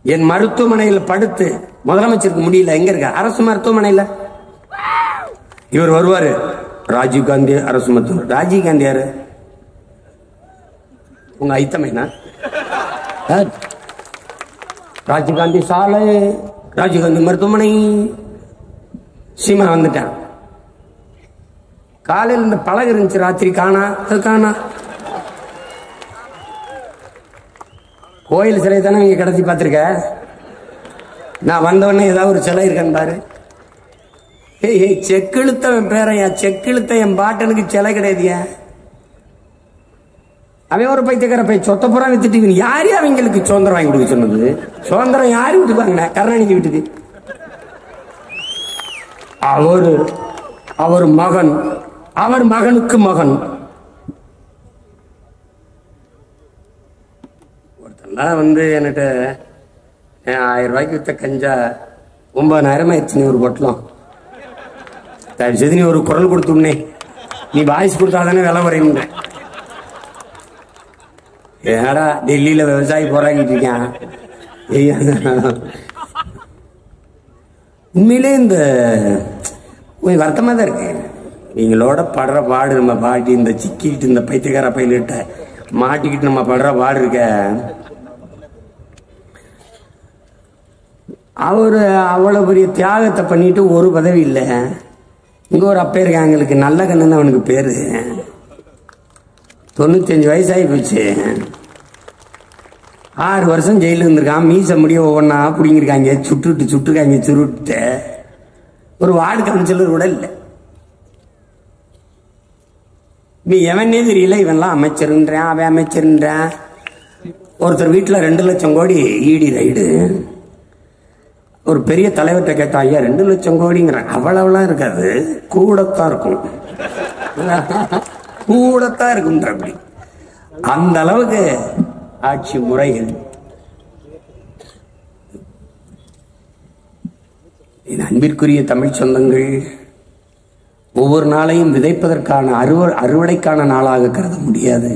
என் மருத்துவமனையில் படுத்து முதலமைச்சருக்கு முடியல, எங்க இருக்க? அரசு மருத்துவமனையில். இவர் வருவாரு, ராஜீவ் காந்தி அரசு மருத்துவமனை. ராஜீவ் காந்தி யாரு? உங்க ஐத்தமைனா? ராஜீவ் காந்தி சாலை, ராஜீவ் காந்தி மருத்துவமனை. சீமா வந்துட்டான். காலையில் இந்த பழகு இருந்துச்சு, ராத்திரி காணா. அது காணா. கோயில் சிலை தானே நீங்க கடத்தி பார்த்திருக்க. நான் வந்தவொடனே ஏதாவது ஒரு சிலை இருக்கான்னு பாரு. ஏய், செக்கிழுத்தவன் பேரையா, செக்கிழுத்த என் பாட்டனுக்கு சிலை கிடையாதுயா. அவன் ஒரு பைத்தியக்கார பை, சொத்த புறா வித்துட்டு யாரு அவங்களுக்கு சுதந்திரம் வாங்கி கொடுக்க சொன்னது? சுதந்திரம் யாரு விட்டு பாருங்க, கருணாநிதி வீட்டுக்கு. அவர் மகன், அவர் மகனுக்கு மகன். ஒருத்தெல்லாம் என்கிட்ட 1000 ரூபாய்க்கு வித்த கஞ்சா 9000 ஆயிடுச்சு. நீ ஒரு பொட்டலம் தயவு செய்து நீ ஒரு குரல் கொடுத்துனே நீ வாய்ஸ் கொடுத்தாதானே விலை குறையுங்க. ஏடா டெல்லியில விவசாயி போராடிட்டு இருக்கான். உண்மையிலே இந்த வருத்தமா தான் இருக்கு. நீங்களோட படுற பாடு, நம்ம பாட்டி இந்த சிக்கிட்டு இந்த பைத்தியக்கார பையிலிட்ட மாட்டிக்கிட்டு நம்ம படுற பாடு இருக்க. அவரு அவ்வளவு பெரிய தியாகத்தை பண்ணிட்டு ஒரு பதவி இல்லை. இங்க ஒரு அப்பா இருக்கான், எங்களுக்கு நல்ல கண்ணு அவனுக்கு பேரு. 95 வயசாகி போச்சு. 6 வருஷம் ஜெயில இருந்திருக்கான். மீச முடிய ஒவ்வொன்னா பிடிங்கிருக்காங்க, சுட்டுருக்காங்க. சுருட்டு ஒரு வார்டு கவுன்சிலர் கூட இல்லை. நீ எவனே தெரியல. இவன்லாம் அமைச்சருன்றான், அவன் அமைச்சருன்றான். ஒருத்தர் வீட்டுல 2 லட்சம் கோடி ஈடி ரைடு. ஒரு பெரிய தலைவர்கிட்ட கேட்டா, ஐயா 2 லட்சம் கோடிங்கிறான். அவ்வளவுலாம் இருக்காது, கூடத்தான் இருக்கும். கூடத்தான் இருக்கும். அப்படி அந்த அளவுக்கு ஆட்சி முறைகள். அன்பிற்குரிய தமிழ் சொந்தங்கள், ஒவ்வொரு நாளையும் விதைப்பதற்கான அறுவடைக்கான நாளாக கருத முடியாது.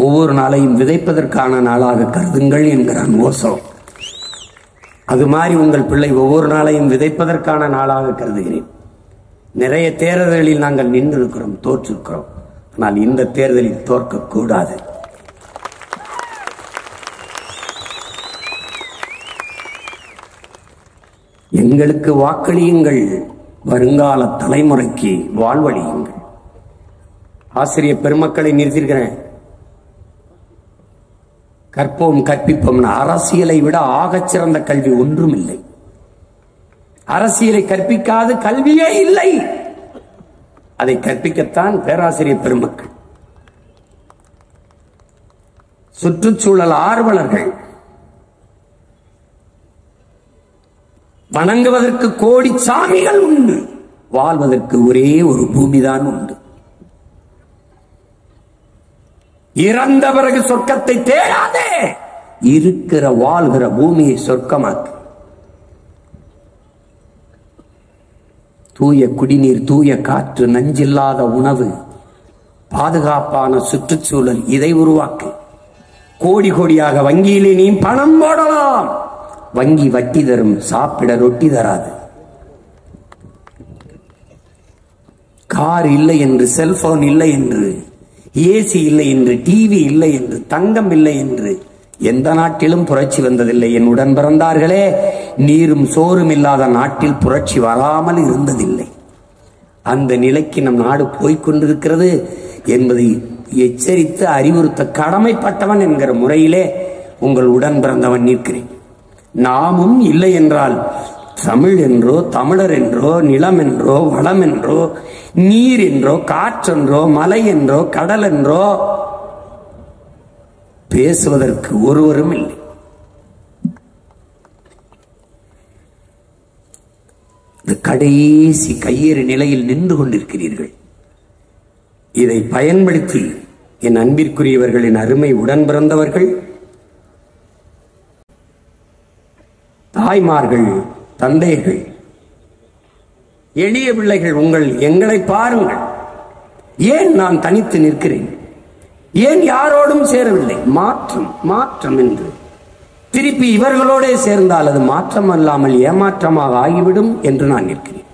ஒவ்வொரு நாளையும் விதைப்பதற்கான நாளாக கருதுங்கள் என்கிறான் ஓசோ. அது மாதிரி உங்கள் பிள்ளை ஒவ்வொரு நாளையும் விதைப்பதற்கான நாளாக கருதுகிறேன். நிறைய தேர்தல்களில் நாங்கள் நின்றிருக்கிறோம், தோற்றிருக்கிறோம். ஆனால் இந்த தேர்தலில் தோற்கக்கூடாது. எங்களுக்கு வாக்களியுங்கள், வருங்கால தலைமுறைக்கு வாழ்வழியுங்கள். ஆசிரியர் பெருமக்களை நிறுத்திருக்கிறேன். கற்போம் கற்பிப்போம். அரசியலை விட ஆகச்சிறந்த கல்வி ஒன்றும் இல்லை. அரசியலை கற்பிக்காத கல்வியே இல்லை. அதை கற்பிக்கத்தான் பேராசிரியர் பெருமக்கள், சுற்றுச்சூழல் ஆர்வலர்கள். வணங்குவதற்கு கோடி சாமிகள் உண்டு, வாழ்வதற்கு ஒரே ஒரு பூமிதான் உண்டு. இறந்த பிறகு சொர்க்கத்தை தேடாதே, இருக்கிற வாழ்கிற பூமியை சொர்க்கமாக்கு. தூய குடிநீர், தூய காற்று, நஞ்சில்லாத உணவு, பாதுகாப்பான சுற்றுச்சூழல், இதை உருவாக்கு. கோடி கோடியாக வங்கியிலே நீ பணம் போடலாம், வங்கி வட்டி தரும், சாப்பிட ரொட்டி தராது. கார் இல்லை என்று, செல்போன் இல்லை என்று, ஏசி இல்லை என்று, டிவி இல்லை என்று, தங்கம் இல்லை என்று எந்த நாட்டிலும் புரட்சி வந்ததில்லை. என் உடன் பிறந்தார்களே, நீரும் சோறும் இல்லாத நாட்டில் புரட்சி வராமல் இருந்ததில்லை. அந்த நிலைக்கு நம் நாடு போய்கொண்டிருக்கிறது என்பதை எச்சரித்து அறிவுறுத்த கடமைப்பட்டவன் என்கிற முறையிலே உங்கள் உடன் பிறந்தவன் நிற்கிறேன். நாமும் இல்லை என்றால் தமிழ் என்றோ, தமிழர் என்றோ, நிலம் என்றோ, வளம் என்றோ, நீர் என்றோ, காற்றென்றோ, மலை என்றோ, கடல் என்றோ பேசுவதற்கு ஒருவரும் இல்லை. இந்த கடைசி கையேறு நிலையில் நின்று கொண்டிருக்கிறீர்கள். இதை பயன்படுத்தி என் அன்பிற்குரியவர்களின் அருமை உடன் பிறந்தவர்கள், தாய்மார்கள், தந்தைகள், எளிய பிள்ளைகள், எங்களை பாருங்கள். ஏன் நான் தனித்து நிற்கிறேன்? ஏன் யாரோடும் சேரவில்லை? மாற்றம் மாற்றம் என்று திருப்பி இவர்களோட சேர்ந்தால் அது மாற்றம் அல்லாமல் ஏமாற்றமாக ஆகிவிடும் என்று நான் நிற்கிறேன்.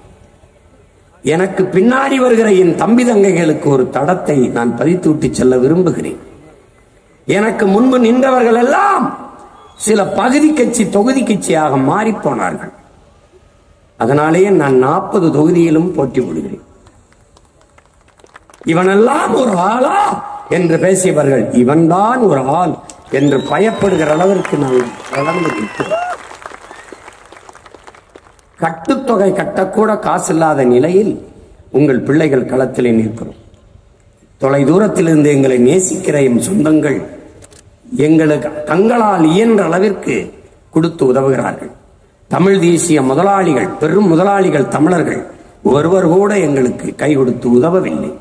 எனக்கு பின்னாடி வருகிற என் தம்பி தங்கைகளுக்கு ஒரு தடத்தை நான் பதித்து விட்டு செல்ல விரும்புகிறேன். எனக்கு முன்பு நின்றவர்கள் எல்லாம் சில பகுதி கட்சி, தொகுதி கட்சியாக மாறி போனார்கள். அதனாலேயே நான் 40 தொகுதியிலும் போட்டி போடுகிறேன். இவனெல்லாம் ஒரு ஆளா என்று பேசியவர்கள் இவன்தான் ஒரு ஆள் என்று பயப்படுகிற அளவிற்கு நாங்கள் வளர்ந்து நிற்கிறோம். கட்டுத்தொகை கட்டக்கூட காசு இல்லாத நிலையில் உங்கள் பிள்ளைகள் களத்திலே நிற்கிறோம். தொலை தூரத்திலிருந்து எங்களை நேசிக்கிற எம் சொந்தங்கள் எங்களுக்கு தங்களால் இயன்ற அளவிற்கு கொடுத்து உதவுகிறார்கள். தமிழ் தேசிய முதலாளிகள், பெரும் முதலாளிகள் தமிழர்கள் ஒருவர் கூட எங்களுக்கு கை கொடுத்து உதவவில்லை.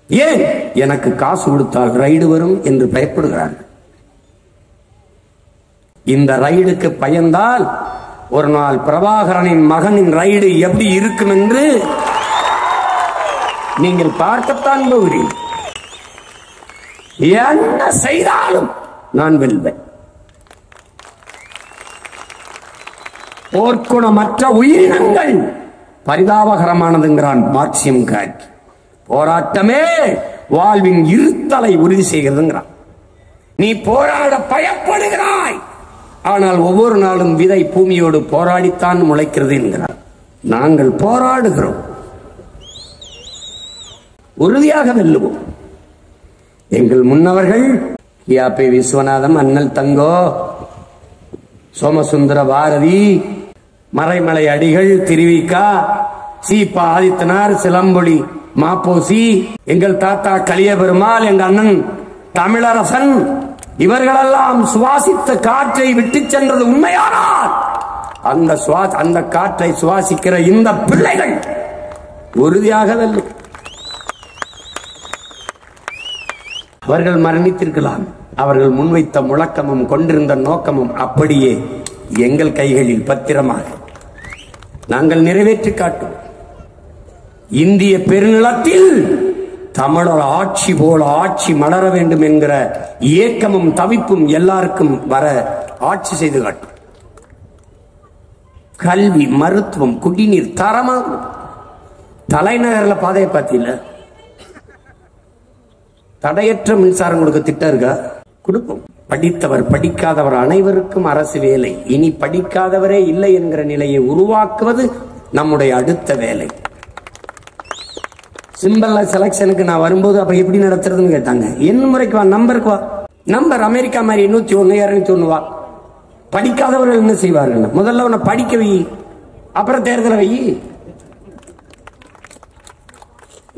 ஏன்? எனக்கு காசு கொடுத்தால் ரைடு வரும் என்று பயப்படுகிறார்கள். இந்த ரைடுக்கு பயந்தால் ஒரு நாள் பிரபாகரனின் மகனின் ரைடு எப்படி இருக்கும் என்று நீங்கள் பார்க்கத்தான் போகிறீர்கள். என்ன செய்தாலும் நான் வெல்வேன். போர்க்குணமற்ற உயிரினங்கள் பரிதாபகரமானதுங்கிறான் மார்க்சியம் கார்கி. போராட்டமே வாழ்வின் இருத்தலை உறுதி செய்கிறதுங்கிறான். நீ போராட பயப்படுகிறாய், ஆனால் ஒவ்வொரு நாளும் விதை பூமியோடு போராடித்தான் முளைக்கிறது என்கிறார். நாங்கள் போராடுகிறோம், உறுதியாக வெல்லுவோம். எங்கள் முன்னவர்கள் கியாபி விஸ்வநாதம், அண்ணல் தங்கோ, சோமசுந்தர பாரதி, மறைமலை அடிகள், திருவிக்கா, சீபா ஆதித்தனார், சிலம்பொலி மாப்போசி, எங்கள் தாத்தா கலியபெருமாள், எங்கள் அண்ணன் தமிழரசன், இவர்களெல்லாம் சுவாசித்த காற்றை விட்டு சென்றது உண்மையானால் அந்த காற்றை சுவாசிக்கிற இந்த பிள்ளைகள் உறுதியாக வெல்லும். அவர்கள் மரணித்திருக்கலாம், அவர்கள் முன்வைத்த முழக்கமும் கொண்டிருந்த நோக்கமும் அப்படியே எங்கள் கைகளில் பத்திரமாக நாங்கள் நிறைவேற்றி காட்டுவோம். இந்திய பெருநிலத்தில் தமிழர் ஆட்சி போல ஆட்சி மலர வேண்டும் என்கிற ஏக்கமும் தவிப்பும் எல்லாருக்கும் வர ஆட்சி செய்து காட்டும். கல்வி, மருத்துவம், குடிநீர் தரமாக. தலைநகரில் பாதையை பார்த்தீங்கள, தடையற்ற மின்சாரம் கொடுக்க திட்டம் இருக்கா? கொடுப்போம். படித்தவர் படிக்காதவர் அனைவருக்கும் அரசு வேலை. இனி படிக்காதவரே இல்லை என்கிற நிலையை உருவாக்குவது நம்முடைய அடுத்த வேலை. சிம்பிள் செலக்ஷனுக்கு நான் வரும்போது அப்ப எப்படி நடத்துறதுன்னு கேட்டாங்க. என் முறைக்கு வா, நம்பருக்கு வா. நம்பர் அமெரிக்கா மாதிரி 101 201 வா. படிக்காதவர்கள் என்ன செய்வார்கள்? முதல்ல உன்னை படிக்க வை, அப்புறம் தேர்தலை வை.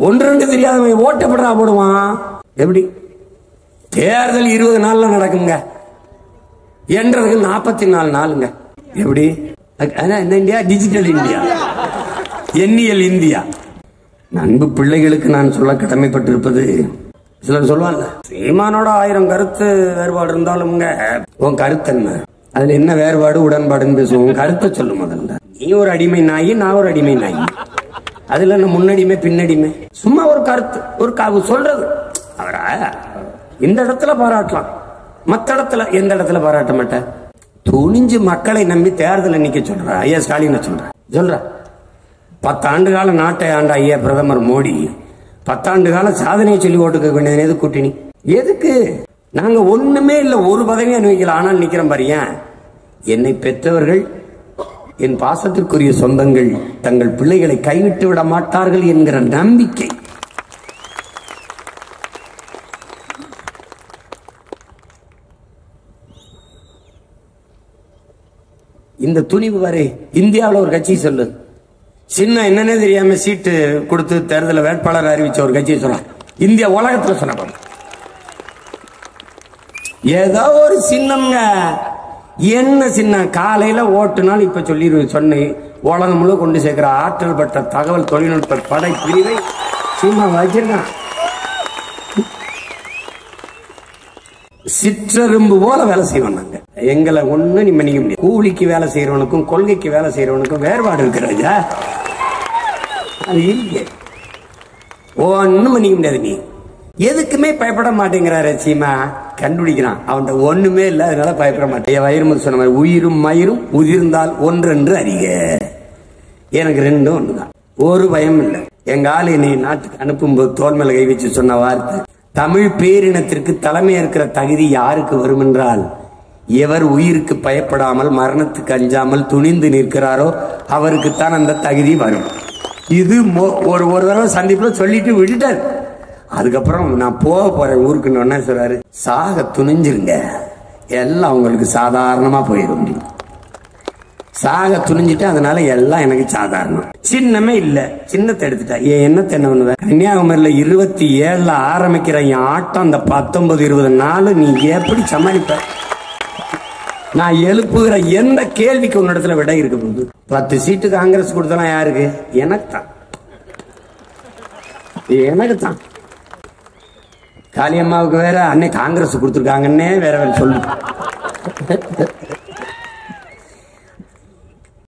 1-2 தெரியாதவன் ஓட்டப்படா போடுவான். எப்படி? தேர்தல் 20 நாள்ல நடக்குங்க, என்றதுக்கு 44 நாளுங்க. எப்படி? இந்தியா டிஜிட்டல் இந்தியா, எண்ணியல் இந்தியா. அன்பு பிள்ளைகளுக்கு நான் சொல்ல கடமைப்பட்டிருப்பது, சிலர் சொல்லுவாங்க சீமானோட 1000 கருத்து வேறுபாடு இருந்தாலும் உன் கருத்து என்ன, அதுல என்ன வேறுபாடு உடன்பாடுன்னு பேசுவோம். கருத்தை சொல்லு முதல்ல. நீ ஒரு அடிமை நாயி, நான் ஒரு அடிமை நாயி, அதுல என்ன முன்னடிமை பின்னடிமை? சும்மா ஒரு கருத்து, ஒரு சொல்றது. அவரா இந்த இடத்துல பாராட்டலாம், மற்ற இடத்துல எந்த இடத்துல பாராட்ட மாட்டேன். துணிஞ்சு மக்களை நம்பி தேர்தல் நிக்க சொல்ற ஐயா ஸ்டாலின் சொல்ற 10 ஆண்டு கால நாட்டை ஆண்ட ஐயா பிரதமர் மோடி 10 ஆண்டு கால சாதனையை சொல்லி ஓட்டுக்க வேண்டியது எது கூட்டணி? எதுக்கு? நாங்க ஒண்ணுமே இல்ல, ஒரு பதவி அனுபவிக்கல, ஆனால் நிக்கிறோம் பாருங்க. என்னை பெற்றவர்கள், என் பாசத்திற்குரிய சொந்தங்கள் தங்கள் பிள்ளைகளை கைவிட்டு விட மாட்டார்கள் என்கிற நம்பிக்கை. இந்த துணிவு வரை இந்தியாவில் ஒரு கட்சி சொல்லு, சின்ன என்னன்னே தெரியாம சீட்டு கொடுத்து தேர்தல வேட்பாளர் அறிவிச்ச ஒரு கட்சியை சொல்ல, இந்தியா உலகத்துல சொன்ன ஏதோ ஒரு சின்னம்ங்க. என்ன சின்னம்? காலையில ஓட்டுனால் இப்ப சொன்னேன், உலகம் முழு கொண்டு சேர்க்கிற ஆற்றல் பட்ட தகவல் தொழில்நுட்ப படை பிரிவை சின்னம் வச்சிருக்கான். சிற்றெரும்பு போல வேலை செய்வோம் நாங்க. எங்களை ஒண்ணு நீ மன்னிக்க முடியாது. கூலிக்கு வேலை செய்யறவனுக்கும் கொள்கைக்கு வேலை செய்யறவனுக்கும் வேறுபாடு இருக்கிறதா? அது இல்லையே, ஒண்ணும் மன்னிக்க முடியாது. நீ எதுக்குமே பயப்பட மாட்டேங்கிறாரு சீமா, கண்டுபிடிக்கிறான். அவன் ஒண்ணுமே இல்லை, அதனால பயப்பட மாட்டேன். வைரமுத்து சொன்ன மாதிரி உயிரும் மயிரும் உதிர்ந்தால் ஒன்றென்று அறிக. எனக்கு ரெண்டும் ஒண்ணுதான், ஒரு பயம் இல்லை. எங்க ஆளு என்னை நாட்டுக்கு அனுப்பும்போது தோல் மேல கை வச்சு சொன்ன வார்த்தை, தமிழ் பேரினத்திற்கு தலைமை இருக்கிற தகுதி யாருக்கு வரும் என்றால், எவர் உயிருக்கு பயப்படாமல் மரணத்துக்கு அஞ்சாமல் துணிந்து நிற்கிறாரோ அவருக்குத்தான் அந்த தகுதி வரும். இது ஒரு தடவை சந்திப்புல சொல்லிட்டு விட்டுட்டார். அதுக்கப்புறம் நான் போக போறேன் ஊருக்கு ஒன்னா சொல்றாரு, சாக துணிஞ்சிருங்க, எல்லாம் உங்களுக்கு சாதாரணமா போயிடும். சாக துணிஞ்சிட்டு அதனால எல்லாம் எனக்கு சாதாரணம். சின்னமே இல்ல, சின்னத்தை எடுத்துட்டா என்னத்தை என்ன பண்ணுவேன்? கன்னியாகுமரியில 27 ஆரம்பிக்கிற என் ஆட்டம் அந்த 19-20 நாள் நீ எப்படி சமாளிப்ப? நான் எழுப்புகிற எந்த கேள்விக்கு உன்னிடத்துல விட இருக்கு போது. 10 சீட்டு காங்கிரஸ் கொடுத்தலாம் யாருக்கு? எனக்கு தான், எனக்கு தான். காளியம்மாவுக்கு வேற அன்னை காங்கிரஸ் கொடுத்துருக்காங்கன்னே வேற வேற சொல்லு.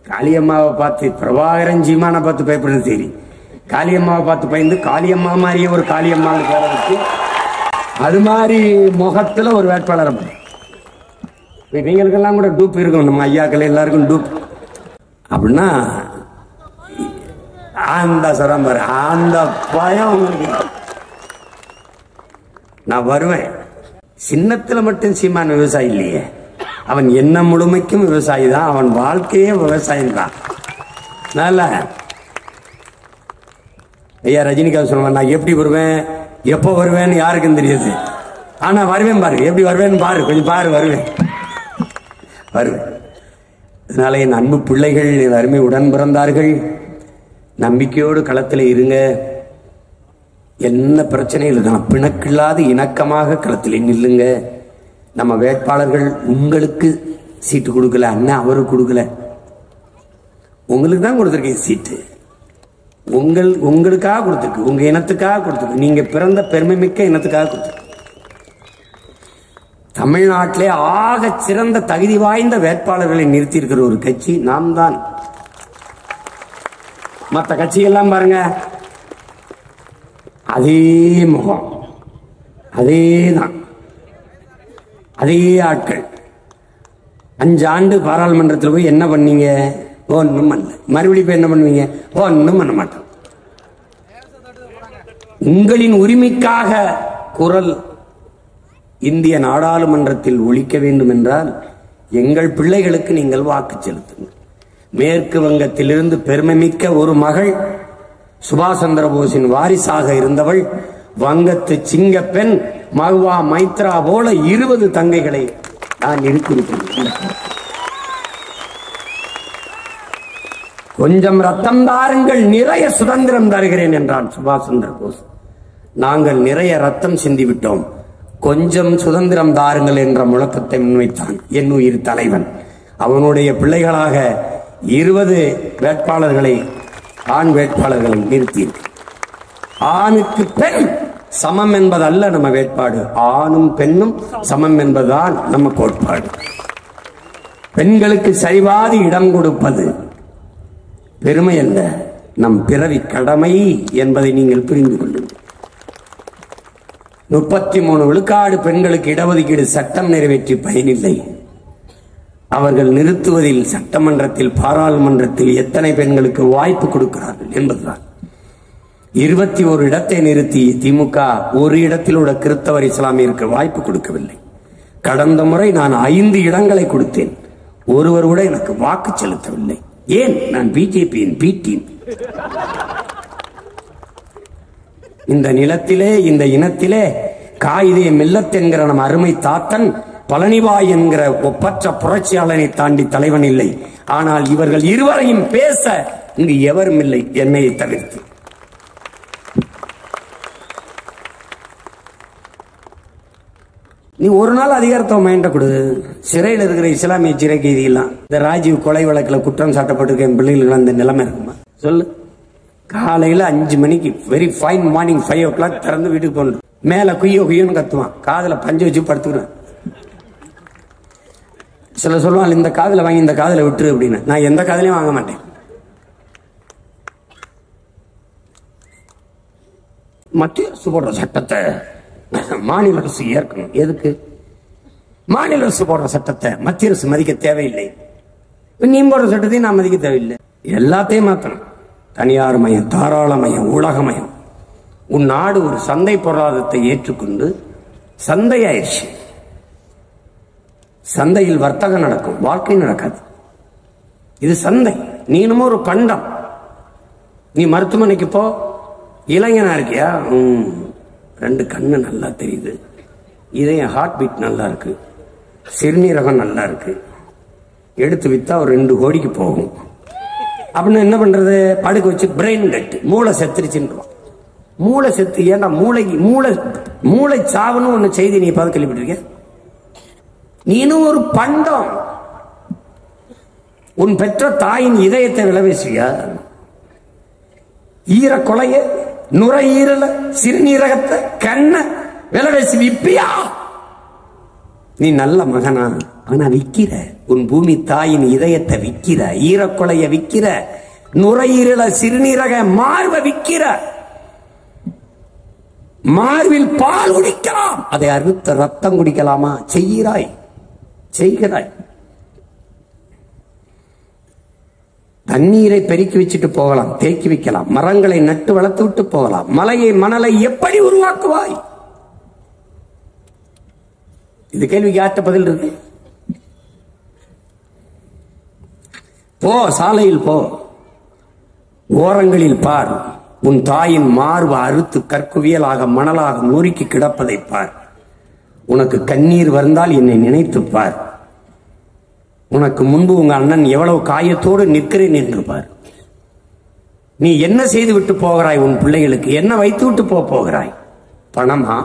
காளியம்மாவை பார்த்து பிரபாகரன் சீமான பார்த்து பயப்படுறது சரி, காளியம்மாவை பார்த்து பயந்து காளியம்மா மாதிரியே ஒரு காளியம்மான்னு பேர வச்சு அது மாதிரி முகத்துல ஒரு வேட்பாளர். நீங்களுக்கெல்லாம் கூட டூப் இருக்கும், நம்ம ஐயாக்கள் எல்லாருக்கும் டூப் அப்படின்னா அந்த சரம்பர் அந்த பயம். நான் வருவேன். சின்னத்துல மட்டும் சீமான் விவசாயி இல்லையே, அவன் என்ன முழுமைக்கும் விவசாயி தான், அவன் வாழ்க்கையே விவசாயம் தான். நல்ல ஐயா ரஜினிகாந்த் சொல்லுவான், நான் எப்படி வருவேன் எப்போ வருவேன்னு யாருக்கும் தெரியாது, ஆனா வருவேன் பாரு, எப்படி வருவேன்னு பாரு, கொஞ்சம் பாரு, வருவேன். அதனால என் அன்பு பிள்ளைகள், என் அருமை உடன் பிறந்தார்கள், நம்பிக்கையோடு களத்தில் இருங்க. என்ன பிரச்சனையும் இருக்கலாம், பிணக்கில்லாது இணக்கமாக களத்தில் நில்லுங்க. நம்ம வேட்பாளர்கள் உங்களுக்கு சீட்டு கொடுக்கல, அண்ணன் அவருக்கு கொடுக்கல, உங்களுக்கு தான் கொடுத்துருக்கேன் சீட்டு. உங்களுக்காக கொடுத்துருக்கு, உங்க இனத்துக்காக கொடுத்துருக்கு, நீங்க பிறந்த பெருமை மிக்க இனத்துக்காக கொடுத்துருக்கு. தமிழ்நாட்டிலே ஆக சிறந்த தகுதி வாய்ந்த வேட்பாளர்களை நிறுத்தி இருக்கிற ஒரு கட்சி நாம் தான். மற்ற கட்சிகள்லாம் பாருங்க, அதே முகம், அதே தான், அதே ஆட்கள். 5 ஆண்டு பாராளுமன்றத்தில் போய் என்ன பண்ணீங்க? ஒன்றும் பண்ணல. மறுபடியும் போய் என்ன பண்ணுவீங்க? ஒன்றும் பண்ண மாட்டோம். உங்களின் உரிமைக்காக குரல் இந்திய நாடாளுமன்றத்தில் ஒலிக்க வேண்டும் என்றால் எங்கள் பிள்ளைகளுக்கு நீங்கள் வாக்கு செலுத்துங்கள். மேற்கு வங்கத்திலிருந்து பெருமைமிக்க ஒரு மகள், சுபாஷ் சந்திர போஸின் வாரிசாக இருந்தவள், வங்கத்து சிங்க பெண் மகுவா மைத்ரா போல 20 தங்கைகளை நான் இருக்கிறேன். கொஞ்சம் ரத்தம் தாருங்கள், நிறைய சுதந்திரம் தருகிறேன் என்றான் சுபாஷ் சந்திர போஸ். நாங்கள் நிறைய ரத்தம் சிந்திவிட்டோம், கொஞ்சம் சுதந்திரம் தாருங்கள் என்ற முழக்கத்தை முன்வைத்தான் என் உயிர் தலைவன். அவனுடைய பிள்ளைகளாக 20 வேட்பாளர்களை, ஆண் வேட்பாளர்களை நிறுத்தி. ஆணுக்கு பெண் சமம் என்பதல்ல நம்ம வேட்பாடு, ஆணும் பெண்ணும் சமம் என்பதுதான் நம்ம கோட்பாடு. பெண்களுக்கு சரிவாதி இடம் கொடுப்பது பெருமை அல்ல, நம் பிறவி கடமை என்பதை நீங்கள் புரிந்து கொள்ளுங்கள். 33 விழுக்காடு பெண்களுக்கு இடஒதுக்கீடு சட்டம் நிறைவேற்றி பயனில்லை. அவர்கள் நிறுத்துவதில் சட்டமன்றத்தில், பாராளுமன்றத்தில் எத்தனை பெண்களுக்கு வாய்ப்பு கொடுக்கிறார்கள் என்பதுதான். 21 இடத்தை நிறுத்தி திமுக ஒரு இடத்தில் உள்ள கிறிஸ்தவர் இஸ்லாமியருக்கு வாய்ப்பு கொடுக்கவில்லை. கடந்த முறை நான் 5 இடங்களை கொடுத்தேன், ஒருவர் கூட எனக்கு வாக்கு செலுத்தவில்லை. ஏன்? நான் பிஜேபியின் பி டீம். இந்த நிலத்திலே, இந்த இனத்திலே காயிதே மில்லத் என்கிற நம் அருமை தாத்தன், பழனிபாய் என்கிற ஒப்பற்ற புரட்சியாளனை தாண்டி தலைவன் இல்லை. ஆனால் இவர்கள் இருவரையும் பேச இங்கு எவரும் இல்லை, என்னையை தவிர்த்து. நீ ஒரு நாள் அதிகாரத்தை மைண்ட கொடு. சிறையில் இருக்கிற இஸ்லாமிய சிறை கைதியெல்லாம் இந்த ராஜீவ் கொலை வழக்கில் குற்றம் சாட்டப்பட்டிருக்க என் பிள்ளைகளுக்கு அந்த நிலைமை இருக்குமா சொல்லு? காலையில 5 மணிக்கு, வெரி ஃபைன் மார்னிங் 5 o'clock திறந்து வீட்டுக்கு போகணும். மேல குய்யோ குய்யோன்னு கத்துவான், காதல பஞ்சு வச்சு படுத்துக்கிறேன். சில சொல்லுவாங்க, இந்த காதல வாங்கி இந்த காதல விட்டுரு அப்படின்னு. நான் எந்த காதலையும் வாங்க மாட்டேன். மத்திய அரசு போடுற சட்டத்தை மாநில அரசு ஏற்கணும். எதுக்கு? மாநில அரசு போடுற சட்டத்தை மத்திய அரசு மதிக்க தேவையில்லை. நீ போடுற சட்டத்தையும் நான் மதிக்க தேவையில்லை. எல்லாத்தையும் மாற்றணும். தனியார் மயம், தாராள மயம், உலகமயம். உன் நாடு ஒரு சந்தை பொருளாதாரத்தை ஏற்றுக்கொண்டு சந்தை ஆயிடுச்சு. சந்தையில் வர்த்தகம் நடக்கும், வாழ்க்கை நடக்காது. இது சந்தை. நீ இன்னமும் ஒரு பண்டம். நீ மருத்துவமனைக்கு போ, இளைஞனா இருக்கியா? 2 கண்ணு நல்லா தெரியுது, இதயம் ஹார்ட் பீட் நல்லா இருக்கு, சிறுநீரகம் நல்லா இருக்கு, எடுத்து வித்தா ஒரு 2 கோடிக்கு போகும் அப்படின்னு என்ன பண்றது? படுக்க வச்சு பிரெயின் டெட், மூளை செத்துருச்சுன்னு. மூளை செத்து ஏன்டா? மூளை சாவுன்னு ஒண்ணு செய்தி நீ பார்த்து கேள்விப்பட்டிருக்க? நீனும் ஒரு பண்டம். உன் பெற்ற தாயின் இதயத்தை விளைவிச்சியா? ஈர கொலைய, நுரையீரல, சிறுநீரகத்தை, கண்ண விளைவிச்சு விப்பியா? நீ நல்ல மகனா? ஆனா விக்கிற. உன் பூமி தாயின் இதயத்தை விக்கிற, ஈரக்கொலைய விக்கிற, நுரையீரல சிறுநீரக மார்ப விக்கிற, மார்பில் பால் குடிக்கலாம், அதை அறுத்த ரத்தம் குடிக்கலாமா? செய்கிறாய். தண்ணீரை பெருக்கி வச்சுட்டு போகலாம், தேக்கி வைக்கலாம், மரங்களை நட்டு வளர்த்து விட்டு போகலாம். மலையை மணலை எப்படி உருவாக்குவாய்? இது கேள்விக்கு யார்கிட்ட பதில் இருக்கு? போ, சாலையில் போ, ஓரங்களில் பார், உன் தாயின் மார்பு அறுத்து கற்குவியலாக மணலாக நொறுக்கி கிடப்பதை பார். உனக்கு கண்ணீர் வந்தால் என்னை நினைத்து பார். உனக்கு முன்பு உங்க அண்ணன் எவ்வளவு காயத்தோடு நிற்கிறேன் என்று பார். நீ என்ன செய்து விட்டு போகிறாய்? உன் பிள்ளைகளுக்கு என்ன வைத்து விட்டு போகிறாய்? பணமா,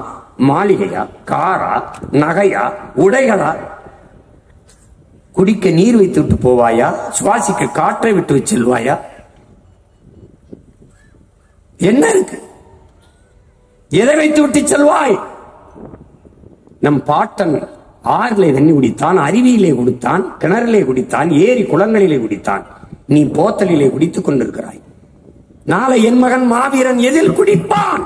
மாளிகையா, காரா, நகையா, உடைகளா? குடிக்க நீர் வைத்து விட்டு போவாயா? சுவாசிக்க காற்றை விட்டு செல்வாயா? என்ன இருக்கு? எதை வைத்து விட்டு செல்வாய்? நம் பாட்டன் ஆறிலே தண்ணி குடித்தான், அருவியிலே குடித்தான், கிணறிலே குடித்தான், ஏரி குளங்களிலே குடித்தான். நீ போத்தலிலே குடித்துக் கொண்டிருக்கிறாய். நாளை என் மகன் மாவீரன் எதில் குடிப்பான்?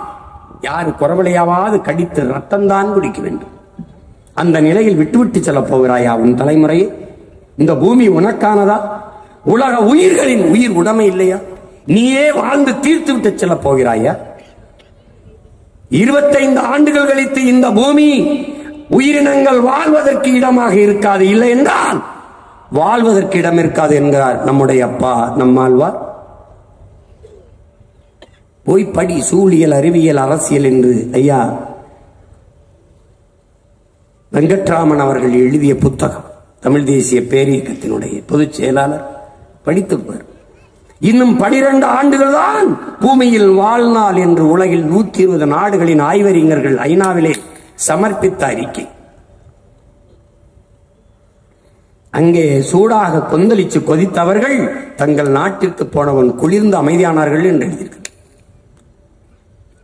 யாரு குறவளையாவது கடித்து ரத்தம் தான் குடிக்க வேண்டும். அந்த நிலையில் விட்டுவிட்டு செல்ல போகிறாயா உன் தலைமுறையை? இந்த பூமி உனக்கானதா? உலக உயிர்களின் உயிர் உடைமை இல்லையா? நீயே வாழ்ந்து தீர்த்து விட்டு செல்ல போகிறாயா? 25 ஆண்டுகள் கழித்து இந்த பூமி உயிரினங்கள் வாழ்வதற்கு இடமாக இருக்காது, இல்லை என்றால் வாழ்வதற்கு இடம் இருக்காது என்கிறார் நம்முடைய அப்பா நம்மாழ்வார். போய் படி, சூழியல், அறிவியல், அரசியல் என்று ஐயா வெங்கட்ராமன் அவர்கள் எழுதிய புத்தகம், தமிழ் தேசிய பேரியக்கத்தினுடைய பொதுச் செயலாளர், படித்துப்பார். இன்னும் 12 ஆண்டுகள் தான் பூமியில் வாழ்நாள் என்று உலகில் 120 நாடுகளின் ஆய்வறிஞர்கள் ஐநாவிலே சமர்ப்பித்த அறிக்கை. அங்கே சூடாக கொந்தளிச்சு கொதித்தவர்கள் தங்கள் நாட்டிற்கு போனவன் குளிர்ந்து அமைதியானார்கள் என்று எழுதியிருக்க.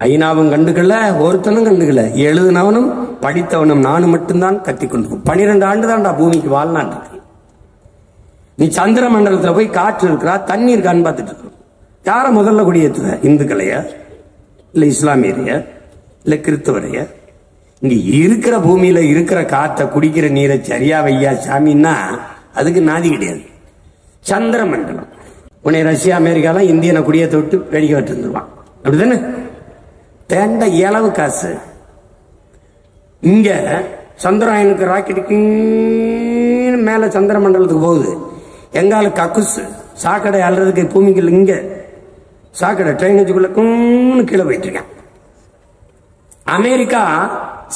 ஐநாவும் கண்டுக்கல, ஒருத்தனும் கண்டுக்கல, எழுதினவனும் படித்தவனும் நானும் மட்டும்தான் கத்திக்கொண்டு. 12 ஆண்டு தான்டா பூமிக்கு வாழ்நாட்டு. நீ சந்திர மண்டலத்துல போய் காற்று இருக்கிறா, தண்ணீர் கான் பார்த்துட்டு இருக்க. யார முதல்ல குடியேற்றுற? இந்துக்களையா, இல்ல இஸ்லாமியரையா, இல்ல கிறிஸ்தவரையா? இங்க இருக்கிற பூமியில இருக்கிற காற்றை குடிக்கிற நீரை சரியா வையா சாமின்னா அதுக்கு நாதி கிடையாது. சந்திர மண்டலம். உன்னை ரஷ்யா அமெரிக்காலாம் இந்தியனை குடியேற்ற விட்டு வேடிக்கை விட்டு இருந்துருவான், அப்படிதானே? தேண்ட இளவு காசு. இங்க சந்திராயனுக்கு ராக்கெட்டுக்கு மேல சந்திர மண்டலத்துக்கு போகுது. எங்கால கக்குசு சாக்கடை அல்றதுக்கு பூமிக்கு இங்க சாக்கடை ட்ரெயின் வச்சுக்குள்ள கீழே போயிட்டு இருக்கேன். அமெரிக்கா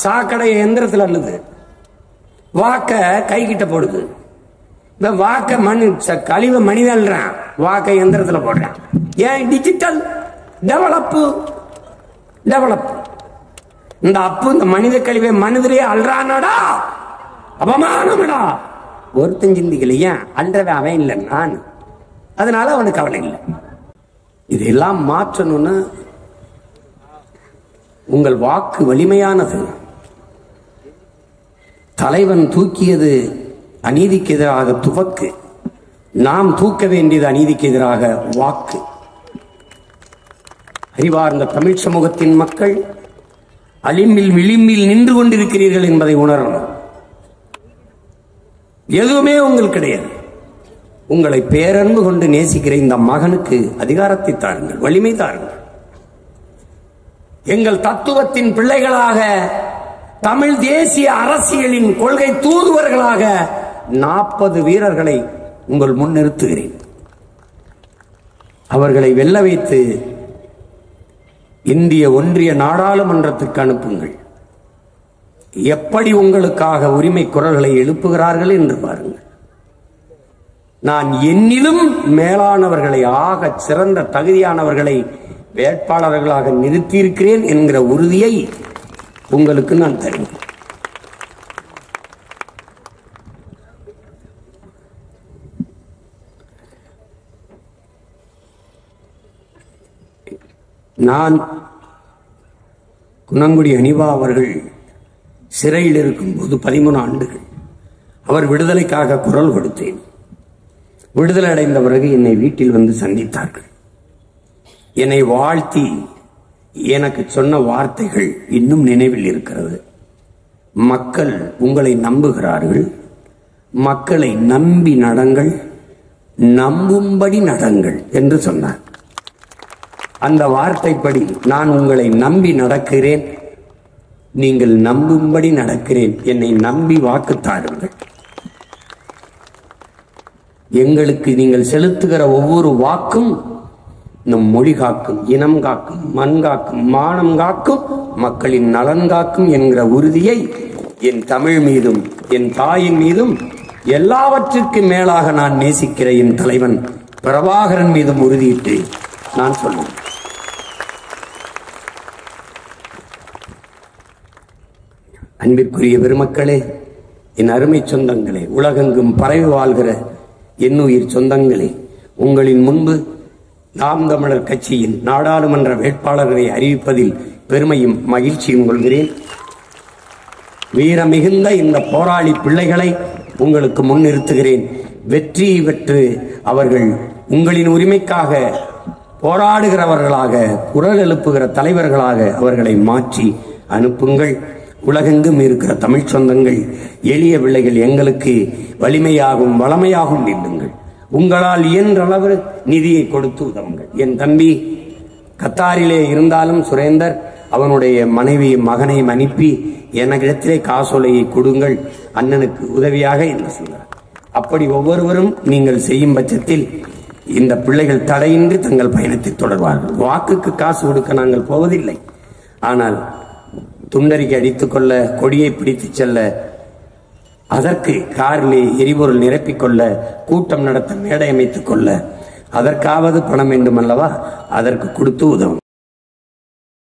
சாக்கடை எந்திரத்தில் அல்லது வாக்க கை கிட்ட போடுது. இந்த வாக்க கழிவை மனித அல்றான், வாக்க எந்திரத்தில் போடுறான். ஏன்? Digital develop. இந்த அப்பு இந்த மனித கழிவை மனிதரே அல்றானடா, அபமானமடா. ஒருத்தன் சிந்திக்கல, ஏன் அல்றவன் அவன் இல்லை நான், அதனால அவனுக்கு கவலை இல்லை. இதெல்லாம் மாற்றணும்னு உங்கள் வாக்கு வலிமையானது. தலைவன் தூக்கியது அநீதிக்கு எதிராக துவக்கு, நாம் தூக்க வேண்டியது அநீதிக்கு எதிராக வாக்கு. அறிவார்ந்த தமிழ் சமூகத்தின் மக்கள் அலிம்பில் விளிம்பில் நின்று கொண்டிருக்கிறீர்கள் என்பதை உணரணும். எதுவுமே உங்களுக்கு கிடையாது. உங்களை பேரன்பு கொண்டு நேசிக்கிற இந்த மகனுக்கு அதிகாரத்தை தாருங்கள், வலிமை தாருங்கள். எங்கள் தத்துவத்தின் பிள்ளைகளாக, தமிழ் தேசிய அரசியலின் கொள்கை தூதுவர்களாக 40 வீரர்களை உங்கள் முன் நிறுத்துகிறேன். அவர்களை வெல்ல வைத்து இந்திய ஒன்றிய நாடாளுமன்றத்திற்கு அனுப்புங்கள். எப்படி உங்களுக்காக உரிமை குரல்களை எழுப்புகிறார்கள் என்று பாருங்கள். நான் என்னிலும் மேலானவர்களை, ஆக சிறந்த தகுதியானவர்களை வேட்பாளர்களாக நிறுத்தியிருக்கிறேன் என்கிற உறுதியை உங்களுக்கு நான் தருவேன். நான் குணங்குடி அனிவா அவர்கள் சிறையில் இருக்கும்போது 13 ஆண்டுகள் அவர் விடுதலைக்காக குரல் கொடுத்தேன். விடுதலை அடைந்த பிறகு என்னை வீட்டில் வந்து சந்தித்தார்கள். என்னை வாழ்த்தி எனக்கு சொன்ன வார்த்தைகள் இன்னும் நினைவில் இருக்கிறது. மக்கள் உங்களை நம்புகிறார்கள், மக்களை நம்பி நடங்கள், நம்பும்படி நடங்கள் என்று சொன்னார். அந்த வார்த்தைப்படி நான் உங்களை நம்பி நடக்கிறேன், நீங்கள் நம்பும்படி நடக்கிறேன். என்னை நம்பி வாக்கு தாருங்கள். எங்களுக்கு நீங்கள் செலுத்துகிற ஒவ்வொரு வாக்கும் நம் மொழி காக்கும், இனம் காக்கும், மண் காக்கும், மானம் காக்கும், மக்களின் நலன் காக்கும் என்கிற உறுதியை என் தமிழ் மீதும் என் தாயின் மீதும் எல்லாவற்றிற்கு மேலாக நான் நேசிக்கிற என் தலைவன் பிரபாகரன் மீதும் உறுதியிட்டு நான் சொல்லுவேன். அன்பிற்குரிய பெருமக்களே, என் அருமை சொந்தங்களே, உலகெங்கும் பரவி வாழ்கிற என்னுயிர் சொந்தங்களே, உங்களின் முன்பு நாம் தமிழர் கட்சியின் நாடாளுமன்ற வேட்பாளர்களை அறிவிப்பதில் பெருமையும் மகிழ்ச்சியும் கொள்கிறேன். வீர மிகுந்த இந்த போராளி பிள்ளைகளை உங்களுக்கு முன்னிறுத்துகிறேன். வெற்றி பெற்று அவர்கள் உங்களின் உரிமைக்காக போராடுகிறவர்களாக, குரல் எழுப்புகிற தலைவர்களாக அவர்களை மாற்றி அனுப்புங்கள். உலகெங்கும் இருக்கிற தமிழ் சொந்தங்கள், எளிய பிள்ளைகள் எங்களுக்கு வலிமையாகும் வளமையாகும் நில்லுங்கள். உங்களால் இயன்ற அளவு நிதியை கொடுத்து உதவுங்கள். என் தம்பி கத்தாரிலே இருந்தாலும் சுரேந்தர் அவனுடைய மனைவியும் மகனையும் அனுப்பி எனக்கிடத்திலே காசோலையை கொடுங்கள், அண்ணனுக்கு உதவியாக என்று சொன்னார். அப்படி ஒவ்வொருவரும் நீங்கள் செய்யும் பட்சத்தில் இந்த பிள்ளைகள் தடையின்றி தங்கள் பயணத்தை தொடர்வார்கள். வாக்குக்கு காசு கொடுக்க நாங்கள் போவதில்லை, ஆனால் துண்டறிக்கை அடித்துக் கொள்ள, கொடியை பிடித்துச் செல்ல, அதற்கு காரிலே எரிபொருள் நிரப்பிக்கொள்ள, கூட்டம் நடத்த மேடை அமைத்துக் கொள்ள, அதற்காவது பணம் வேண்டும் அல்லவா? அதற்கு கொடுத்து உதவும்.